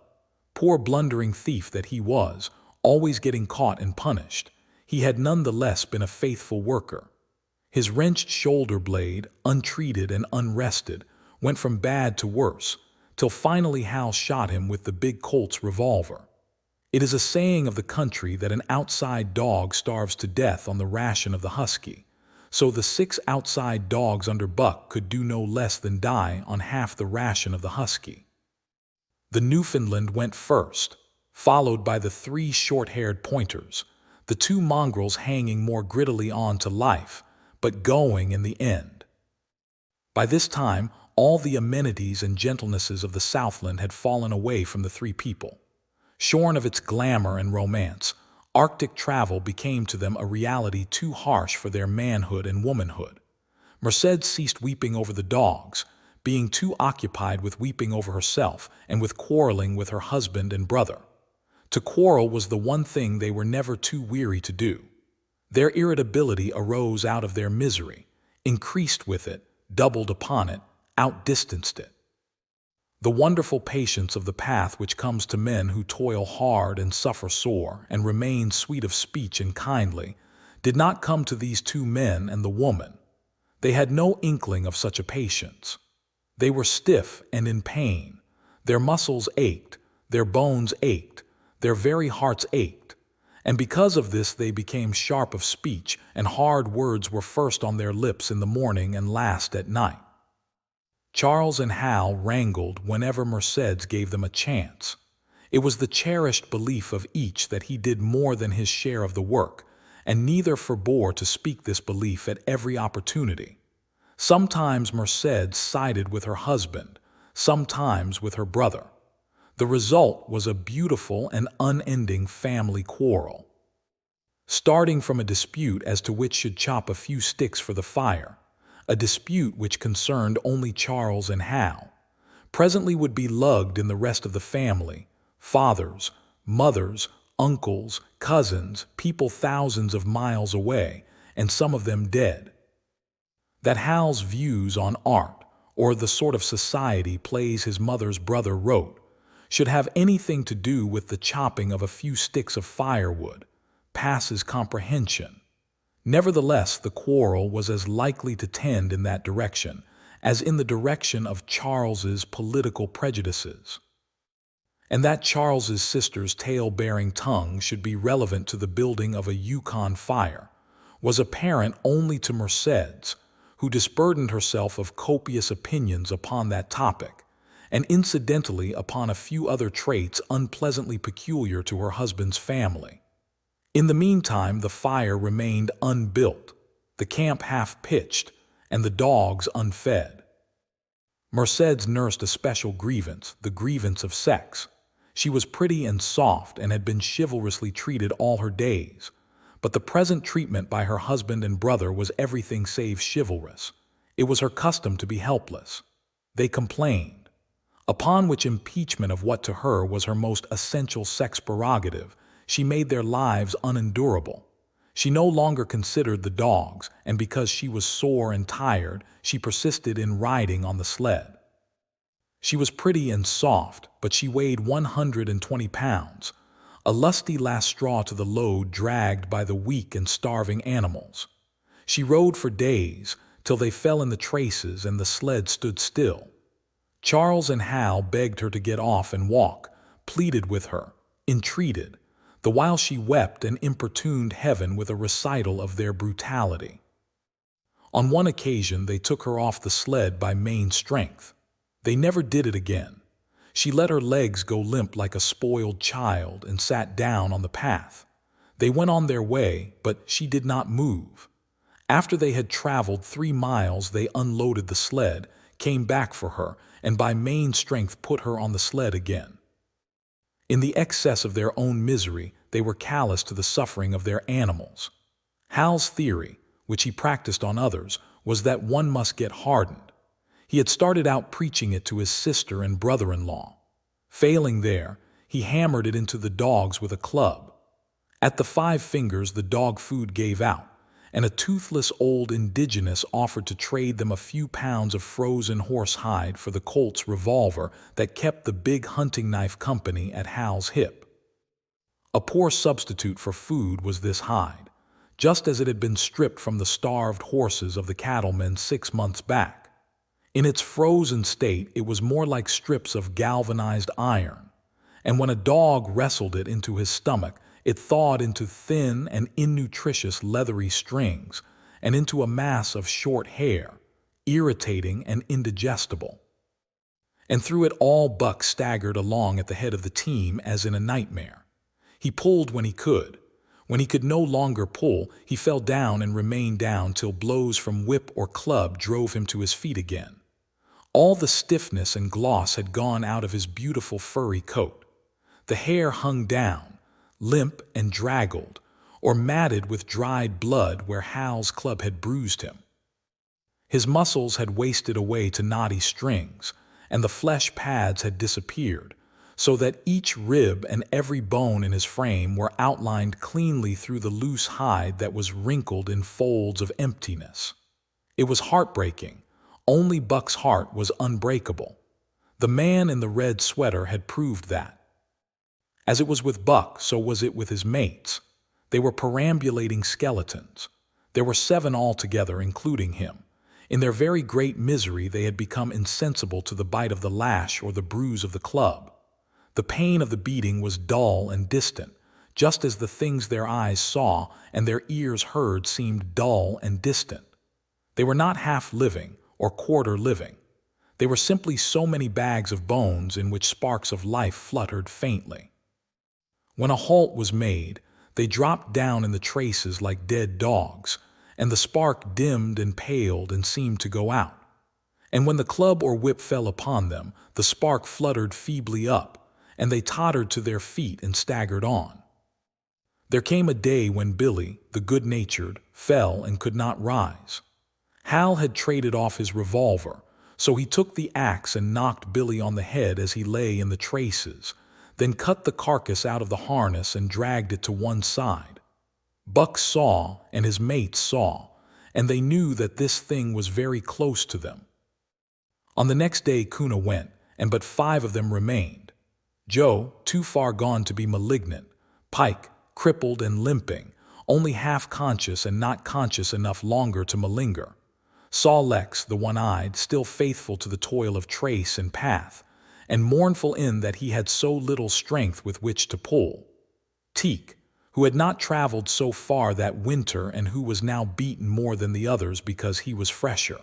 Poor blundering thief that he was, always getting caught and punished, he had none the less been a faithful worker. His wrenched shoulder blade, untreated and unrested, went from bad to worse, till finally Hal shot him with the big Colt's revolver. It is a saying of the country that an outside dog starves to death on the ration of the husky, so the 6 outside dogs under Buck could do no less than die on half the ration of the husky. The Newfoundland went first, followed by the 3 short-haired pointers, the 2 mongrels hanging more grittily on to life, but going in the end. By this time, all the amenities and gentlenesses of the Southland had fallen away from the 3 people. Shorn of its glamour and romance, Arctic travel became to them a reality too harsh for their manhood and womanhood. Mercedes ceased weeping over the dogs, being too occupied with weeping over herself and with quarreling with her husband and brother. To quarrel was the one thing they were never too weary to do. Their irritability arose out of their misery, increased with it, doubled upon it, outdistanced it. The wonderful patience of the path which comes to men who toil hard and suffer sore and remain sweet of speech and kindly did not come to these 2 men and the woman. They had no inkling of such a patience. They were stiff and in pain. Their muscles ached, their bones ached, their very hearts ached. And because of this they became sharp of speech, and hard words were first on their lips in the morning and last at night. Charles and Hal wrangled whenever Mercedes gave them a chance. It was the cherished belief of each that he did more than his share of the work, and neither forbore to speak this belief at every opportunity. Sometimes Mercedes sided with her husband, sometimes with her brother. The result was a beautiful and unending family quarrel. Starting from a dispute as to which should chop a few sticks for the fire, a dispute which concerned only Charles and Hal, presently would be lugged in the rest of the family, fathers, mothers, uncles, cousins, people thousands of miles away, and some of them dead. That Hal's views on art, or the sort of society plays his mother's brother wrote, should have anything to do with the chopping of a few sticks of firewood, passes comprehension. Nevertheless, the quarrel was as likely to tend in that direction as in the direction of Charles's political prejudices. And that Charles's sister's tale-bearing tongue should be relevant to the building of a Yukon fire was apparent only to Mercedes, who disburdened herself of copious opinions upon that topic, and incidentally upon a few other traits unpleasantly peculiar to her husband's family. In the meantime, the fire remained unbuilt, the camp half-pitched, and the dogs unfed. Mercedes nursed a special grievance, the grievance of sex. She was pretty and soft and had been chivalrously treated all her days, but the present treatment by her husband and brother was everything save chivalrous. It was her custom to be helpless. They complained. Upon which impeachment of what to her was her most essential sex prerogative, she made their lives unendurable. She no longer considered the dogs, and because she was sore and tired, she persisted in riding on the sled. She was pretty and soft, but she weighed 120 pounds, a lusty last straw to the load dragged by the weak and starving animals. She rode for days, till they fell in the traces and the sled stood still. Charles and Hal begged her to get off and walk, pleaded with her, entreated, the while she wept and importuned heaven with a recital of their brutality. On one occasion they took her off the sled by main strength. They never did it again. She let her legs go limp like a spoiled child and sat down on the path. They went on their way, but she did not move. After they had traveled 3 miles, they unloaded the sled, came back for her, and by main strength put her on the sled again. In the excess of their own misery, they were callous to the suffering of their animals. Hal's theory, which he practiced on others, was that one must get hardened. He had started out preaching it to his sister and brother-in-law. Failing there, he hammered it into the dogs with a club. At the 5 fingers the dog food gave out, and a toothless old indigenous offered to trade them a few pounds of frozen horse hide for the Colt's revolver that kept the big hunting knife company at Hal's hip. A poor substitute for food was this hide, just as it had been stripped from the starved horses of the cattlemen 6 months back. In its frozen state, it was more like strips of galvanized iron, and when a dog wrestled it into his stomach, it thawed into thin and innutritious leathery strings and into a mass of short hair, irritating and indigestible. And through it all Buck staggered along at the head of the team as in a nightmare. He pulled when he could. When he could no longer pull, he fell down and remained down till blows from whip or club drove him to his feet again. All the stiffness and gloss had gone out of his beautiful furry coat. The hair hung down, limp and draggled, or matted with dried blood where Hal's club had bruised him. His muscles had wasted away to knotty strings, and the flesh pads had disappeared, so that each rib and every bone in his frame were outlined cleanly through the loose hide that was wrinkled in folds of emptiness. It was heartbreaking. Only Buck's heart was unbreakable. The man in the red sweater had proved that. As it was with Buck, so was it with his mates. They were perambulating skeletons. There were 7 altogether, including him, In their very great misery, they had become insensible to the bite of the lash or the bruise of the club. The pain of the beating was dull and distant, just as the things their eyes saw and their ears heard seemed dull and distant. They were not half living or quarter living. They were simply so many bags of bones in which sparks of life fluttered faintly. When a halt was made, they dropped down in the traces like dead dogs, and the spark dimmed and paled and seemed to go out. And when the club or whip fell upon them, the spark fluttered feebly up, and they tottered to their feet and staggered on. There came a day when Billy, the good-natured, fell and could not rise. Hal had traded off his revolver, so he took the axe and knocked Billy on the head as he lay in the traces, then cut the carcass out of the harness and dragged it to one side. Buck saw, and his mates saw, and they knew that this thing was very close to them. On the next day Kuna went, and but 5 of them remained. Joe, too far gone to be malignant, Pike, crippled and limping, only half conscious and not conscious enough longer to malinger. Saw Lex, the one-eyed, still faithful to the toil of trace and path, and mournful in that he had so little strength with which to pull. Teak, who had not traveled so far that winter and who was now beaten more than the others because he was fresher.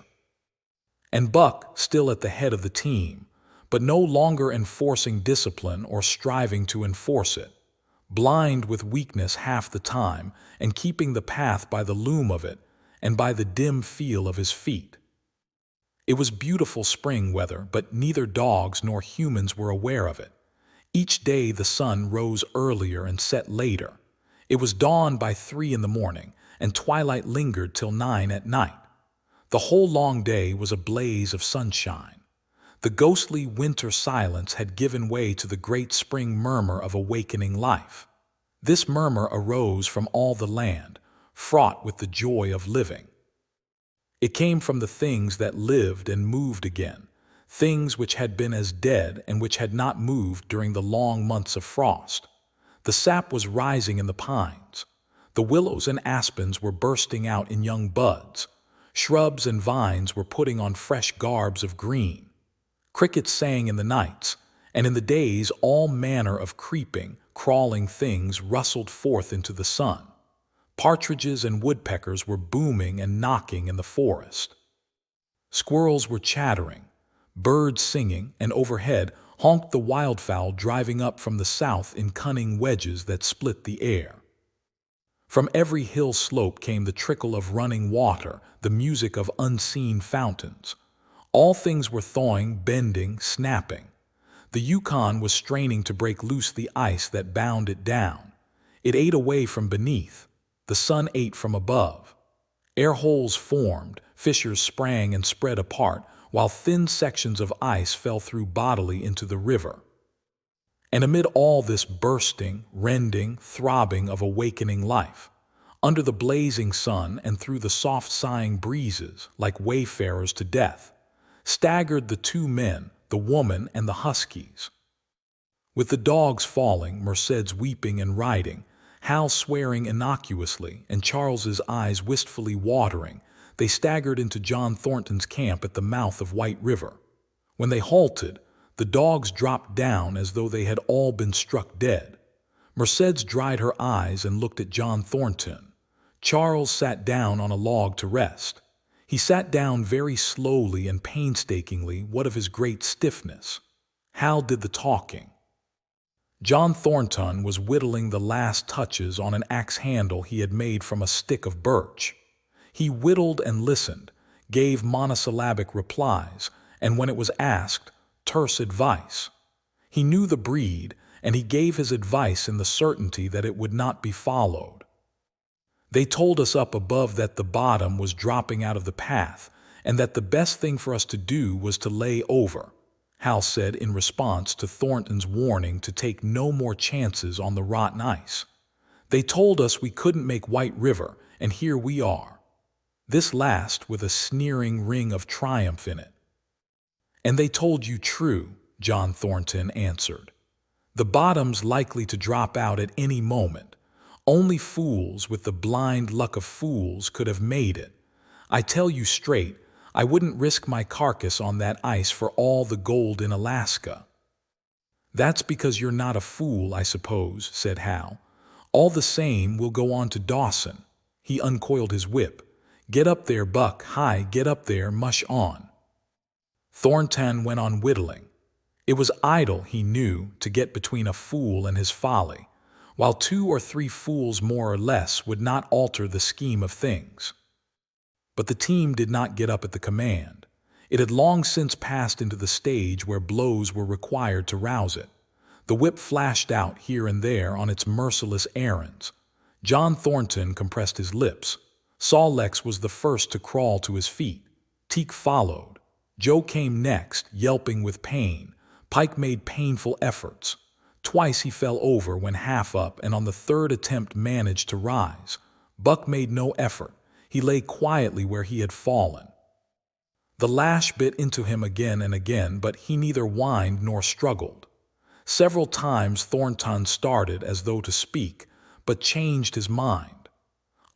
And Buck, still at the head of the team, but no longer enforcing discipline or striving to enforce it, blind with weakness half the time and keeping the path by the loom of it and by the dim feel of his feet. It was beautiful spring weather, but neither dogs nor humans were aware of it. Each day the sun rose earlier and set later. It was dawn by 3 in the morning, and twilight lingered till 9 at night. The whole long day was a blaze of sunshine. The ghostly winter silence had given way to the great spring murmur of awakening life. This murmur arose from all the land, fraught with the joy of living. It came from the things that lived and moved again, things which had been as dead and which had not moved during the long months of frost. The sap was rising in the pines. The willows and aspens were bursting out in young buds. Shrubs and vines were putting on fresh garbs of green. Crickets sang in the nights, and in the days all manner of creeping, crawling things rustled forth into the sun. Partridges and woodpeckers were booming and knocking in the forest. Squirrels were chattering, birds singing, and overhead honked the wildfowl driving up from the south in cunning wedges that split the air. From every hill slope came the trickle of running water, the music of unseen fountains. All things were thawing, bending, snapping. The Yukon was straining to break loose the ice that bound it down. It ate away from beneath. The sun ate from above. Air holes formed, fissures sprang and spread apart, while thin sections of ice fell through bodily into the river. And amid all this bursting, rending, throbbing of awakening life, under the blazing sun and through the soft sighing breezes, like wayfarers to death, staggered the 2 men, the woman and the huskies. With the dogs falling, Merced's weeping and riding, Hal swearing innocuously, and Charles's eyes wistfully watering, they staggered into John Thornton's camp at the mouth of White River. When they halted, the dogs dropped down as though they had all been struck dead. Mercedes dried her eyes and looked at John Thornton. Charles sat down on a log to rest. He sat down very slowly and painstakingly, what of his great stiffness. Hal did the talking. John Thornton was whittling the last touches on an axe handle he had made from a stick of birch. He whittled and listened, gave monosyllabic replies, and when it was asked, terse advice. He knew the breed, and he gave his advice in the certainty that it would not be followed. They told us up above that the bottom was dropping out of the path, and that the best thing for us to do was to lay over, Hal said in response to Thornton's warning to take no more chances on the rotten ice. They told us we couldn't make White River, and here we are. This last with a sneering ring of triumph in it. And they told you true, John Thornton answered. The bottom's likely to drop out at any moment. Only fools with the blind luck of fools could have made it. I tell you straight, I wouldn't risk my carcass on that ice for all the gold in Alaska." "That's because you're not a fool, I suppose," said Hal. "All the same, we'll go on to Dawson." He uncoiled his whip. "Get up there, Buck. Hi, get up there, mush on." Thornton went on whittling. It was idle, he knew, to get between a fool and his folly, while 2 or 3 fools more or less would not alter the scheme of things. But the team did not get up at the command. It had long since passed into the stage where blows were required to rouse it. The whip flashed out here and there on its merciless errands. John Thornton compressed his lips. Sol-Leks was the first to crawl to his feet. Teak followed. Joe came next, yelping with pain. Pike made painful efforts. Twice he fell over when half up, and on the 3rd attempt managed to rise. Buck made no effort. He lay quietly where he had fallen. The lash bit into him again and again, but he neither whined nor struggled. Several times Thornton started as though to speak, but changed his mind.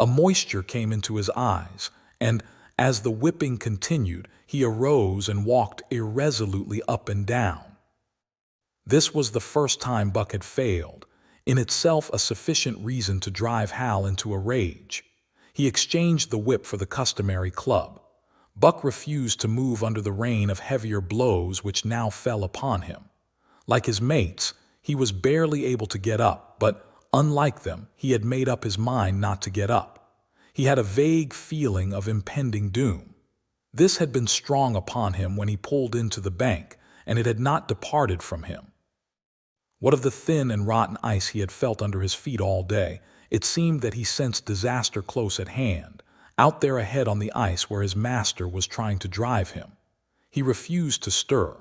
A moisture came into his eyes, and, as the whipping continued, he arose and walked irresolutely up and down. This was the first time Buck had failed, in itself a sufficient reason to drive Hal into a rage. He exchanged the whip for the customary club. Buck refused to move under the rain of heavier blows which now fell upon him. Like his mates, he was barely able to get up, but, unlike them, he had made up his mind not to get up. He had a vague feeling of impending doom. This had been strong upon him when he pulled into the bank, and it had not departed from him. What of the thin and rotten ice he had felt under his feet all day? It seemed that he sensed disaster close at hand, out there ahead on the ice where his master was trying to drive him. He refused to stir.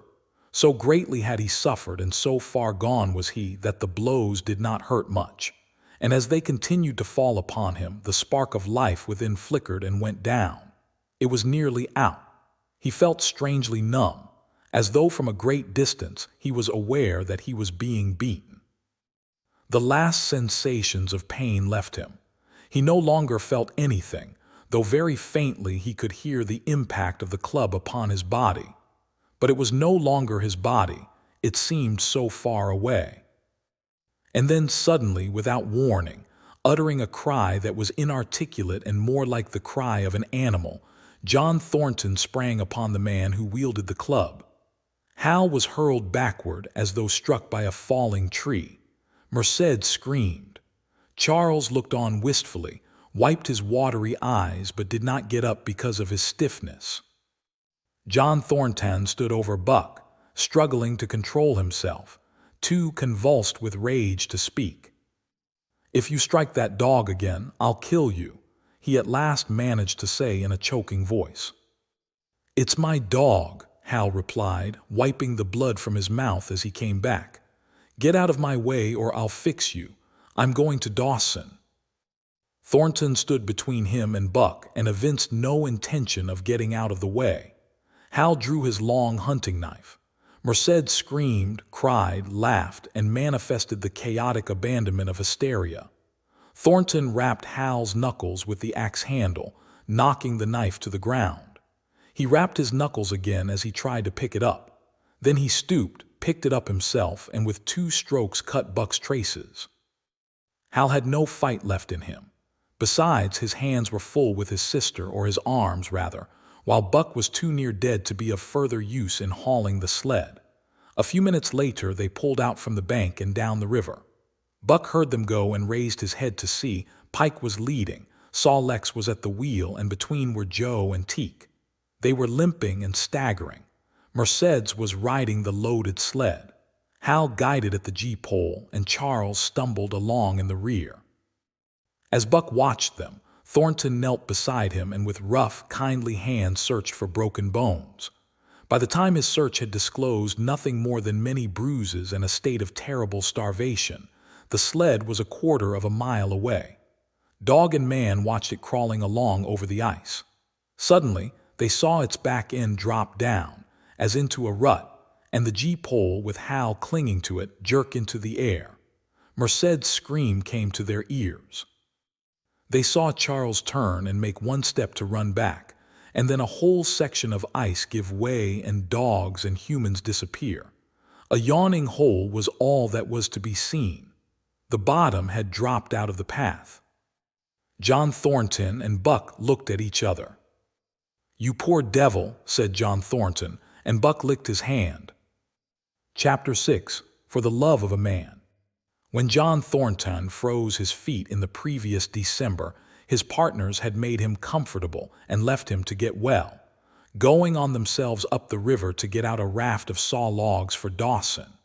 So greatly had he suffered, and so far gone was he, that the blows did not hurt much. And as they continued to fall upon him, the spark of life within flickered and went down. It was nearly out. He felt strangely numb, as though from a great distance he was aware that he was being beaten. The last sensations of pain left him. He no longer felt anything, though very faintly he could hear the impact of the club upon his body. But it was no longer his body, it seemed so far away. And then suddenly, without warning, uttering a cry that was inarticulate and more like the cry of an animal, John Thornton sprang upon the man who wielded the club. Hal was hurled backward as though struck by a falling tree. Merced screamed. Charles looked on wistfully, wiped his watery eyes, but did not get up because of his stiffness. John Thornton stood over Buck, struggling to control himself, too convulsed with rage to speak. "If you strike that dog again, I'll kill you," he at last managed to say in a choking voice. "It's my dog," Hal replied, wiping the blood from his mouth as he came back. "Get out of my way or I'll fix you. I'm going to Dawson." Thornton stood between him and Buck and evinced no intention of getting out of the way. Hal drew his long hunting knife. Merced screamed, cried, laughed, and manifested the chaotic abandonment of hysteria. Thornton rapped Hal's knuckles with the axe handle, knocking the knife to the ground. He rapped his knuckles again as he tried to pick it up. Then he stooped, picked it up himself, and with 2 strokes cut Buck's traces. Hal had no fight left in him. Besides, his hands were full with his sister, or his arms, rather, while Buck was too near dead to be of further use in hauling the sled. A few minutes later, they pulled out from the bank and down the river. Buck heard them go and raised his head to see. Pike was leading, Sol-Leks was at the wheel, and between were Joe and Teak. They were limping and staggering. Mercedes was riding the loaded sled. Hal guided at the G-pole, and Charles stumbled along in the rear. As Buck watched them, Thornton knelt beside him and with rough, kindly hands searched for broken bones. By the time his search had disclosed nothing more than many bruises and a state of terrible starvation, the sled was a quarter of a mile away. Dog and man watched it crawling along over the ice. Suddenly, they saw its back end drop down, as into a rut, and the G-pole, with Hal clinging to it, jerk into the air. Merced's scream came to their ears. They saw Charles turn and make one step to run back, and then a whole section of ice give way and dogs and humans disappear. A yawning hole was all that was to be seen. The bottom had dropped out of the path. John Thornton and Buck looked at each other. "You poor devil," said John Thornton, and Buck licked his hand. Chapter 6. For the Love of a Man. When John Thornton froze his feet in the previous December, his partners had made him comfortable and left him to get well, going on themselves up the river to get out a raft of saw logs for Dawson.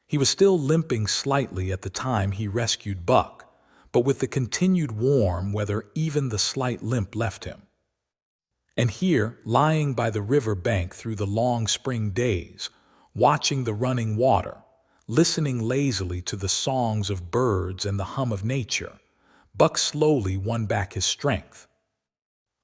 He was still limping slightly at the time he rescued Buck, but with the continued warm weather even the slight limp left him. And here, lying by the river bank through the long spring days, watching the running water, listening lazily to the songs of birds and the hum of nature, Buck slowly won back his strength.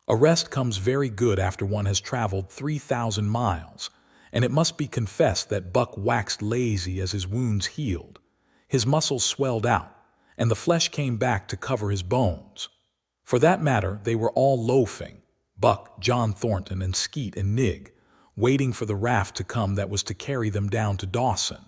A rest comes very good after one has traveled 3,000 miles, and it must be confessed that Buck waxed lazy as his wounds healed. His muscles swelled out, and the flesh came back to cover his bones. For that matter, they were all loafing, Buck, John Thornton, and Skeet and Nig, waiting for the raft to come that was to carry them down to Dawson.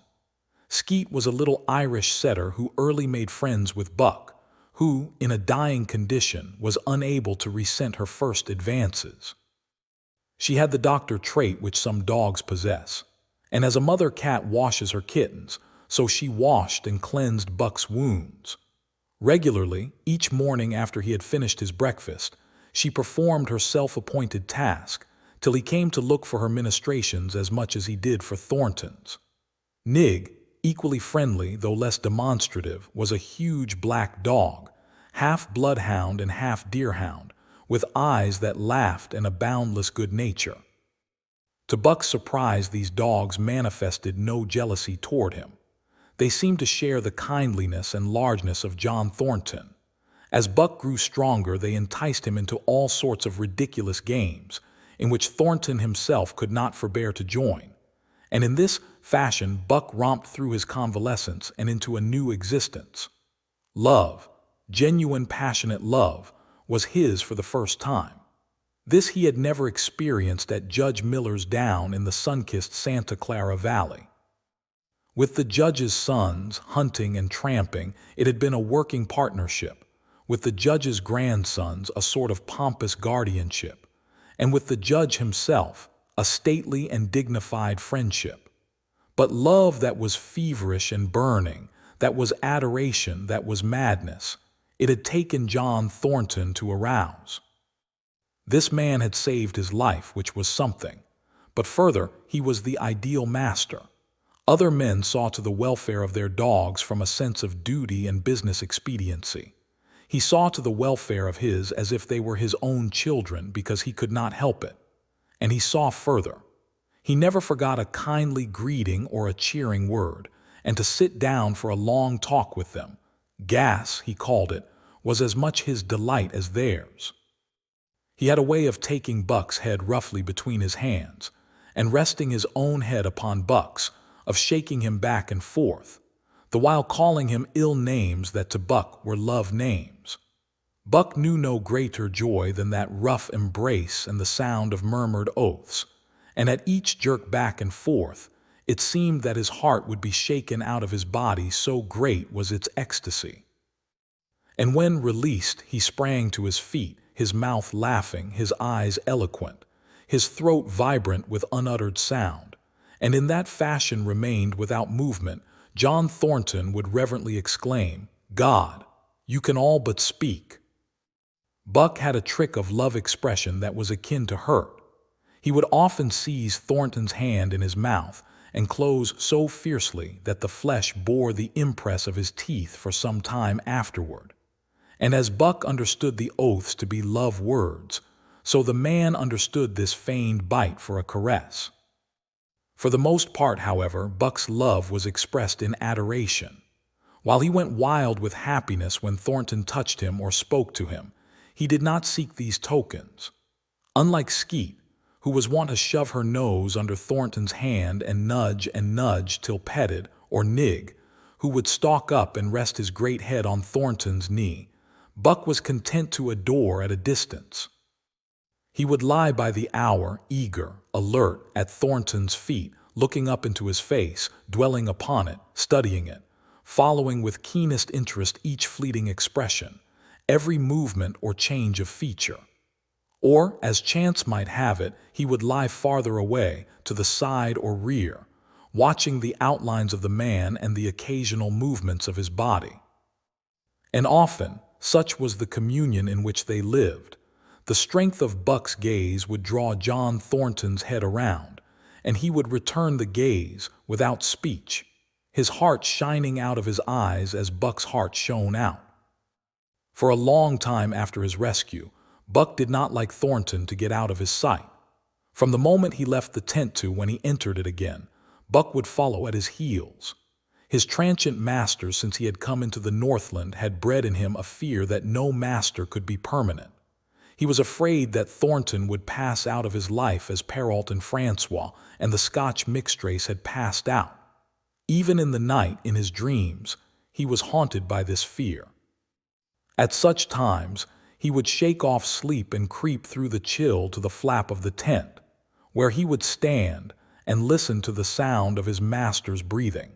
Skeet was a little Irish setter who early made friends with Buck, who, in a dying condition, was unable to resent her first advances. She had the doctor trait which some dogs possess, and as a mother cat washes her kittens, so she washed and cleansed Buck's wounds. Regularly, each morning after he had finished his breakfast, she performed her self-appointed task, till he came to look for her ministrations as much as he did for Thornton's. Nig, equally friendly though less demonstrative, was a huge black dog, half bloodhound and half deerhound, with eyes that laughed and a boundless good nature. To Buck's surprise, these dogs manifested no jealousy toward him. They seemed to share the kindliness and largeness of John Thornton. As Buck grew stronger, they enticed him into all sorts of ridiculous games, in which Thornton himself could not forbear to join. And in this fashion Buck romped through his convalescence and into a new existence. Love, genuine passionate love, was his for the first time. This he had never experienced at Judge Miller's down in the sun-kissed Santa Clara Valley. With the judge's sons, hunting and tramping, it had been a working partnership. With the judge's grandsons, a sort of pompous guardianship. And with the judge himself, a stately and dignified friendship. But love that was feverish and burning, that was adoration, that was madness, it had taken John Thornton to arouse. This man had saved his life, which was something. But further, he was the ideal master. Other men saw to the welfare of their dogs from a sense of duty and business expediency. He saw to the welfare of his as if they were his own children because he could not help it. And he saw further. He never forgot a kindly greeting or a cheering word, and to sit down for a long talk with them, gas, he called it, was as much his delight as theirs. He had a way of taking Buck's head roughly between his hands, and resting his own head upon Buck's, of shaking him back and forth, the while calling him ill names that to Buck were love names. Buck knew no greater joy than that rough embrace and the sound of murmured oaths, and at each jerk back and forth, it seemed that his heart would be shaken out of his body, so great was its ecstasy. And when released, he sprang to his feet, his mouth laughing, his eyes eloquent, his throat vibrant with unuttered sound, and in that fashion remained without movement. John Thornton would reverently exclaim, "God, you can all but speak." Buck had a trick of love expression that was akin to hurt. He would often seize Thornton's hand in his mouth and close so fiercely that the flesh bore the impress of his teeth for some time afterward. And as Buck understood the oaths to be love words, so the man understood this feigned bite for a caress. For the most part, however, Buck's love was expressed in adoration. While he went wild with happiness when Thornton touched him or spoke to him, he did not seek these tokens. Unlike Skeet, who was wont to shove her nose under Thornton's hand and nudge till petted, or Nig, who would stalk up and rest his great head on Thornton's knee, Buck was content to adore at a distance. He would lie by the hour, eager, alert, at Thornton's feet, looking up into his face, dwelling upon it, studying it, following with keenest interest each fleeting expression, every movement or change of feature. Or, as chance might have it, he would lie farther away, to the side or rear, watching the outlines of the man and the occasional movements of his body. And often, such was the communion in which they lived, the strength of Buck's gaze would draw John Thornton's head around, and he would return the gaze without speech, his heart shining out of his eyes as Buck's heart shone out. For a long time after his rescue, Buck did not like Thornton to get out of his sight. From the moment he left the tent to when he entered it again, Buck would follow at his heels. His transient masters since he had come into the Northland had bred in him a fear that no master could be permanent. He was afraid that Thornton would pass out of his life as Perrault and Francois and the Scotch mixed race had passed out. Even in the night, in his dreams, he was haunted by this fear. At such times, he would shake off sleep and creep through the chill to the flap of the tent, where he would stand and listen to the sound of his master's breathing.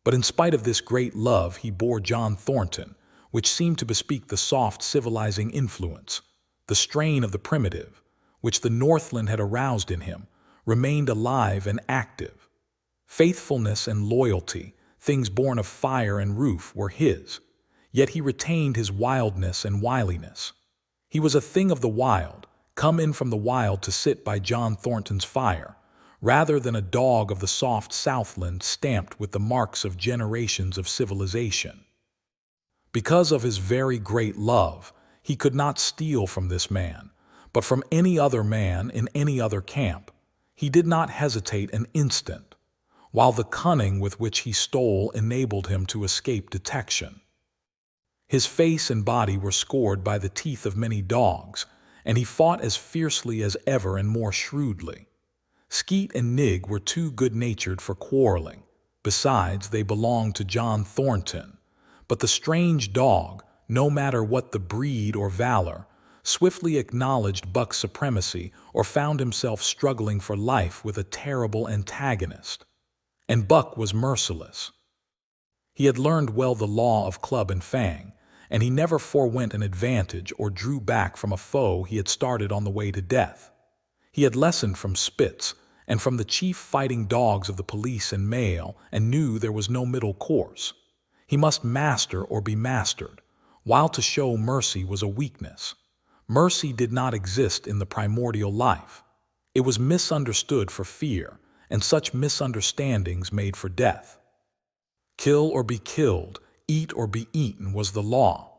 But in spite of this great love he bore John Thornton, which seemed to bespeak the soft, civilizing influence, the strain of the primitive, which the Northland had aroused in him, remained alive and active. Faithfulness and loyalty, things born of fire and roof, were his, yet he retained his wildness and wiliness. He was a thing of the wild, come in from the wild to sit by John Thornton's fire, rather than a dog of the soft Southland stamped with the marks of generations of civilization. Because of his very great love, he could not steal from this man, but from any other man in any other camp. He did not hesitate an instant, while the cunning with which he stole enabled him to escape detection. His face and body were scored by the teeth of many dogs, and he fought as fiercely as ever and more shrewdly. Skeet and Nig were too good-natured for quarreling. Besides, they belonged to John Thornton. But the strange dog, no matter what the breed or valor, swiftly acknowledged Buck's supremacy or found himself struggling for life with a terrible antagonist. And Buck was merciless. He had learned well the law of club and fang, and he never forewent an advantage or drew back from a foe he had started on the way to death. He had lessoned from Spitz and from the chief fighting dogs of the police and mail and knew there was no middle course. He must master or be mastered, while to show mercy was a weakness. Mercy did not exist in the primordial life. It was misunderstood for fear, and such misunderstandings made for death. Kill or be killed, eat or be eaten was the law,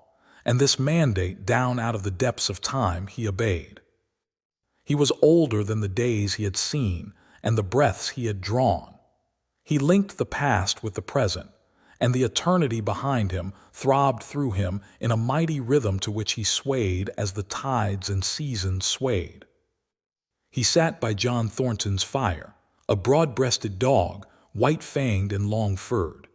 and this mandate down out of the depths of time he obeyed. He was older than the days he had seen and the breaths he had drawn. He linked the past with the present, and the eternity behind him throbbed through him in a mighty rhythm to which he swayed as the tides and seasons swayed. He sat by John Thornton's fire, a broad-breasted dog, white-fanged and long-furred.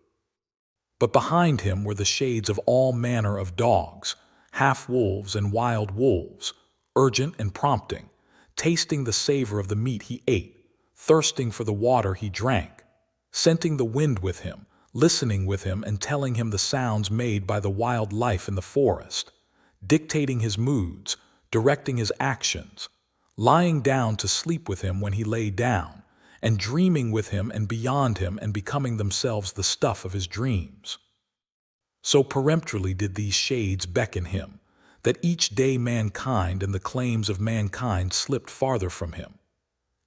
But behind him were the shades of all manner of dogs, half-wolves and wild wolves, urgent and prompting, tasting the savor of the meat he ate, thirsting for the water he drank, scenting the wind with him, listening with him and telling him the sounds made by the wild life in the forest, dictating his moods, directing his actions, lying down to sleep with him when he lay down, and dreaming with him and beyond him and becoming themselves the stuff of his dreams. So peremptorily did these shades beckon him, that each day mankind and the claims of mankind slipped farther from him.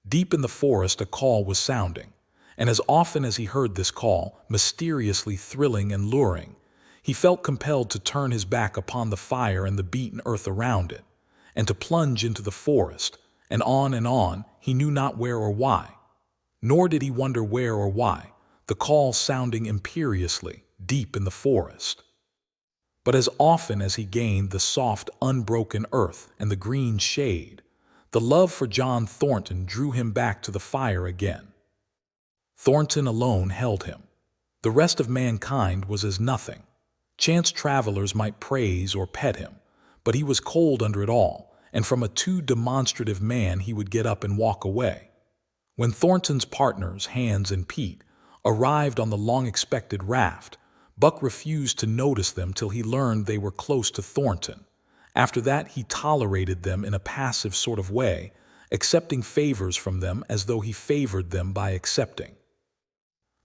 Deep in the forest a call was sounding, and as often as he heard this call, mysteriously thrilling and luring, he felt compelled to turn his back upon the fire and the beaten earth around it, and to plunge into the forest, and on, he knew not where or why. Nor did he wonder where or why, the call sounding imperiously, deep in the forest. But as often as he gained the soft, unbroken earth and the green shade, the love for John Thornton drew him back to the fire again. Thornton alone held him. The rest of mankind was as nothing. Chance travelers might praise or pet him, but he was cold under it all, and from a too demonstrative man he would get up and walk away. When Thornton's partners, Hans and Pete, arrived on the long-expected raft, Buck refused to notice them till he learned they were close to Thornton. After that, he tolerated them in a passive sort of way, accepting favors from them as though he favored them by accepting.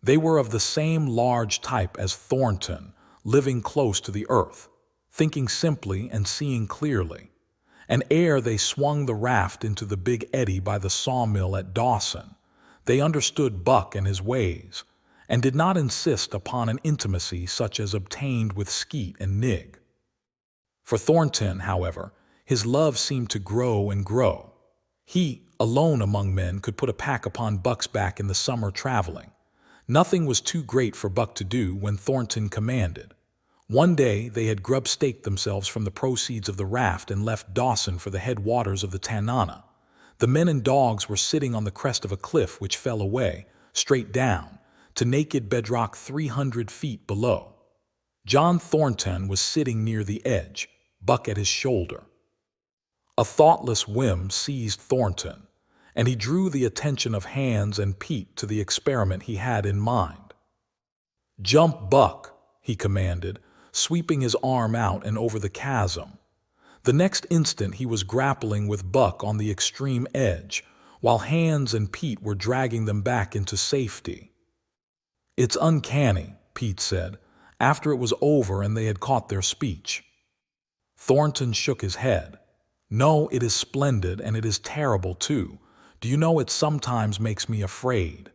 They were of the same large type as Thornton, living close to the earth, thinking simply and seeing clearly. And ere they swung the raft into the big eddy by the sawmill at Dawson, they understood Buck and his ways, and did not insist upon an intimacy such as obtained with Skeet and Nig. For Thornton, however, his love seemed to grow and grow. He, alone among men, could put a pack upon Buck's back in the summer traveling. Nothing was too great for Buck to do when Thornton commanded. One day they had grub-staked themselves from the proceeds of the raft and left Dawson for the headwaters of the Tanana. The men and dogs were sitting on the crest of a cliff which fell away, straight down, to naked bedrock 300 feet below. John Thornton was sitting near the edge, Buck at his shoulder. A thoughtless whim seized Thornton, and he drew the attention of Hans and Pete to the experiment he had in mind. "Jump, Buck," he commanded, sweeping his arm out and over the chasm. The next instant he was grappling with Buck on the extreme edge, while Hans and Pete were dragging them back into safety. "It's uncanny," Pete said, after it was over and they had caught their speech. Thornton shook his head. "No, it is splendid, and it is terrible, too. Do you know, it sometimes makes me afraid.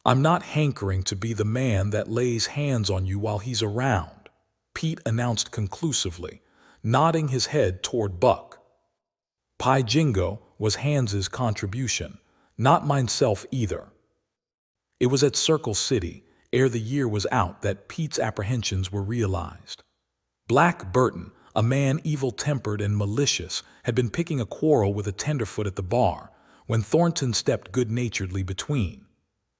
I'm not hankering to be the man that lays hands on you while he's around," Pete announced conclusively, nodding his head toward Buck. "Pi Jingo" was Hans's contribution, not mineself either. It was at Circle City, ere the year was out, that Pete's apprehensions were realized. Black Burton, a man evil-tempered and malicious, had been picking a quarrel with a tenderfoot at the bar, when Thornton stepped good-naturedly between.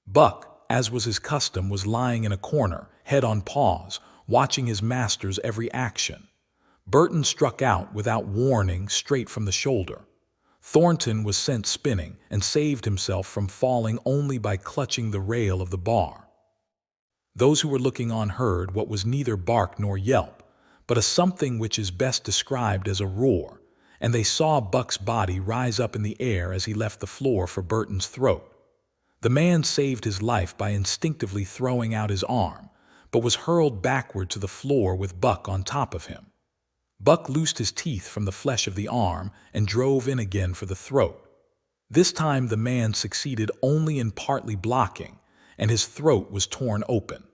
Buck, as was his custom, was lying in a corner, head on paws, watching his master's every action. Burton struck out without warning straight from the shoulder. Thornton was sent spinning and saved himself from falling only by clutching the rail of the bar. Those who were looking on heard what was neither bark nor yelp, but a something which is best described as a roar, and they saw Buck's body rise up in the air as he left the floor for Burton's throat. The man saved his life by instinctively throwing out his arm, but was hurled backward to the floor with Buck on top of him. Buck loosed his teeth from the flesh of the arm and drove in again for the throat. This time the man succeeded only in partly blocking, and his throat was torn open.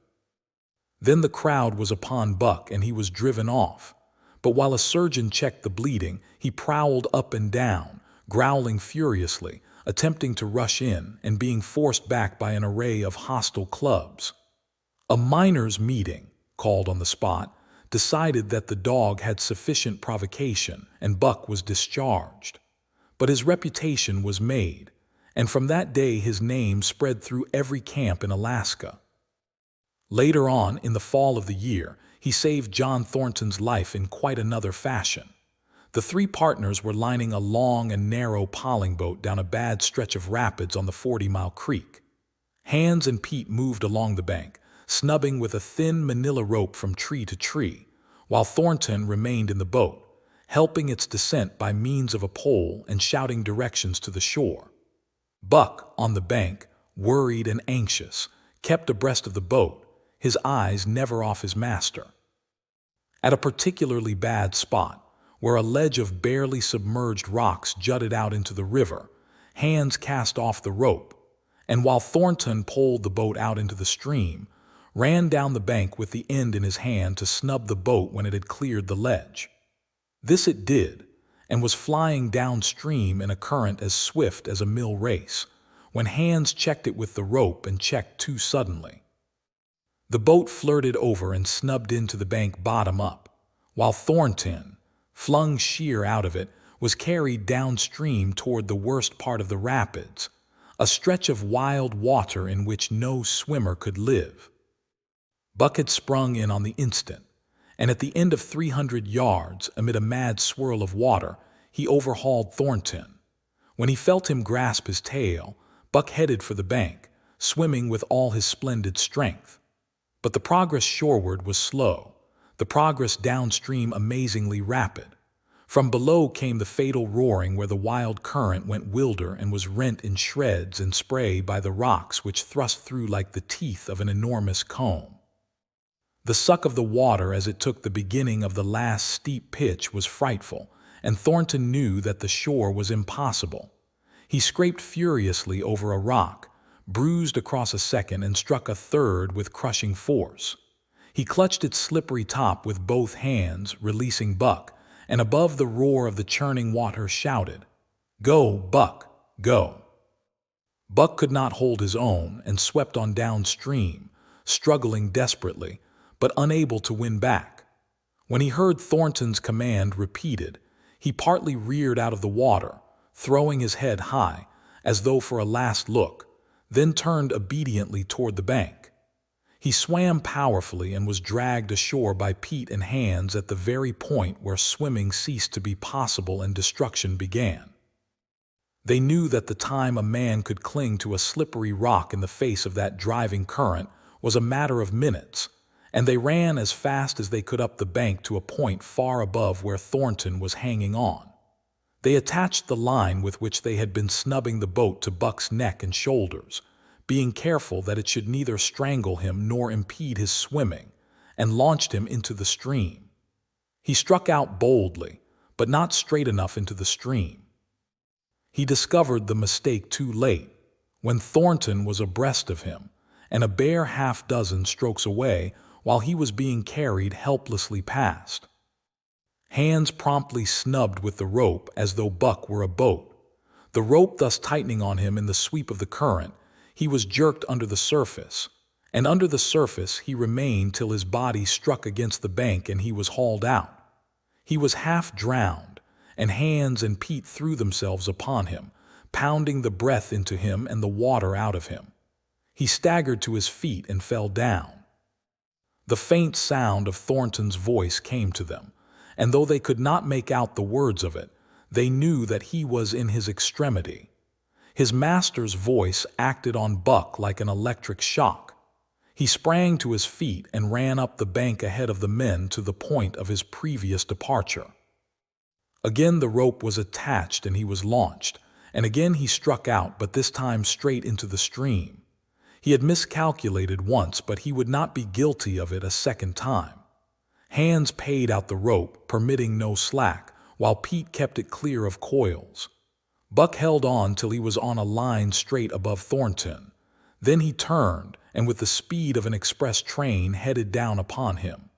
Then the crowd was upon Buck and he was driven off. But while a surgeon checked the bleeding, he prowled up and down, growling furiously, attempting to rush in and being forced back by an array of hostile clubs. A miners' meeting, called on the spot, decided that the dog had sufficient provocation and Buck was discharged. But his reputation was made, and from that day his name spread through every camp in Alaska. Later on, in the fall of the year, he saved John Thornton's life in quite another fashion. The three partners were lining a long and narrow poling boat down a bad stretch of rapids on the 40-mile creek. Hans and Pete moved along the bank, snubbing with a thin manila rope from tree to tree, while Thornton remained in the boat, helping its descent by means of a pole and shouting directions to the shore. Buck, on the bank, worried and anxious, kept abreast of the boat, his eyes never off his master. At a particularly bad spot, where a ledge of barely submerged rocks jutted out into the river, Hans cast off the rope, and while Thornton poled the boat out into the stream, ran down the bank with the end in his hand to snub the boat when it had cleared the ledge. This it did, and was flying downstream in a current as swift as a mill race, when Hans checked it with the rope and checked too suddenly. The boat flirted over and snubbed into the bank bottom up, while Thornton, flung sheer out of it, was carried downstream toward the worst part of the rapids, a stretch of wild water in which no swimmer could live. Buck had sprung in on the instant, and at the end of 300 yards, amid a mad swirl of water, he overhauled Thornton. When he felt him grasp his tail, Buck headed for the bank, swimming with all his splendid strength. But the progress shoreward was slow, the progress downstream amazingly rapid. From below came the fatal roaring where the wild current went wilder and was rent in shreds and spray by the rocks which thrust through like the teeth of an enormous comb. The suck of the water as it took the beginning of the last steep pitch was frightful, and Thornton knew that the shore was impossible. He scraped furiously over a rock, bruised across a second, and struck a third with crushing force. He clutched its slippery top with both hands, releasing Buck, and above the roar of the churning water shouted, "Go, Buck, go!" Buck could not hold his own and swept on downstream, struggling desperately, but unable to win back. When he heard Thornton's command repeated, he partly reared out of the water, throwing his head high, as though for a last look, then turned obediently toward the bank. He swam powerfully and was dragged ashore by Pete and Hans at the very point where swimming ceased to be possible and destruction began. They knew that the time a man could cling to a slippery rock in the face of that driving current was a matter of minutes, and they ran as fast as they could up the bank to a point far above where Thornton was hanging on. They attached the line with which they had been snubbing the boat to Buck's neck and shoulders, being careful that it should neither strangle him nor impede his swimming, and launched him into the stream. He struck out boldly, but not straight enough into the stream. He discovered the mistake too late, when Thornton was abreast of him, and a bare half-dozen strokes away while he was being carried helplessly past. Hands promptly snubbed with the rope as though Buck were a boat. The rope thus tightening on him in the sweep of the current, he was jerked under the surface, and under the surface he remained till his body struck against the bank and he was hauled out. He was half drowned, and Hans and Pete threw themselves upon him, pounding the breath into him and the water out of him. He staggered to his feet and fell down. The faint sound of Thornton's voice came to them, and though they could not make out the words of it, they knew that he was in his extremity. His master's voice acted on Buck like an electric shock. He sprang to his feet and ran up the bank ahead of the men to the point of his previous departure. Again the rope was attached and he was launched, and again he struck out, but this time straight into the stream. He had miscalculated once, but he would not be guilty of it a second time. Hans paid out the rope, permitting no slack, while Pete kept it clear of coils. Buck held on till he was on a line straight above Thornton. Then he turned, and with the speed of an express train headed down upon him.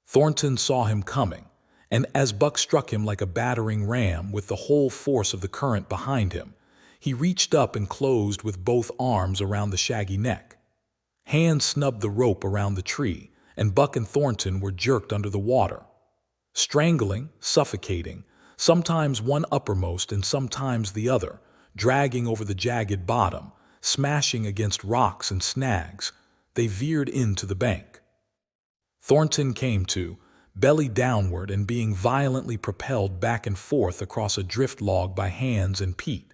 Thornton saw him coming, and as Buck struck him like a battering ram with the whole force of the current behind him, he reached up and closed with both arms around the shaggy neck. Hans snubbed the rope around the tree, and Buck and Thornton were jerked under the water. Strangling, suffocating, sometimes one uppermost and sometimes the other, dragging over the jagged bottom, smashing against rocks and snags, they veered into the bank. Thornton came to, belly downward and being violently propelled back and forth across a drift log by Hans and Pete.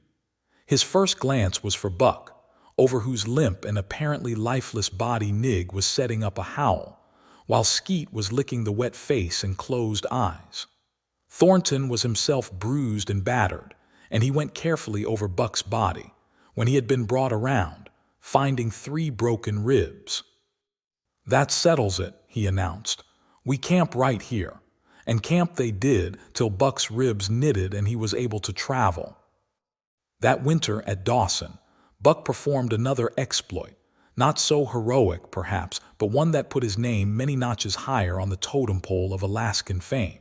His first glance was for Buck, over whose limp and apparently lifeless body Nig was setting up a howl, while Skeet was licking the wet face and closed eyes. Thornton was himself bruised and battered, and he went carefully over Buck's body, when he had been brought around, finding 3 broken ribs. "That settles it," he announced. "We camp right here." And camp they did till Buck's ribs knitted and he was able to travel. That winter at Dawson, Buck performed another exploit, not so heroic perhaps, but one that put his name many notches higher on the totem pole of Alaskan fame.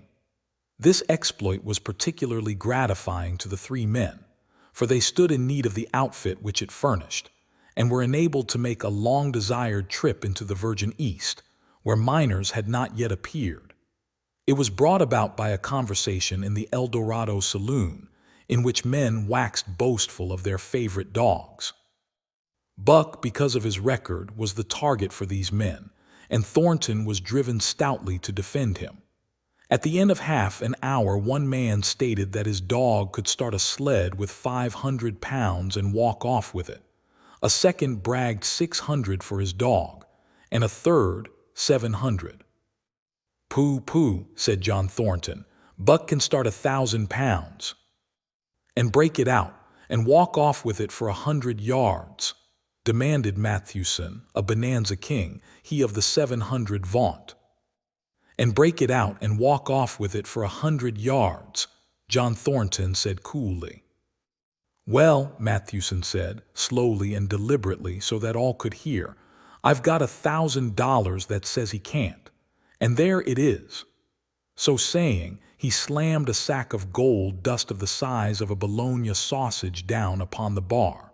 This exploit was particularly gratifying to the 3 men, for they stood in need of the outfit which it furnished, and were enabled to make a long-desired trip into the Virgin East, where miners had not yet appeared. It was brought about by a conversation in the El Dorado saloon, in which men waxed boastful of their favorite dogs. Buck, because of his record, was the target for these men, and Thornton was driven stoutly to defend him. At the end of half an hour, one man stated that his dog could start a sled with 500 pounds and walk off with it. A second bragged 600 for his dog, and a third 700. "Pooh, pooh," said John Thornton. "Buck can start 1,000 pounds. And break it out and walk off with it for 100 yards, demanded Mathewson, a bonanza king, he of the 700 vaunt. "And break it out and walk off with it for 100 yards, John Thornton said coolly. "Well," Mathewson said, slowly and deliberately so that all could hear, "I've got $1,000 that says he can't, and there it is." So saying, he slammed a sack of gold dust of the size of a bologna sausage down upon the bar.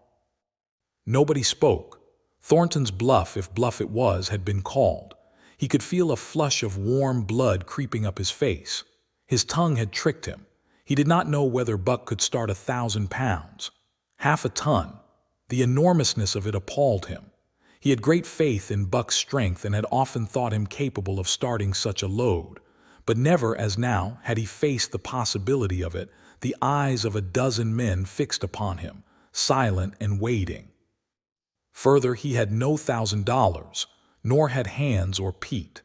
Nobody spoke. Thornton's bluff, if bluff it was, had been called. He could feel a flush of warm blood creeping up his face. His tongue had tricked him. He did not know whether Buck could start 1,000 pounds. Half a ton. The enormousness of it appalled him. He had great faith in Buck's strength and had often thought him capable of starting such a load. But never as now had he faced the possibility of it, the eyes of a dozen men fixed upon him, silent and waiting. Further, he had no $1,000, nor had Hans or Pete.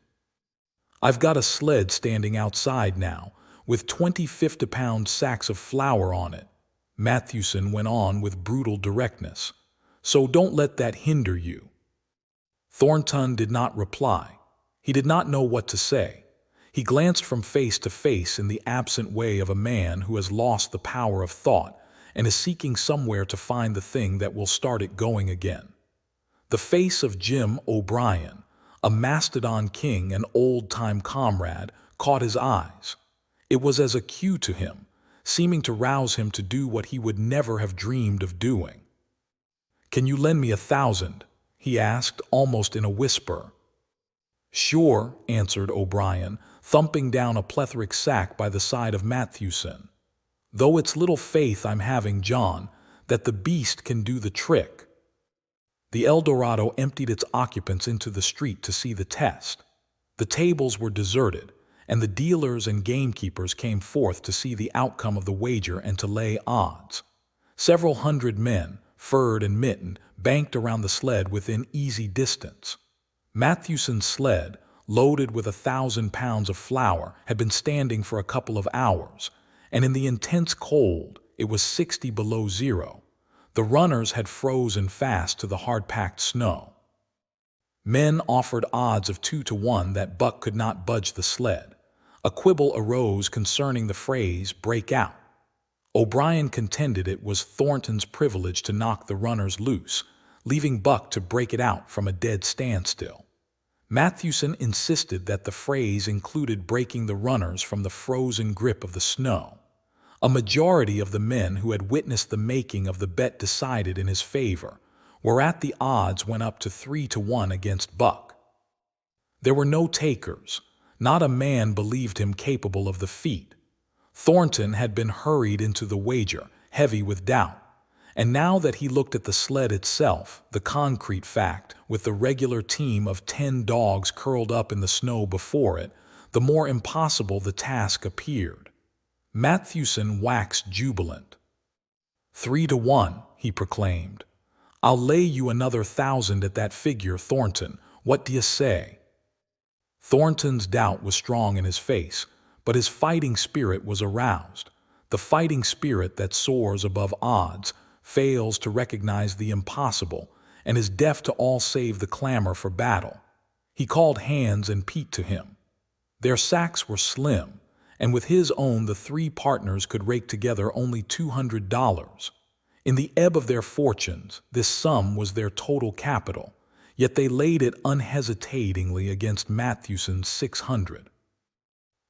"I've got a sled standing outside now, with 20 50-pound sacks of flour on it," Mathewson went on with brutal directness. "So don't let that hinder you." Thornton did not reply. He did not know what to say. He glanced from face to face in the absent way of a man who has lost the power of thought and is seeking somewhere to find the thing that will start it going again. The face of Jim O'Brien, a mastodon king and old-time comrade, caught his eyes. It was as a cue to him, seeming to rouse him to do what he would never have dreamed of doing. "Can you lend me 1,000?" he asked, almost in a whisper. "Sure," answered O'Brien, thumping down a plethoric sack by the side of Mathewson. "Though it's little faith I'm having, John, that the beast can do the trick." The El Dorado emptied its occupants into the street to see the test. The tables were deserted, and the dealers and gamekeepers came forth to see the outcome of the wager and to lay odds. Several hundred men, furred and mittened, banked around the sled within easy distance. Mathewson's sled, loaded with 1,000 pounds of flour, had been standing for a couple of hours, and in the intense cold it was 60 below zero. The runners had frozen fast to the hard-packed snow. Men offered odds of 2 to 1 that Buck could not budge the sled. A quibble arose concerning the phrase "break out." O'Brien contended it was Thornton's privilege to knock the runners loose, leaving Buck to break it out from a dead standstill. Mathewson insisted that the phrase included breaking the runners from the frozen grip of the snow. A majority of the men who had witnessed the making of the bet decided in his favor, whereat the odds went up to 3 to 1 against Buck. There were no takers. Not a man believed him capable of the feat. Thornton had been hurried into the wager, heavy with doubt. And now that he looked at the sled itself, the concrete fact, with the regular team of 10 dogs curled up in the snow before it, the more impossible the task appeared. Mathewson waxed jubilant. 3 to 1, he proclaimed. "I'll lay you another 1,000 at that figure, Thornton. What do you say?" Thornton's doubt was strong in his face, but his fighting spirit was aroused. The fighting spirit that soars above odds, fails to recognize the impossible, and is deaf to all save the clamor for battle. He called Hans and Pete to him. Their sacks were slim, and with his own the 3 partners could rake together only $200. In the ebb of their fortunes, this sum was their total capital, yet they laid it unhesitatingly against Mathewson's 600.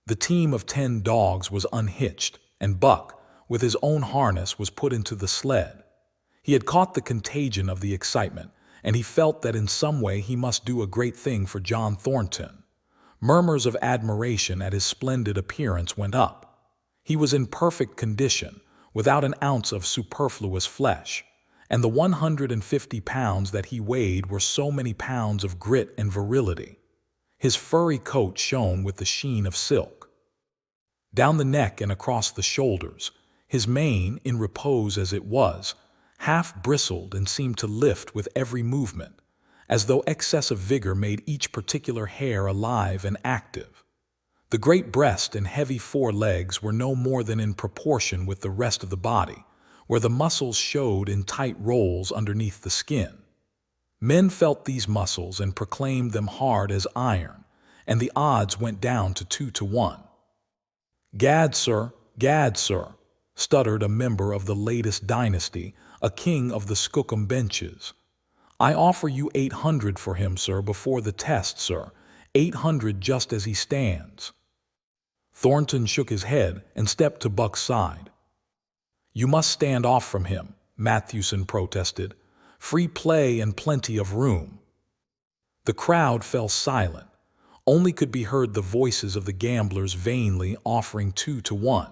The team of 10 dogs was unhitched, and Buck, with his own harness, was put into the sled. He had caught the contagion of the excitement, and he felt that in some way he must do a great thing for John Thornton. Murmurs of admiration at his splendid appearance went up. He was in perfect condition, without an ounce of superfluous flesh, and the 150 pounds that he weighed were so many pounds of grit and virility. His furry coat shone with the sheen of silk. down the neck and across the shoulders. His mane, in repose as it was, half bristled and seemed to lift with every movement, as though excess of vigor made each particular hair alive and active. The great breast and heavy forelegs were no more than in proportion with the rest of the body, where the muscles showed in tight rolls underneath the skin. Men felt these muscles and proclaimed them hard as iron, and the odds went down to 2-1. Gad, sir, stuttered a member of the latest dynasty, a king of the Skookum benches. I offer you 800 for him, sir, before the test, sir. 800 just as he stands. Thornton shook his head and stepped to Buck's side. You must stand off from him, Mathewson protested. Free play and plenty of room. The crowd fell silent. Only could be heard the voices of the gamblers vainly offering 2-1.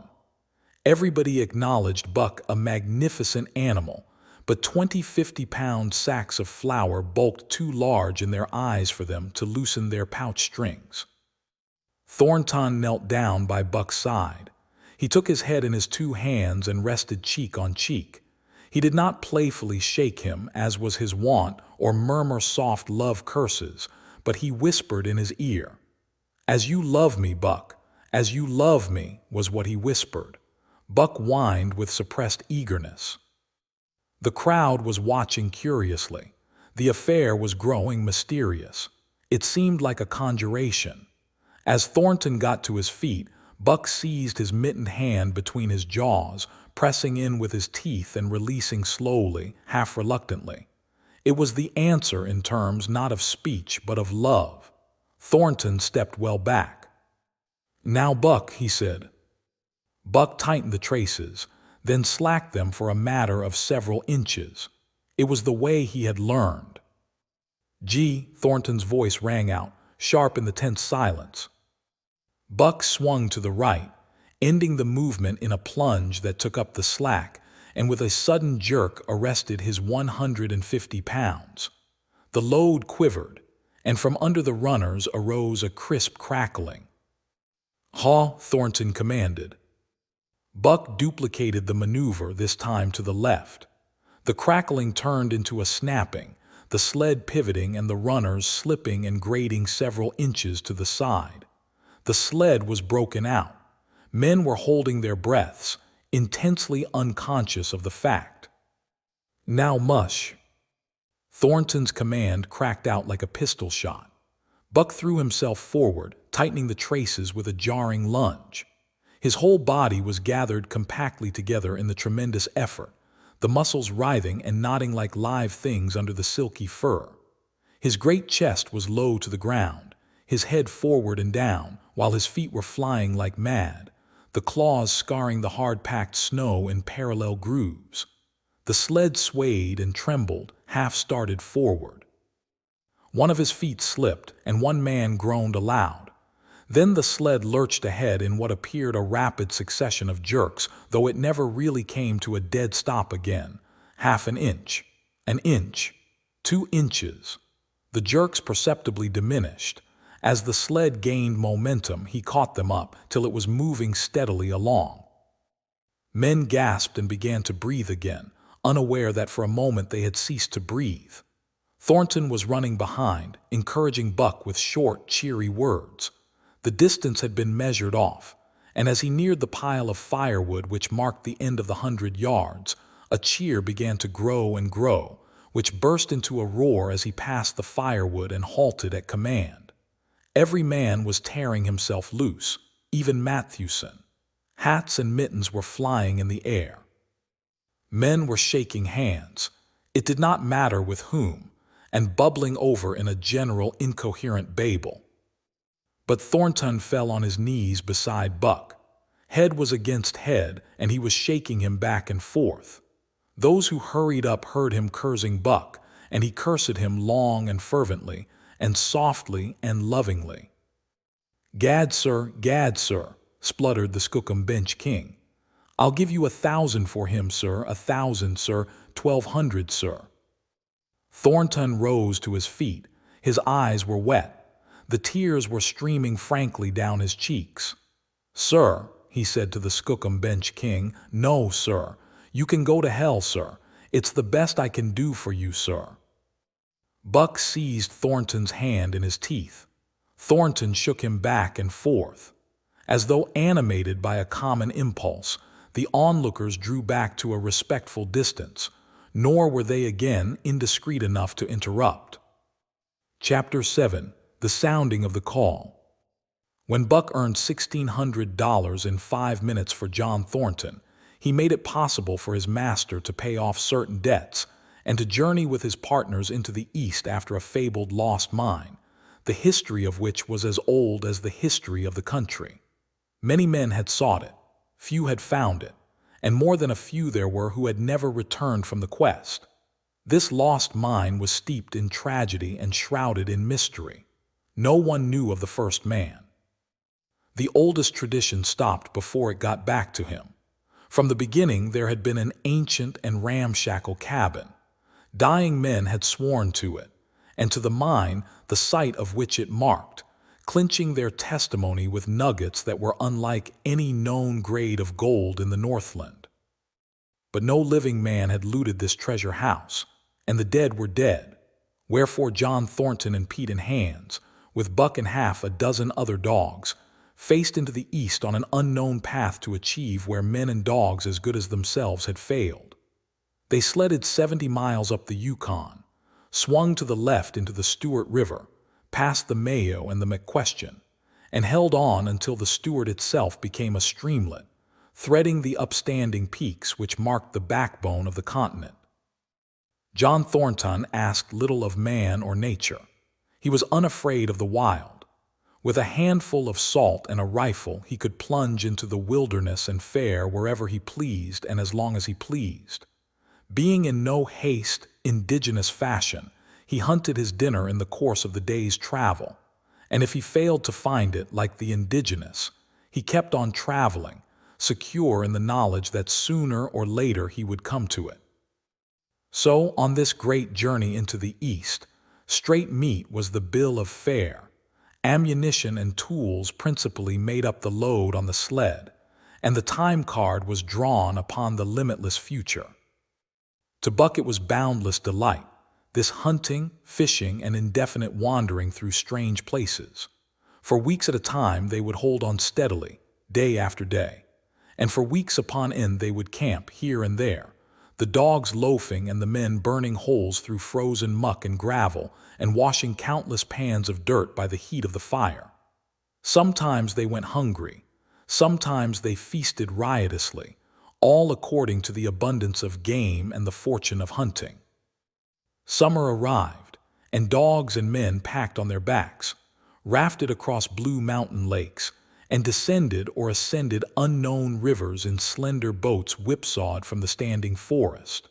Everybody acknowledged Buck a magnificent animal, but 20 50-pound sacks of flour bulked too large in their eyes for them to loosen their pouch strings. Thornton knelt down by Buck's side. He took his head in his two hands and rested cheek on cheek. He did not playfully shake him, as was his wont, or murmur soft love curses, but he whispered in his ear. As you love me, Buck, as you love me, was what he whispered. Buck whined with suppressed eagerness. The crowd was watching curiously. The affair was growing mysterious. It seemed like a conjuration. As Thornton got to his feet, Buck seized his mittened hand between his jaws, pressing in with his teeth and releasing slowly, half reluctantly. It was the answer in terms not of speech but of love. Thornton stepped well back. Now, Buck, he said. Buck tightened the traces, then slacked them for a matter of several inches. It was the way he had learned. Gee, Thornton's voice rang out, sharp in the tense silence. Buck swung to the right, ending the movement in a plunge that took up the slack, and with a sudden jerk arrested his 150 pounds. The load quivered, and from under the runners arose a crisp crackling. Haw, Thornton commanded. Buck duplicated the maneuver, this time to the left. The crackling turned into a snapping, the sled pivoting and the runners slipping and grating several inches to the side. The sled was broken out. Men were holding their breaths, intensely unconscious of the fact. Now mush. Thornton's command cracked out like a pistol shot. Buck threw himself forward, tightening the traces with a jarring lunge. His whole body was gathered compactly together in the tremendous effort, the muscles writhing and knotting like live things under the silky fur. His great chest was low to the ground, his head forward and down, while his feet were flying like mad, the claws scarring the hard-packed snow in parallel grooves. The sled swayed and trembled, half-started forward. One of his feet slipped, and one man groaned aloud. Then the sled lurched ahead in what appeared a rapid succession of jerks, though it never really came to a dead stop again. Half an inch, 2 inches. The jerks perceptibly diminished. As the sled gained momentum, he caught them up till it was moving steadily along. Men gasped and began to breathe again, unaware that for a moment they had ceased to breathe. Thornton was running behind, encouraging Buck with short, cheery words. The distance had been measured off, and as he neared the pile of firewood which marked the end of the 100 yards, a cheer began to grow and grow, which burst into a roar as he passed the firewood and halted at command. Every man was tearing himself loose, even Mathewson. Hats and mittens were flying in the air. Men were shaking hands, it did not matter with whom, and bubbling over in a general incoherent babel. But Thornton fell on his knees beside Buck. Head was against head, and he was shaking him back and forth. Those who hurried up heard him cursing Buck, and he cursed him long and fervently, and softly and lovingly. Gad, sir, spluttered the Skookum bench king. I'll give you 1,000 for him, sir, 1,000, sir, 1,200, sir. Thornton rose to his feet. His eyes were wet. The tears were streaming frankly down his cheeks. Sir, he said to the skookum bench king. "No, sir. You can go to hell, sir. It's the best I can do for you, sir." Buck seized Thornton's hand in his teeth. Thornton shook him back and forth. As though animated by a common impulse, the onlookers drew back to a respectful distance, nor were they again indiscreet enough to interrupt. Chapter 7. The Sounding of the Call. When Buck earned $1,600 in 5 minutes for John Thornton, he made it possible for his master to pay off certain debts and to journey with his partners into the East after a fabled lost mine, the history of which was as old as the history of the country. Many men had sought it, few had found it, and more than a few there were who had never returned from the quest. This lost mine was steeped in tragedy and shrouded in mystery. No one knew of the first man. The oldest tradition stopped before it got back to him. From the beginning there had been an ancient and ramshackle cabin. Dying men had sworn to it, and to the mine, the site of which it marked, clinching their testimony with nuggets that were unlike any known grade of gold in the Northland. But no living man had looted this treasure house, and the dead were dead, wherefore John Thornton and Pete in hands, with Buck and half a dozen other dogs, faced into the East on an unknown path to achieve where men and dogs as good as themselves had failed. They sledded 70 miles up the Yukon, swung to the left into the Stewart River, past the Mayo and the McQuestion, and held on until the Stewart itself became a streamlet, threading the upstanding peaks which marked the backbone of the continent. John Thornton asked little of man or nature. He was unafraid of the wild. With a handful of salt and a rifle, he could plunge into the wilderness and fare wherever he pleased and as long as he pleased. Being in no haste, indigenous fashion, he hunted his dinner in the course of the day's travel, and if he failed to find it like the indigenous, he kept on traveling, secure in the knowledge that sooner or later he would come to it. So, on this great journey into the East, straight meat was the bill of fare. Ammunition and tools principally made up the load on the sled, and the time card was drawn upon the limitless future. To Buck it was boundless delight, this hunting, fishing, and indefinite wandering through strange places. For weeks at a time they would hold on steadily, day after day, and for weeks upon end they would camp here and there, the dogs loafing and the men burning holes through frozen muck and gravel and washing countless pans of dirt by the heat of the fire. Sometimes they went hungry, sometimes they feasted riotously, all according to the abundance of game and the fortune of hunting. Summer arrived, and dogs and men packed on their backs, rafted across blue mountain lakes, and descended or ascended unknown rivers in slender boats whipsawed from the standing forest.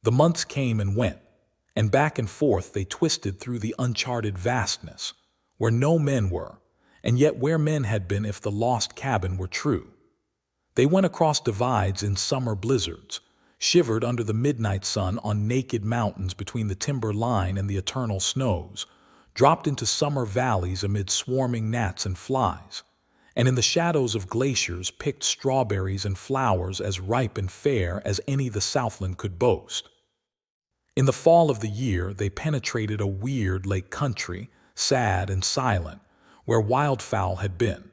The months came and went, and back and forth they twisted through the uncharted vastness, where no men were, and yet where men had been if the lost cabin were true. They went across divides in summer blizzards, shivered under the midnight sun on naked mountains between the timber line and the eternal snows, dropped into summer valleys amid swarming gnats and flies, and in the shadows of glaciers picked strawberries and flowers as ripe and fair as any the Southland could boast. In the fall of the year they penetrated a weird lake country, sad and silent, where wildfowl had been,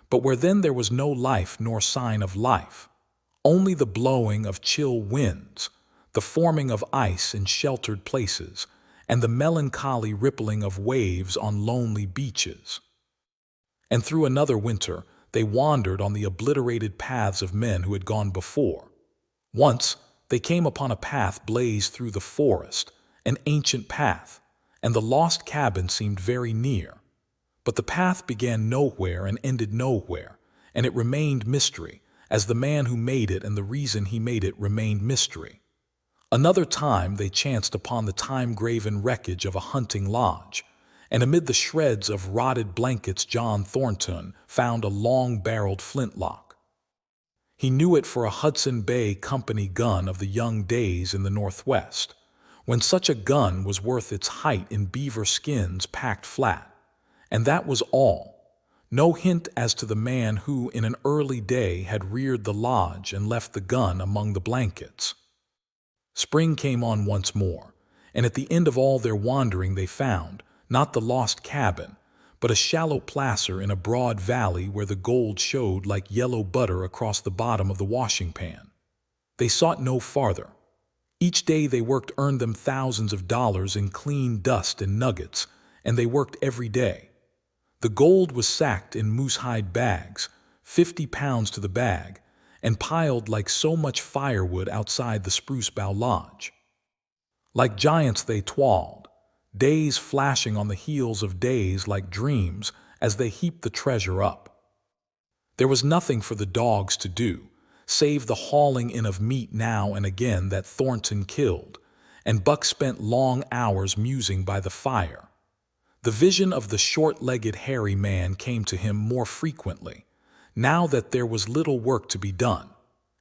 but where then there was no life nor sign of life. Only the blowing of chill winds, the forming of ice in sheltered places, and the melancholy rippling of waves on lonely beaches. And through another winter they wandered on the obliterated paths of men who had gone before. Once they came upon a path blazed through the forest, an ancient path, and the lost cabin seemed very near. But the path began nowhere and ended nowhere, and it remained mystery, as the man who made it and the reason he made it remained mystery. Another time they chanced upon the time-graven wreckage of a hunting lodge, and amid the shreds of rotted blankets John Thornton found a long-barreled flintlock. He knew it for a Hudson Bay Company gun of the young days in the Northwest, when such a gun was worth its height in beaver skins packed flat, and that was all. No hint as to the man who, in an early day, had reared the lodge and left the gun among the blankets. Spring came on once more, and at the end of all their wandering they found, not the lost cabin, but a shallow placer in a broad valley where the gold showed like yellow butter across the bottom of the washing pan. They sought no farther. Each day they worked earned them thousands of dollars in clean dust and nuggets, and they worked every day. The gold was sacked in moose-hide bags, 50 pounds to the bag, and piled like so much firewood outside the Spruce Bough Lodge. Like giants they toiled, days flashing on the heels of days like dreams as they heaped the treasure up. There was nothing for the dogs to do, save the hauling in of meat now and again that Thornton killed, and Buck spent long hours musing by the fire. The vision of the short-legged hairy man came to him more frequently, now that there was little work to be done,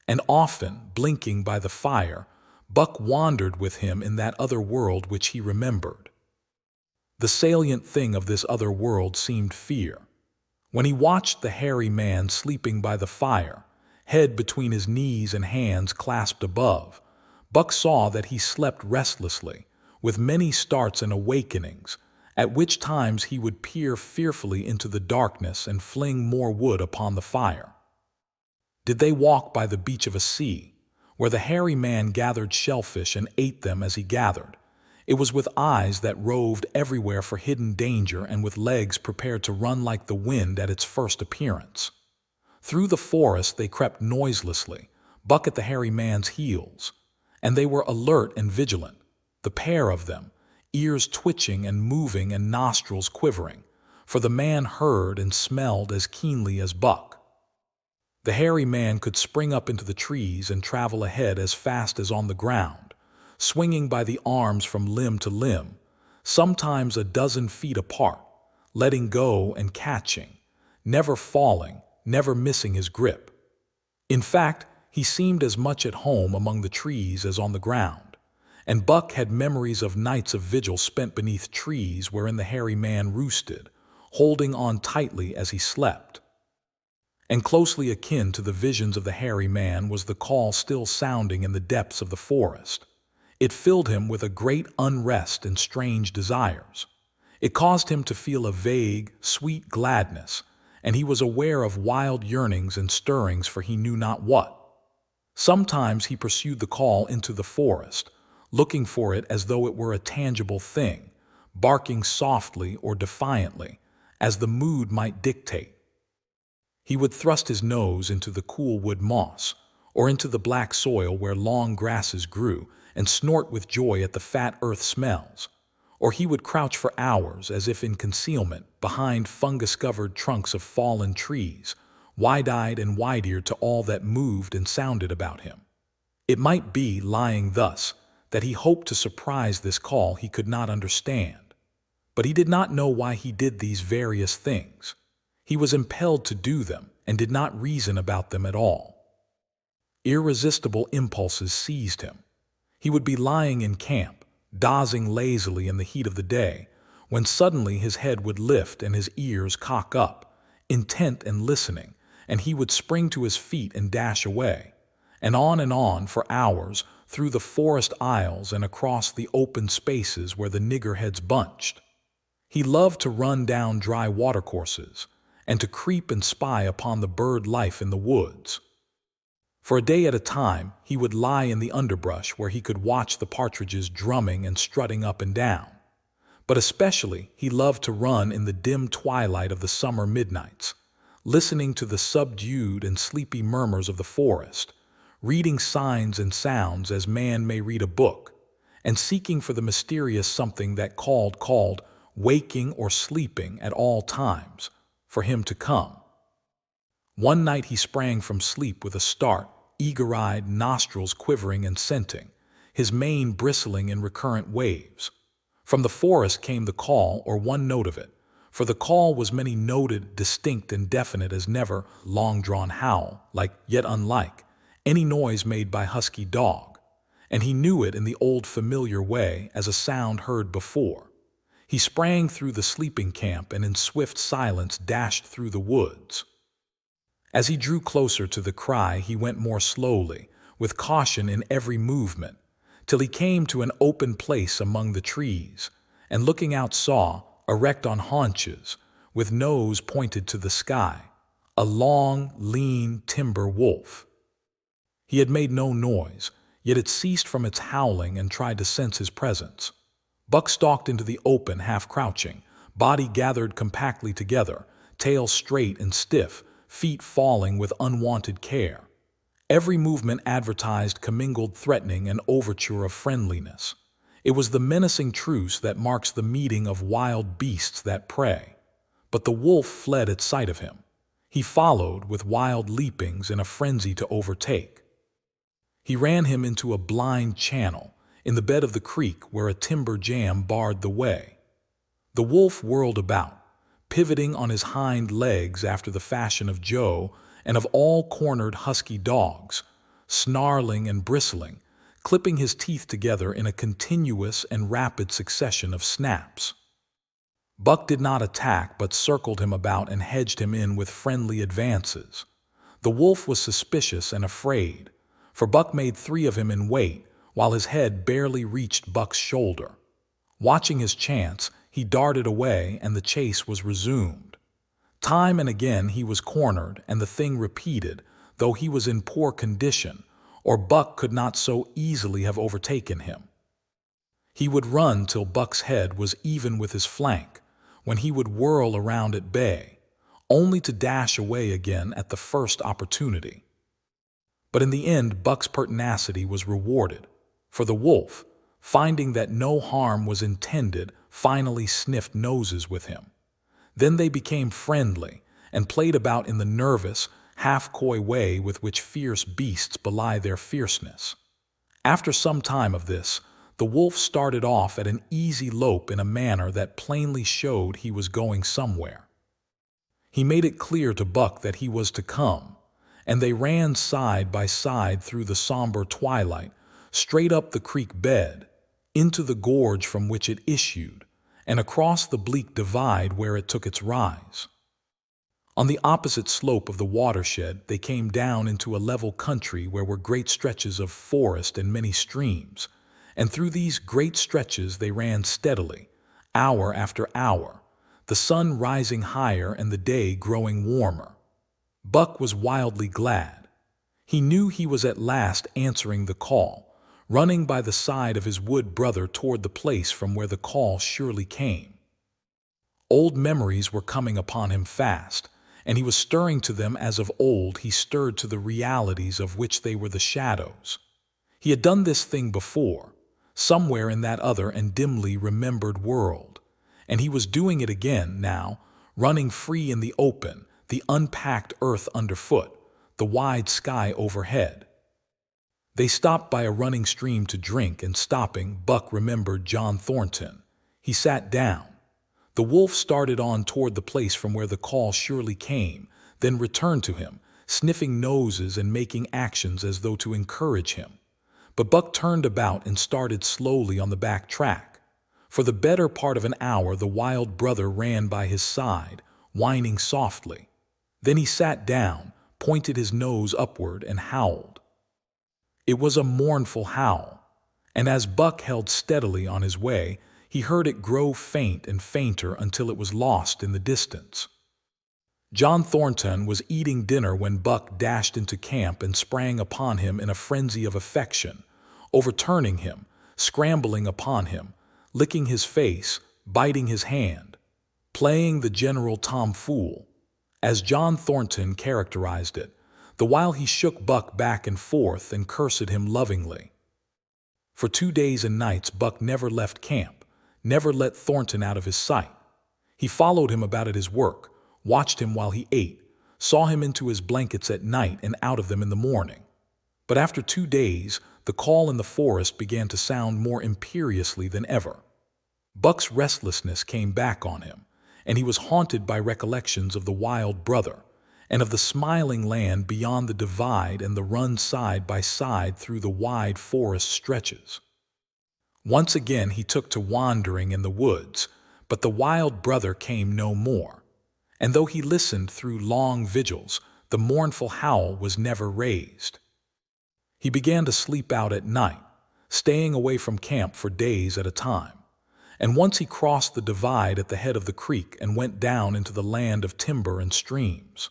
and often, blinking by the fire, Buck wandered with him in that other world which he remembered. The salient thing of this other world seemed fear. When he watched the hairy man sleeping by the fire, head between his knees and hands clasped above, Buck saw that he slept restlessly, with many starts and awakenings, at which times he would peer fearfully into the darkness and fling more wood upon the fire. Did they walk by the beach of a sea, where the hairy man gathered shellfish and ate them as he gathered? It was with eyes that roved everywhere for hidden danger and with legs prepared to run like the wind at its first appearance. Through the forest they crept noiselessly, Buck at the hairy man's heels, and they were alert and vigilant, the pair of them, ears twitching and moving and nostrils quivering, for the man heard and smelled as keenly as Buck. The hairy man could spring up into the trees and travel ahead as fast as on the ground, swinging by the arms from limb to limb, sometimes a dozen feet apart, letting go and catching, never falling, never missing his grip. In fact, he seemed as much at home among the trees as on the ground, and Buck had memories of nights of vigil spent beneath trees wherein the hairy man roosted, holding on tightly as he slept. And closely akin to the visions of the hairy man was the call still sounding in the depths of the forest. It filled him with a great unrest and strange desires. It caused him to feel a vague, sweet gladness, and he was aware of wild yearnings and stirrings for he knew not what. Sometimes he pursued the call into the forest, looking for it as though it were a tangible thing, barking softly or defiantly, as the mood might dictate. He would thrust his nose into the cool wood moss, or into the black soil where long grasses grew, and snort with joy at the fat earth smells, or he would crouch for hours as if in concealment behind fungus-covered trunks of fallen trees, wide-eyed and wide-eared to all that moved and sounded about him. It might be, lying thus, that he hoped to surprise this call he could not understand, but he did not know why he did these various things. He was impelled to do them and did not reason about them at all. Irresistible impulses seized him. He would be lying in camp, dozing lazily in the heat of the day, when suddenly his head would lift and his ears cock up, intent and listening, and he would spring to his feet and dash away, and on for hours through the forest aisles and across the open spaces where the niggerheads bunched. He loved to run down dry watercourses and to creep and spy upon the bird life in the woods. For a day at a time, he would lie in the underbrush where he could watch the partridges drumming and strutting up and down. But especially, he loved to run in the dim twilight of the summer midnights, listening to the subdued and sleepy murmurs of the forest, reading signs and sounds as man may read a book, and seeking for the mysterious something that called, waking or sleeping at all times, for him to come. One night he sprang from sleep with a start, eager-eyed, nostrils quivering and scenting, his mane bristling in recurrent waves. From the forest came the call, or one note of it, for the call was many noted, distinct and definite as never, long-drawn howl, like, yet unlike, any noise made by husky dog, and he knew it in the old familiar way as a sound heard before. He sprang through the sleeping camp and in swift silence dashed through the woods. As he drew closer to the cry, he went more slowly, with caution in every movement, till he came to an open place among the trees, and looking out saw, erect on haunches, with nose pointed to the sky, a long, lean timber wolf. He had made no noise, yet it ceased from its howling and tried to sense his presence. Buck stalked into the open, half-crouching, body gathered compactly together, tail straight and stiff, feet falling with unwanted care. Every movement advertised commingled threatening and overture of friendliness. It was the menacing truce that marks the meeting of wild beasts that prey. But the wolf fled at sight of him. He followed with wild leapings in a frenzy to overtake. He ran him into a blind channel in the bed of the creek where a timber jam barred the way. The wolf whirled about, pivoting on his hind legs after the fashion of Joe and of all cornered husky dogs, snarling and bristling, clipping his teeth together in a continuous and rapid succession of snaps. Buck did not attack but circled him about and hedged him in with friendly advances. The wolf was suspicious and afraid, for Buck made 3 of him in weight while his head barely reached Buck's shoulder. Watching his chance, he darted away and the chase was resumed. Time and again he was cornered and the thing repeated, though he was in poor condition, or Buck could not so easily have overtaken him. He would run till Buck's head was even with his flank, when he would whirl around at bay, only to dash away again at the first opportunity. But in the end, Buck's pertinacity was rewarded, for the wolf, finding that no harm was intended, finally sniffed noses with him. Then they became friendly and played about in the nervous, half-coy way with which fierce beasts belie their fierceness. After some time of this, the wolf started off at an easy lope in a manner that plainly showed he was going somewhere. He made it clear to Buck that he was to come, and they ran side by side through the somber twilight, straight up the creek bed, into the gorge from which it issued, and across the bleak divide where it took its rise. On the opposite slope of the watershed, they came down into a level country where were great stretches of forest and many streams, and through these great stretches they ran steadily, hour after hour, the sun rising higher and the day growing warmer. Buck was wildly glad. He knew he was at last answering the call, running by the side of his wood brother toward the place from where the call surely came. Old memories were coming upon him fast, and he was stirring to them as of old he stirred to the realities of which they were the shadows. He had done this thing before, somewhere in that other and dimly remembered world, and he was doing it again now, running free in the open, the unpacked earth underfoot, the wide sky overhead. They stopped by a running stream to drink, and stopping, Buck remembered John Thornton. He sat down. The wolf started on toward the place from where the call surely came, then returned to him, sniffing noses and making actions as though to encourage him. But Buck turned about and started slowly on the back track. For the better part of an hour the wild brother ran by his side, whining softly. Then he sat down, pointed his nose upward, and howled. It was a mournful howl, and as Buck held steadily on his way, he heard it grow faint and fainter until it was lost in the distance. John Thornton was eating dinner when Buck dashed into camp and sprang upon him in a frenzy of affection, overturning him, scrambling upon him, licking his face, biting his hand, playing the general tomfool, as John Thornton characterized it, the while he shook Buck back and forth and cursed him lovingly. For 2 days and nights Buck never left camp, never let Thornton out of his sight. He followed him about at his work, watched him while he ate, saw him into his blankets at night and out of them in the morning. But after 2 days, the call in the forest began to sound more imperiously than ever. Buck's restlessness came back on him, and he was haunted by recollections of the wild brother, and of the smiling land beyond the divide and the run side by side through the wide forest stretches. Once again he took to wandering in the woods, But the wild brother came no more, and though he listened through long vigils, the mournful howl was never raised. He began to sleep out at night, staying away from camp for days at a time. And once he crossed the divide at the head of the creek and went down into the land of timber and streams.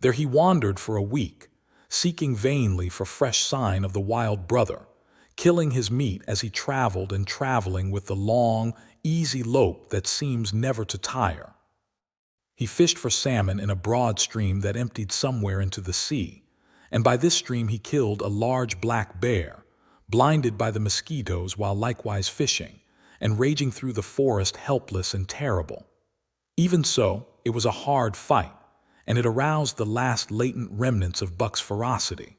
There he wandered for a week, seeking vainly for fresh sign of the wild brother, killing his meat as he traveled and traveling with the long, easy lope that seems never to tire. He fished for salmon in a broad stream that emptied somewhere into the sea, and by this stream he killed a large black bear, blinded by the mosquitoes while likewise fishing, and raging through the forest helpless and terrible. Even so, it was a hard fight, and it aroused the last latent remnants of Buck's ferocity.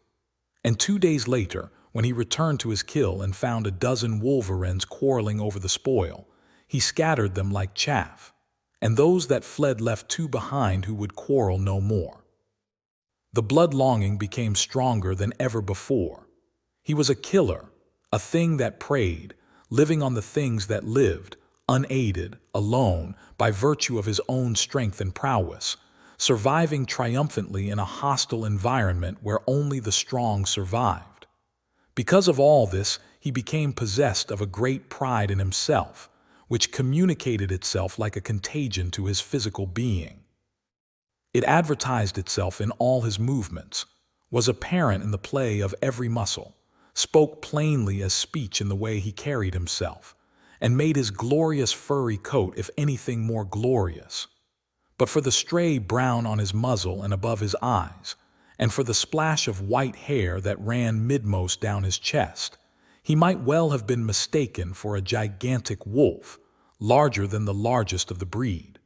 And 2 days later, when he returned to his kill and found a dozen wolverines quarreling over the spoil, he scattered them like chaff, and those that fled left 2 behind who would quarrel no more. The blood longing became stronger than ever before. He was a killer, a thing that preyed, living on the things that lived, unaided, alone, by virtue of his own strength and prowess, surviving triumphantly in a hostile environment where only the strong survived. Because of all this, he became possessed of a great pride in himself, which communicated itself like a contagion to his physical being. It advertised itself in all his movements, was apparent in the play of every muscle, spoke plainly as speech in the way he carried himself, and made his glorious furry coat if anything more glorious. But for the stray brown on his muzzle and above his eyes, and for the splash of white hair that ran midmost down his chest, he might well have been mistaken for a gigantic wolf, larger than the largest of the breed.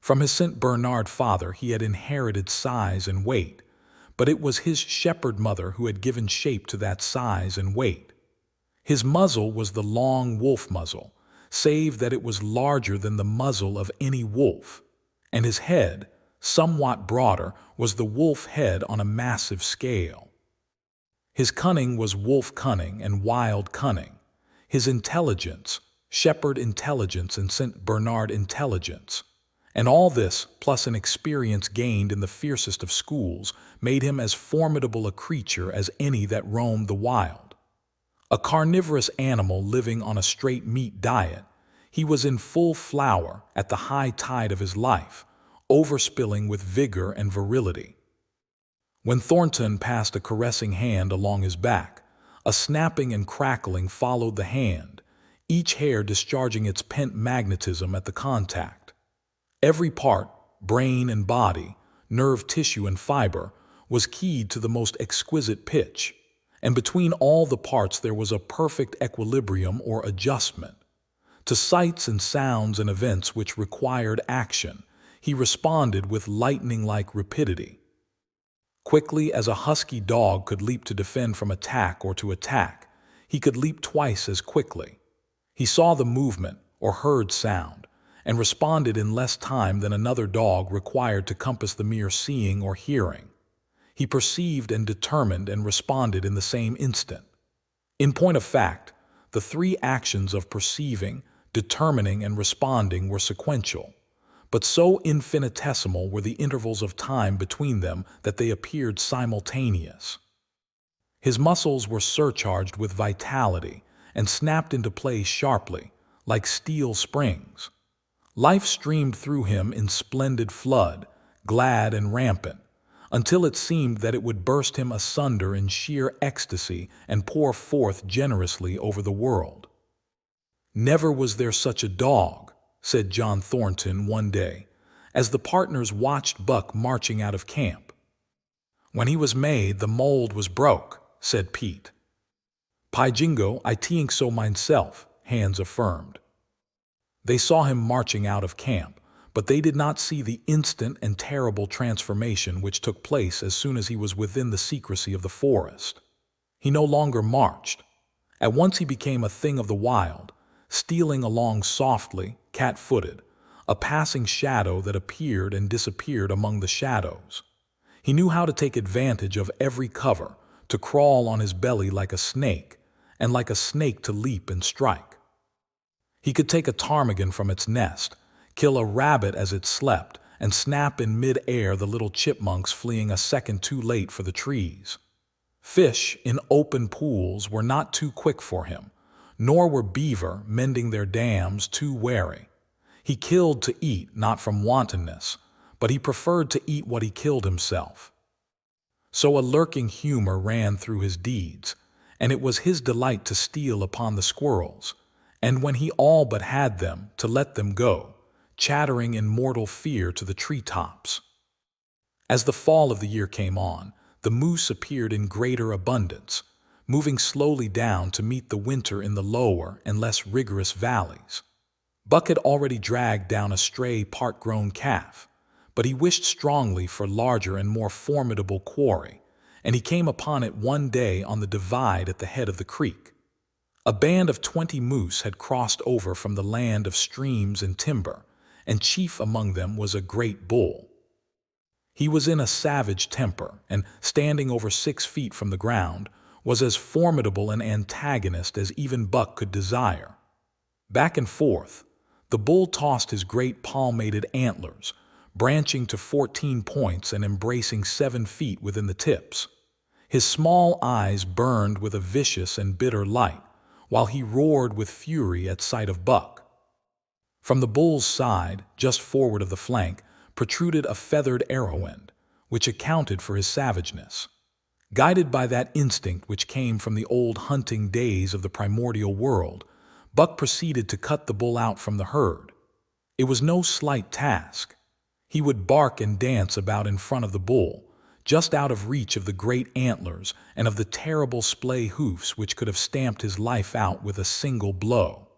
From his St. Bernard father he had inherited size and weight, but it was his shepherd mother who had given shape to that size and weight. His muzzle was the long wolf muzzle, save that it was larger than the muzzle of any wolf, and his head, somewhat broader, was the wolf head on a massive scale. His cunning was wolf cunning and wild cunning. His intelligence, shepherd intelligence and St. Bernard intelligence. And all this, plus an experience gained in the fiercest of schools, made him as formidable a creature as any that roamed the wild. A carnivorous animal living on a straight meat diet, he was in full flower at the high tide of his life, overspilling with vigor and virility. When Thornton passed a caressing hand along his back, a snapping and crackling followed the hand, each hair discharging its pent magnetism at the contact. Every part, brain and body, nerve tissue and fiber, was keyed to the most exquisite pitch, and between all the parts there was a perfect equilibrium or adjustment. To sights and sounds and events which required action, he responded with lightning-like rapidity. Quickly as a husky dog could leap to defend from attack or to attack, he could leap twice as quickly. He saw the movement or heard sound, and responded in less time than another dog required to compass the mere seeing or hearing. He perceived and determined and responded in the same instant. In point of fact, the 3 actions of perceiving, determining, and responding were sequential, but so infinitesimal were the intervals of time between them that they appeared simultaneous. His muscles were surcharged with vitality and snapped into place sharply, like steel springs. Life streamed through him in splendid flood, glad and rampant, until it seemed that it would burst him asunder in sheer ecstasy and pour forth generously over the world. "Never was there such a dog," said John Thornton one day, as the partners watched Buck marching out of camp. "When he was made, the mold was broke," said Pete. "Pi jingo, I think so myself," Hans affirmed. They saw him marching out of camp, but they did not see the instant and terrible transformation which took place as soon as he was within the secrecy of the forest. He no longer marched. At once he became a thing of the wild, stealing along softly, cat-footed, a passing shadow that appeared and disappeared among the shadows. He knew how to take advantage of every cover, to crawl on his belly like a snake, and like a snake to leap and strike. He could take a ptarmigan from its nest, kill a rabbit as it slept, and snap in mid-air the little chipmunks fleeing a second too late for the trees. Fish in open pools were not too quick for him, nor were beaver, mending their dams, too wary. He killed to eat, not from wantonness, but he preferred to eat what he killed himself. So a lurking humor ran through his deeds, and it was his delight to steal upon the squirrels, and when he all but had them, to let them go, chattering in mortal fear to the treetops. As the fall of the year came on, the moose appeared in greater abundance, moving slowly down to meet the winter in the lower and less rigorous valleys. Buck had already dragged down a stray part-grown calf, but he wished strongly for larger and more formidable quarry, and he came upon it one day on the divide at the head of the creek. A band of 20 moose had crossed over from the land of streams and timber, and chief among them was a great bull. He was in a savage temper, and, standing over 6 feet from the ground, was as formidable an antagonist as even Buck could desire. Back and forth, the bull tossed his great palmated antlers, branching to 14 points and embracing 7 feet within the tips. His small eyes burned with a vicious and bitter light, while he roared with fury at sight of Buck. From the bull's side, just forward of the flank, protruded a feathered arrow end, which accounted for his savageness. Guided by that instinct which came from the old hunting days of the primordial world, Buck proceeded to cut the bull out from the herd. It was no slight task. He would bark and dance about in front of the bull, just out of reach of the great antlers and of the terrible splay hoofs which could have stamped his life out with a single blow.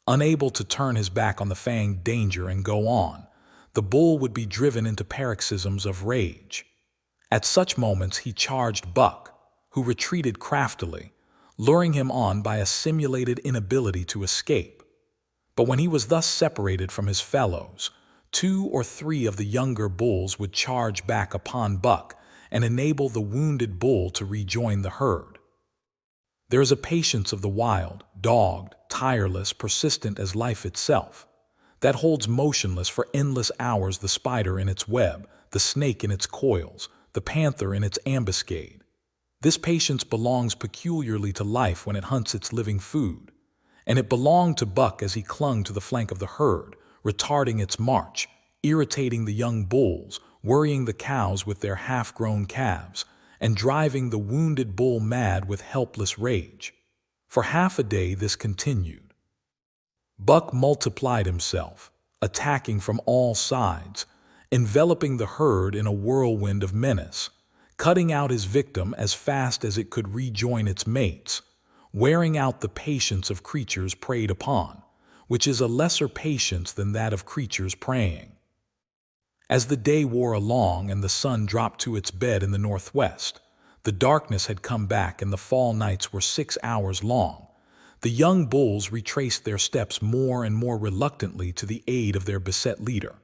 Unable to turn his back on the fanged danger and go on, the bull would be driven into paroxysms of rage. At such moments he charged Buck, who retreated craftily, luring him on by a simulated inability to escape. But when he was thus separated from his fellows, 2 or 3 of the younger bulls would charge back upon Buck and enable the wounded bull to rejoin the herd. There is a patience of the wild, dogged, tireless, persistent as life itself, that holds motionless for endless hours the spider in its web, the snake in its coils, the panther in its ambuscade. This patience belongs peculiarly to life when it hunts its living food, and it belonged to Buck as he clung to the flank of the herd, retarding its march, irritating the young bulls, worrying the cows with their half-grown calves, and driving the wounded bull mad with helpless rage. For half a day this continued. Buck multiplied himself, attacking from all sides, enveloping the herd in a whirlwind of menace, cutting out his victim as fast as it could rejoin its mates, wearing out the patience of creatures preyed upon, which is a lesser patience than that of creatures preying. As the day wore along and the sun dropped to its bed in the northwest, the darkness had come back and the fall nights were 6 hours long. The young bulls retraced their steps more and more reluctantly to the aid of their beset leader.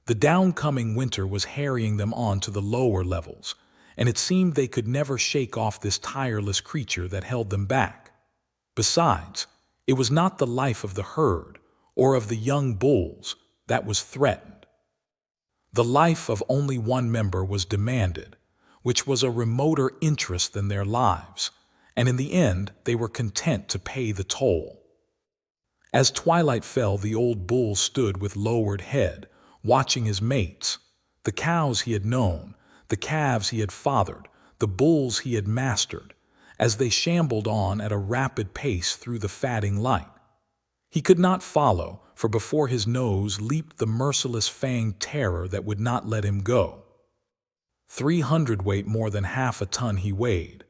The downcoming winter was harrying them on to the lower levels, and it seemed they could never shake off this tireless creature that held them back. Besides, it was not the life of the herd or of the young bulls that was threatened. The life of only one member was demanded, which was a remoter interest than their lives, and in the end they were content to pay the toll. As twilight fell, the old bull stood with lowered head, watching his mates, the cows he had known, the calves he had fathered, the bulls he had mastered, as they shambled on at a rapid pace through the fatting light. He could not follow, for before his nose leaped the merciless fanged terror that would not let him go. 300 weight, more than half a ton he weighed.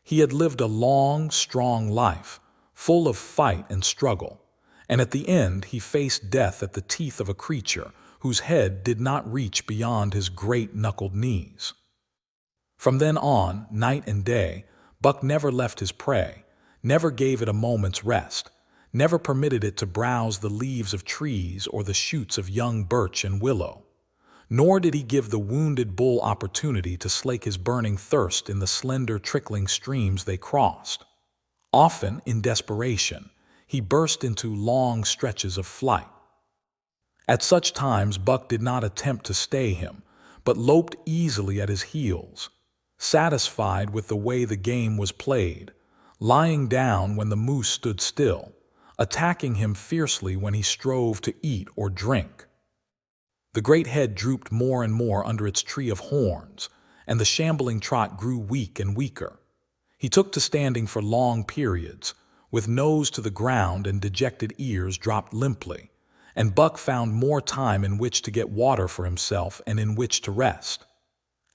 He had lived a long, strong life, full of fight and struggle, and at the end he faced death at the teeth of a creature whose head did not reach beyond his great knuckled knees. From then on, night and day, Buck never left his prey, never gave it a moment's rest, never permitted it to browse the leaves of trees or the shoots of young birch and willow. Nor did he give the wounded bull opportunity to slake his burning thirst in the slender trickling streams they crossed. Often, in desperation, he burst into long stretches of flight. At such times, Buck did not attempt to stay him, but loped easily at his heels, satisfied with the way the game was played, lying down when the moose stood still, attacking him fiercely when he strove to eat or drink. The great head drooped more and more under its tree of horns, and the shambling trot grew weak and weaker. He took to standing for long periods, with nose to the ground and dejected ears dropped limply, and Buck found more time in which to get water for himself and in which to rest.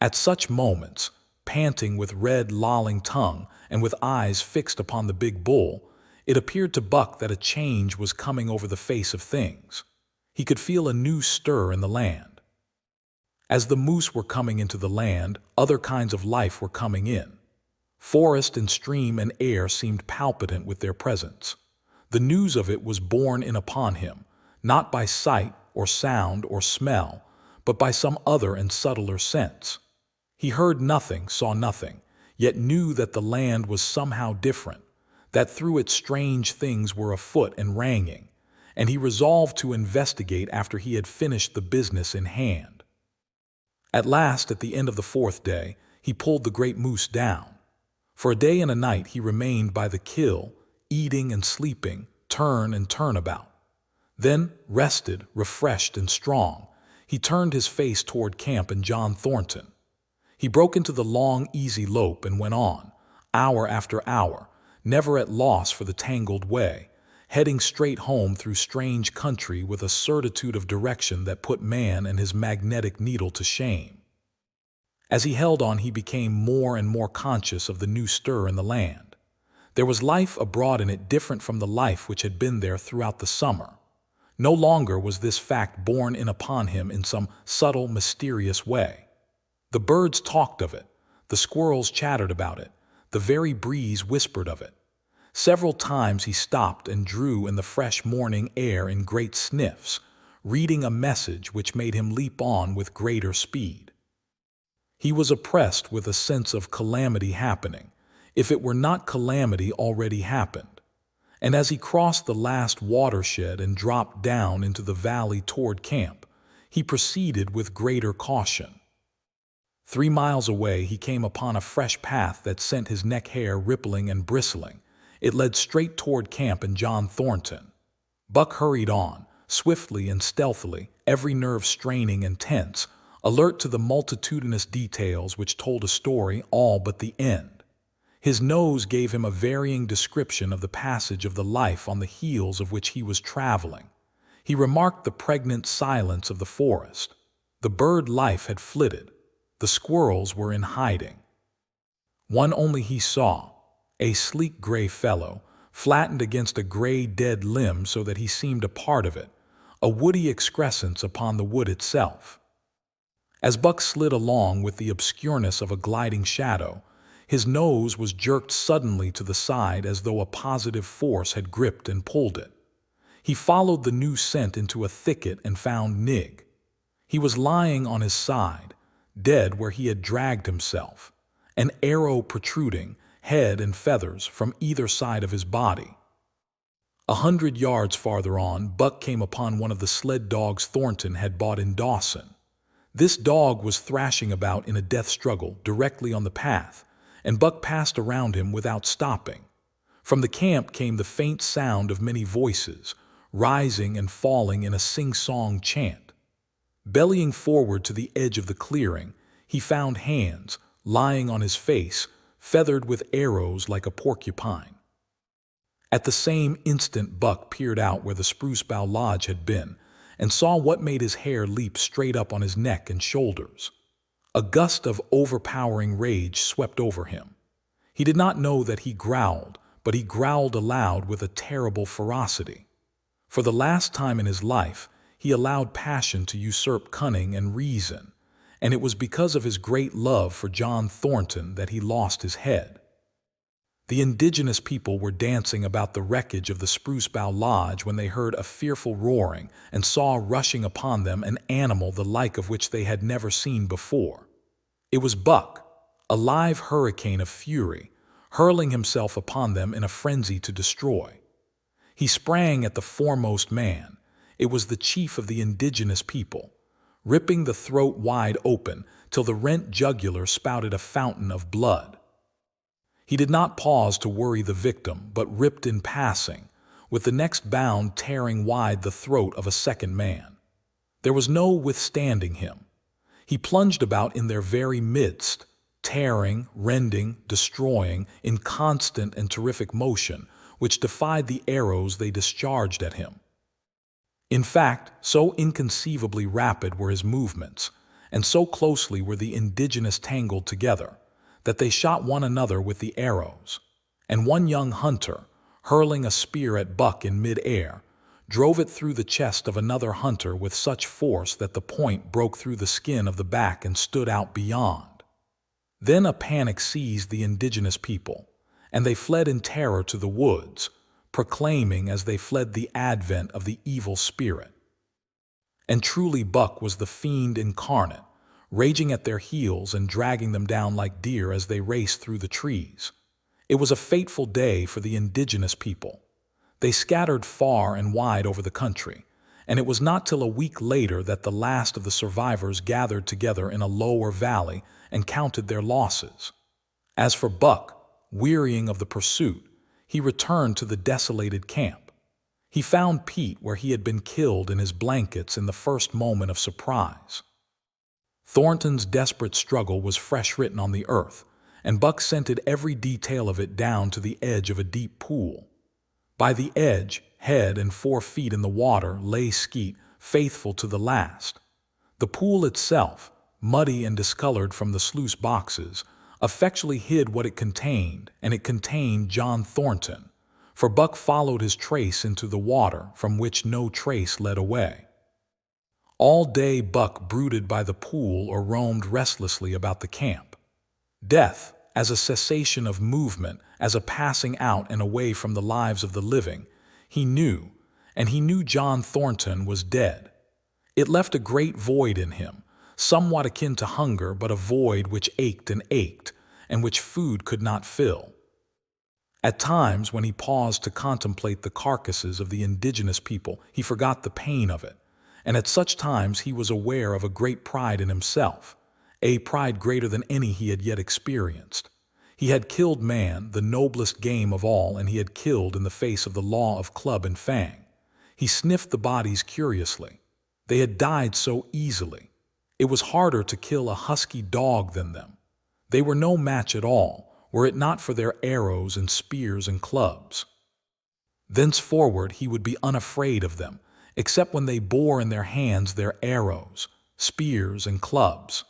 At such moments, panting with red lolling tongue and with eyes fixed upon the big bull, it appeared to Buck that a change was coming over the face of things. He could feel a new stir in the land. As the moose were coming into the land, other kinds of life were coming in. Forest and stream and air seemed palpitant with their presence. The news of it was borne in upon him, not by sight or sound or smell, but by some other and subtler sense. He heard nothing, saw nothing, yet knew that the land was somehow different, that through it strange things were afoot and ranging, and he resolved to investigate after he had finished the business in hand. At last, at the end of the fourth day, he pulled the great moose down. For a day and a night he remained by the kill, eating and sleeping, turn and turn about. Then, rested, refreshed, and strong, he turned his face toward camp and John Thornton. He broke into the long, easy lope and went on, hour after hour, never at loss for the tangled way, heading straight home through strange country with a certitude of direction that put man and his magnetic needle to shame. As he held on, he became more and more conscious of the new stir in the land. There was life abroad in it different from the life which had been there throughout the summer. No longer was this fact borne in upon him in some subtle, mysterious way. The birds talked of it, the squirrels chattered about it, the very breeze whispered of it. Several times he stopped and drew in the fresh morning air in great sniffs, reading a message which made him leap on with greater speed. He was oppressed with a sense of calamity happening, if it were not calamity already happened. And as he crossed the last watershed and dropped down into the valley toward camp, he proceeded with greater caution. 3 miles away he came upon a fresh path that sent his neck hair rippling and bristling. It led straight toward camp and John Thornton. Buck hurried on, swiftly and stealthily, every nerve straining and tense, alert to the multitudinous details which told a story all but the end. His nose gave him a varying description of the passage of the life on the heels of which he was traveling. He remarked the pregnant silence of the forest. The bird life had flitted. The squirrels were in hiding. One only he saw, a sleek gray fellow, flattened against a gray dead limb so that he seemed a part of it, a woody excrescence upon the wood itself. As Buck slid along with the obscureness of a gliding shadow, his nose was jerked suddenly to the side as though a positive force had gripped and pulled it. He followed the new scent into a thicket and found Nig. He was lying on his side, dead where he had dragged himself, an arrow protruding, head and feathers, from either side of his body. 100 yards farther on, Buck came upon one of the sled dogs Thornton had bought in Dawson. This dog was thrashing about in a death struggle directly on the path, and Buck passed around him without stopping. From the camp came the faint sound of many voices, rising and falling in a sing-song chant. Bellying forward to the edge of the clearing, he found hands, lying on his face, feathered with arrows like a porcupine. At the same instant Buck peered out where the spruce bough lodge had been, and saw what made his hair leap straight up on his neck and shoulders. A gust of overpowering rage swept over him. He did not know that he growled, but he growled aloud with a terrible ferocity. For the last time in his life, he allowed passion to usurp cunning and reason, and it was because of his great love for John Thornton that he lost his head. The indigenous people were dancing about the wreckage of the Spruce Bough Lodge when they heard a fearful roaring and saw rushing upon them an animal the like of which they had never seen before. It was Buck, a live hurricane of fury, hurling himself upon them in a frenzy to destroy. He sprang at the foremost man. It was the chief of the indigenous people, ripping the throat wide open till the rent jugular spouted a fountain of blood. He did not pause to worry the victim, but ripped in passing, with the next bound tearing wide the throat of a second man. There was no withstanding him. He plunged about in their very midst, tearing, rending, destroying, in constant and terrific motion, which defied the arrows they discharged at him. In fact, so inconceivably rapid were his movements, and so closely were the indigenous tangled together, that they shot one another with the arrows, and one young hunter, hurling a spear at Buck in mid-air, drove it through the chest of another hunter with such force that the point broke through the skin of the back and stood out beyond. Then a panic seized the indigenous people, and they fled in terror to the woods, proclaiming as they fled the advent of the evil spirit. And truly Buck was the fiend incarnate, raging at their heels and dragging them down like deer as they raced through the trees. It was a fateful day for the indigenous people. They scattered far and wide over the country, and it was not till a week later that the last of the survivors gathered together in a lower valley and counted their losses. As for Buck, wearying of the pursuit, he returned to the desolated camp. He found Pete where he had been killed in his blankets in the first moment of surprise. Thornton's desperate struggle was fresh written on the earth, and Buck scented every detail of it down to the edge of a deep pool. By the edge, head and 4 feet in the water, lay Skeet, faithful to the last. The pool itself, muddy and discolored from the sluice boxes, effectually hid what it contained, and it contained John Thornton, for Buck followed his trace into the water from which no trace led away. All day Buck brooded by the pool or roamed restlessly about the camp. Death, as a cessation of movement, as a passing out and away from the lives of the living, he knew, and he knew John Thornton was dead. It left a great void in him, somewhat akin to hunger, but a void which ached, and which food could not fill. At times, when he paused to contemplate the carcasses of the indigenous people, he forgot the pain of it, and at such times he was aware of a great pride in himself, a pride greater than any he had yet experienced. He had killed man, the noblest game of all, and he had killed in the face of the law of club and fang. He sniffed the bodies curiously. They had died so easily. It was harder to kill a husky dog than them. They were no match at all, were it not for their arrows and spears and clubs. Thenceforward he would be unafraid of them, except when they bore in their hands their arrows, spears, and clubs.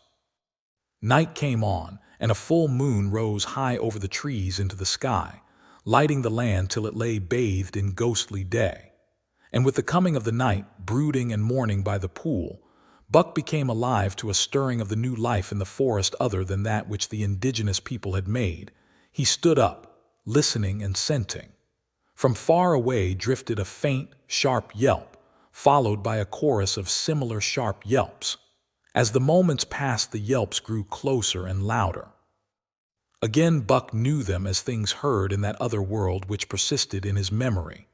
Night came on, and a full moon rose high over the trees into the sky, lighting the land till it lay bathed in ghostly day. And with the coming of the night, brooding and mourning by the pool, Buck became alive to a stirring of the new life in the forest other than that which the indigenous people had made. He stood up, listening and scenting. From far away drifted a faint, sharp yelp, followed by a chorus of similar sharp yelps. As the moments passed, the yelps grew closer and louder. Again Buck knew them as things heard in that other world which persisted in his memory.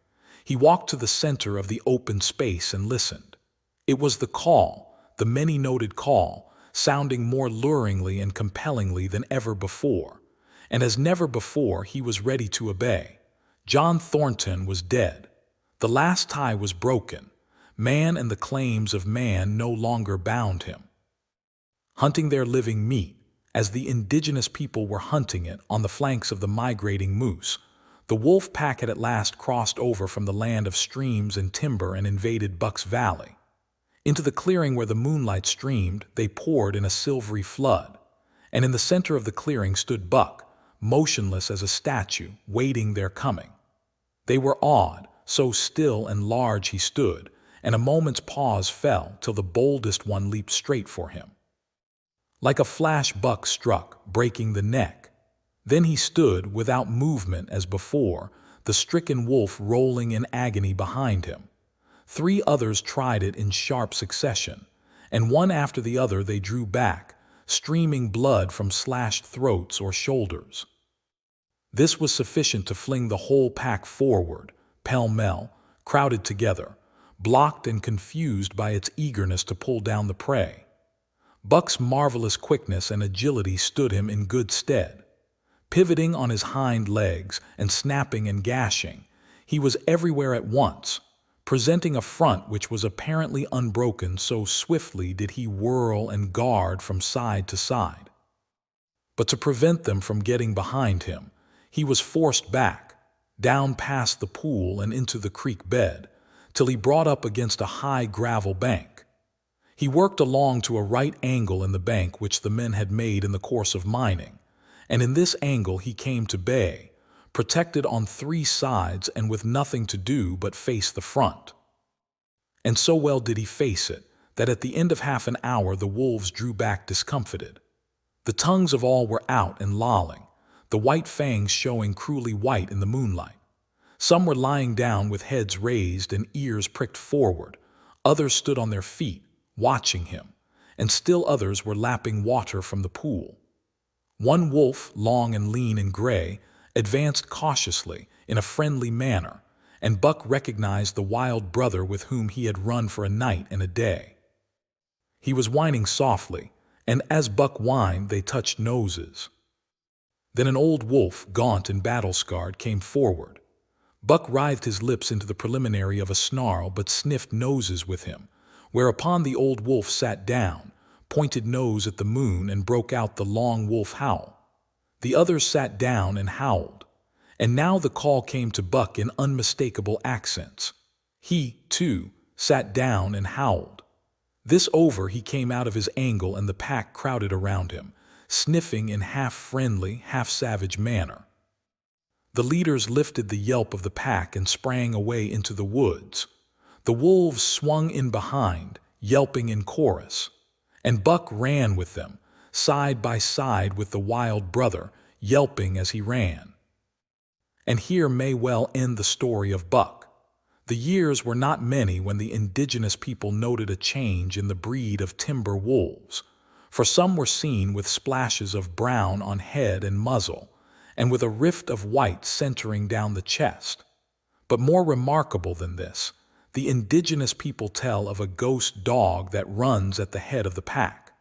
He walked to the center of the open space and listened. It was the call, the many-noted call, sounding more luringly and compellingly than ever before, and as never before he was ready to obey. John Thornton was dead. The last tie was broken. Man and the claims of man no longer bound him. Hunting their living meat, as the indigenous people were hunting it on the flanks of the migrating moose, the wolf pack had at last crossed over from the land of streams and timber and invaded Buck's Valley. Into the clearing where the moonlight streamed, they poured in a silvery flood, and in the center of the clearing stood Buck, motionless as a statue, waiting their coming. They were awed, so still and large he stood, and a moment's pause fell till the boldest one leaped straight for him. Like a flash Buck struck, breaking the neck. Then he stood without movement as before, the stricken wolf rolling in agony behind him. 3 others tried it in sharp succession, and one after the other they drew back, streaming blood from slashed throats or shoulders. This was sufficient to fling the whole pack forward, pell-mell, crowded together, blocked and confused by its eagerness to pull down the prey. Buck's marvelous quickness and agility stood him in good stead. Pivoting on his hind legs and snapping and gashing, he was everywhere at once, presenting a front which was apparently unbroken, so swiftly did he whirl and guard from side to side. But to prevent them from getting behind him, he was forced back, down past the pool and into the creek bed, till he brought up against a high gravel bank. He worked along to a right angle in the bank which the men had made in the course of mining, and in this angle he came to bay, protected on three sides and with nothing to do but face the front. And so well did he face it, that at the end of half an hour the wolves drew back discomfited. The tongues of all were out and lolling, the white fangs showing cruelly white in the moonlight. Some were lying down with heads raised and ears pricked forward, others stood on their feet, watching him, and still others were lapping water from the pool. One wolf, long and lean and gray, advanced cautiously in a friendly manner, and Buck recognized the wild brother with whom he had run for a night and a day. He was whining softly, and as Buck whined they touched noses. Then an old wolf, gaunt and battle-scarred, came forward. Buck writhed his lips into the preliminary of a snarl but sniffed noses with him, whereupon the old wolf sat down, pointed nose at the moon, and broke out the long wolf howl. The others sat down and howled, and now the call came to Buck in unmistakable accents. He, too, sat down and howled. This over, he came out of his angle and the pack crowded around him, sniffing in half-friendly, half-savage manner. The leaders lifted the yelp of the pack and sprang away into the woods. The wolves swung in behind, yelping in chorus, and Buck ran with them, side by side with the wild brother, yelping as he ran. And here may well end the story of Buck. The years were not many when the indigenous people noted a change in the breed of timber wolves, for some were seen with splashes of brown on head and muzzle, and with a rift of white centering down the chest. But more remarkable than this, the indigenous people tell of a ghost dog that runs at the head of the pack.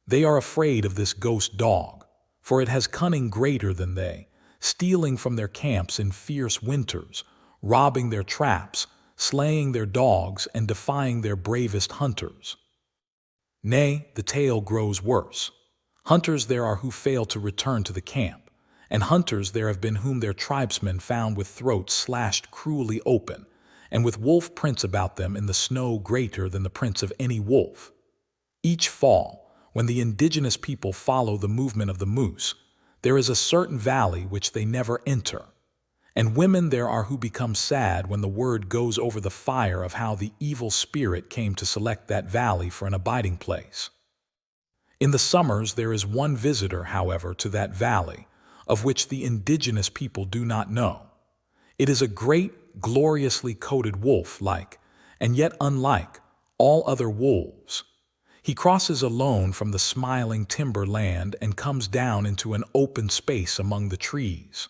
They are afraid of this ghost dog, for it has cunning greater than they, stealing from their camps in fierce winters, robbing their traps, slaying their dogs, and defying their bravest hunters. Nay, the tale grows worse. Hunters there are who fail to return to the camp, and hunters there have been whom their tribesmen found with throats slashed cruelly open, and with wolf prints about them in the snow greater than the prints of any wolf. Each fall, when the indigenous people follow the movement of the moose, there is a certain valley which they never enter, and women there are who become sad when the word goes over the fire of how the evil spirit came to select that valley for an abiding place. In the summers there is one visitor, however, to that valley, of which the indigenous people do not know. It is a great, gloriously coated wolf like, and yet unlike, all other wolves. He crosses alone from the smiling timber land and comes down into an open space among the trees.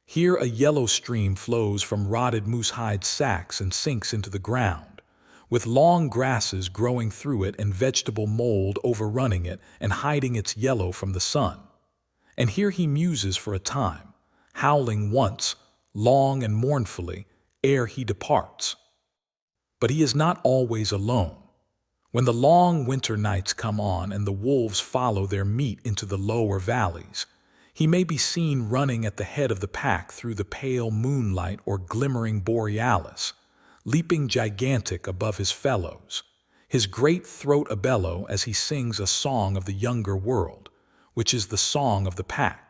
Here a yellow stream flows from rotted moosehide sacks and sinks into the ground, with long grasses growing through it and vegetable mold overrunning it and hiding its yellow from the sun. And here he muses for a time, howling once, long and mournfully, ere he departs. But he is not always alone. When the long winter nights come on and the wolves follow their meat into the lower valleys, he may be seen running at the head of the pack through the pale moonlight or glimmering borealis, leaping gigantic above his fellows, his great throat a bellow as he sings a song of the younger world, which is the song of the pack.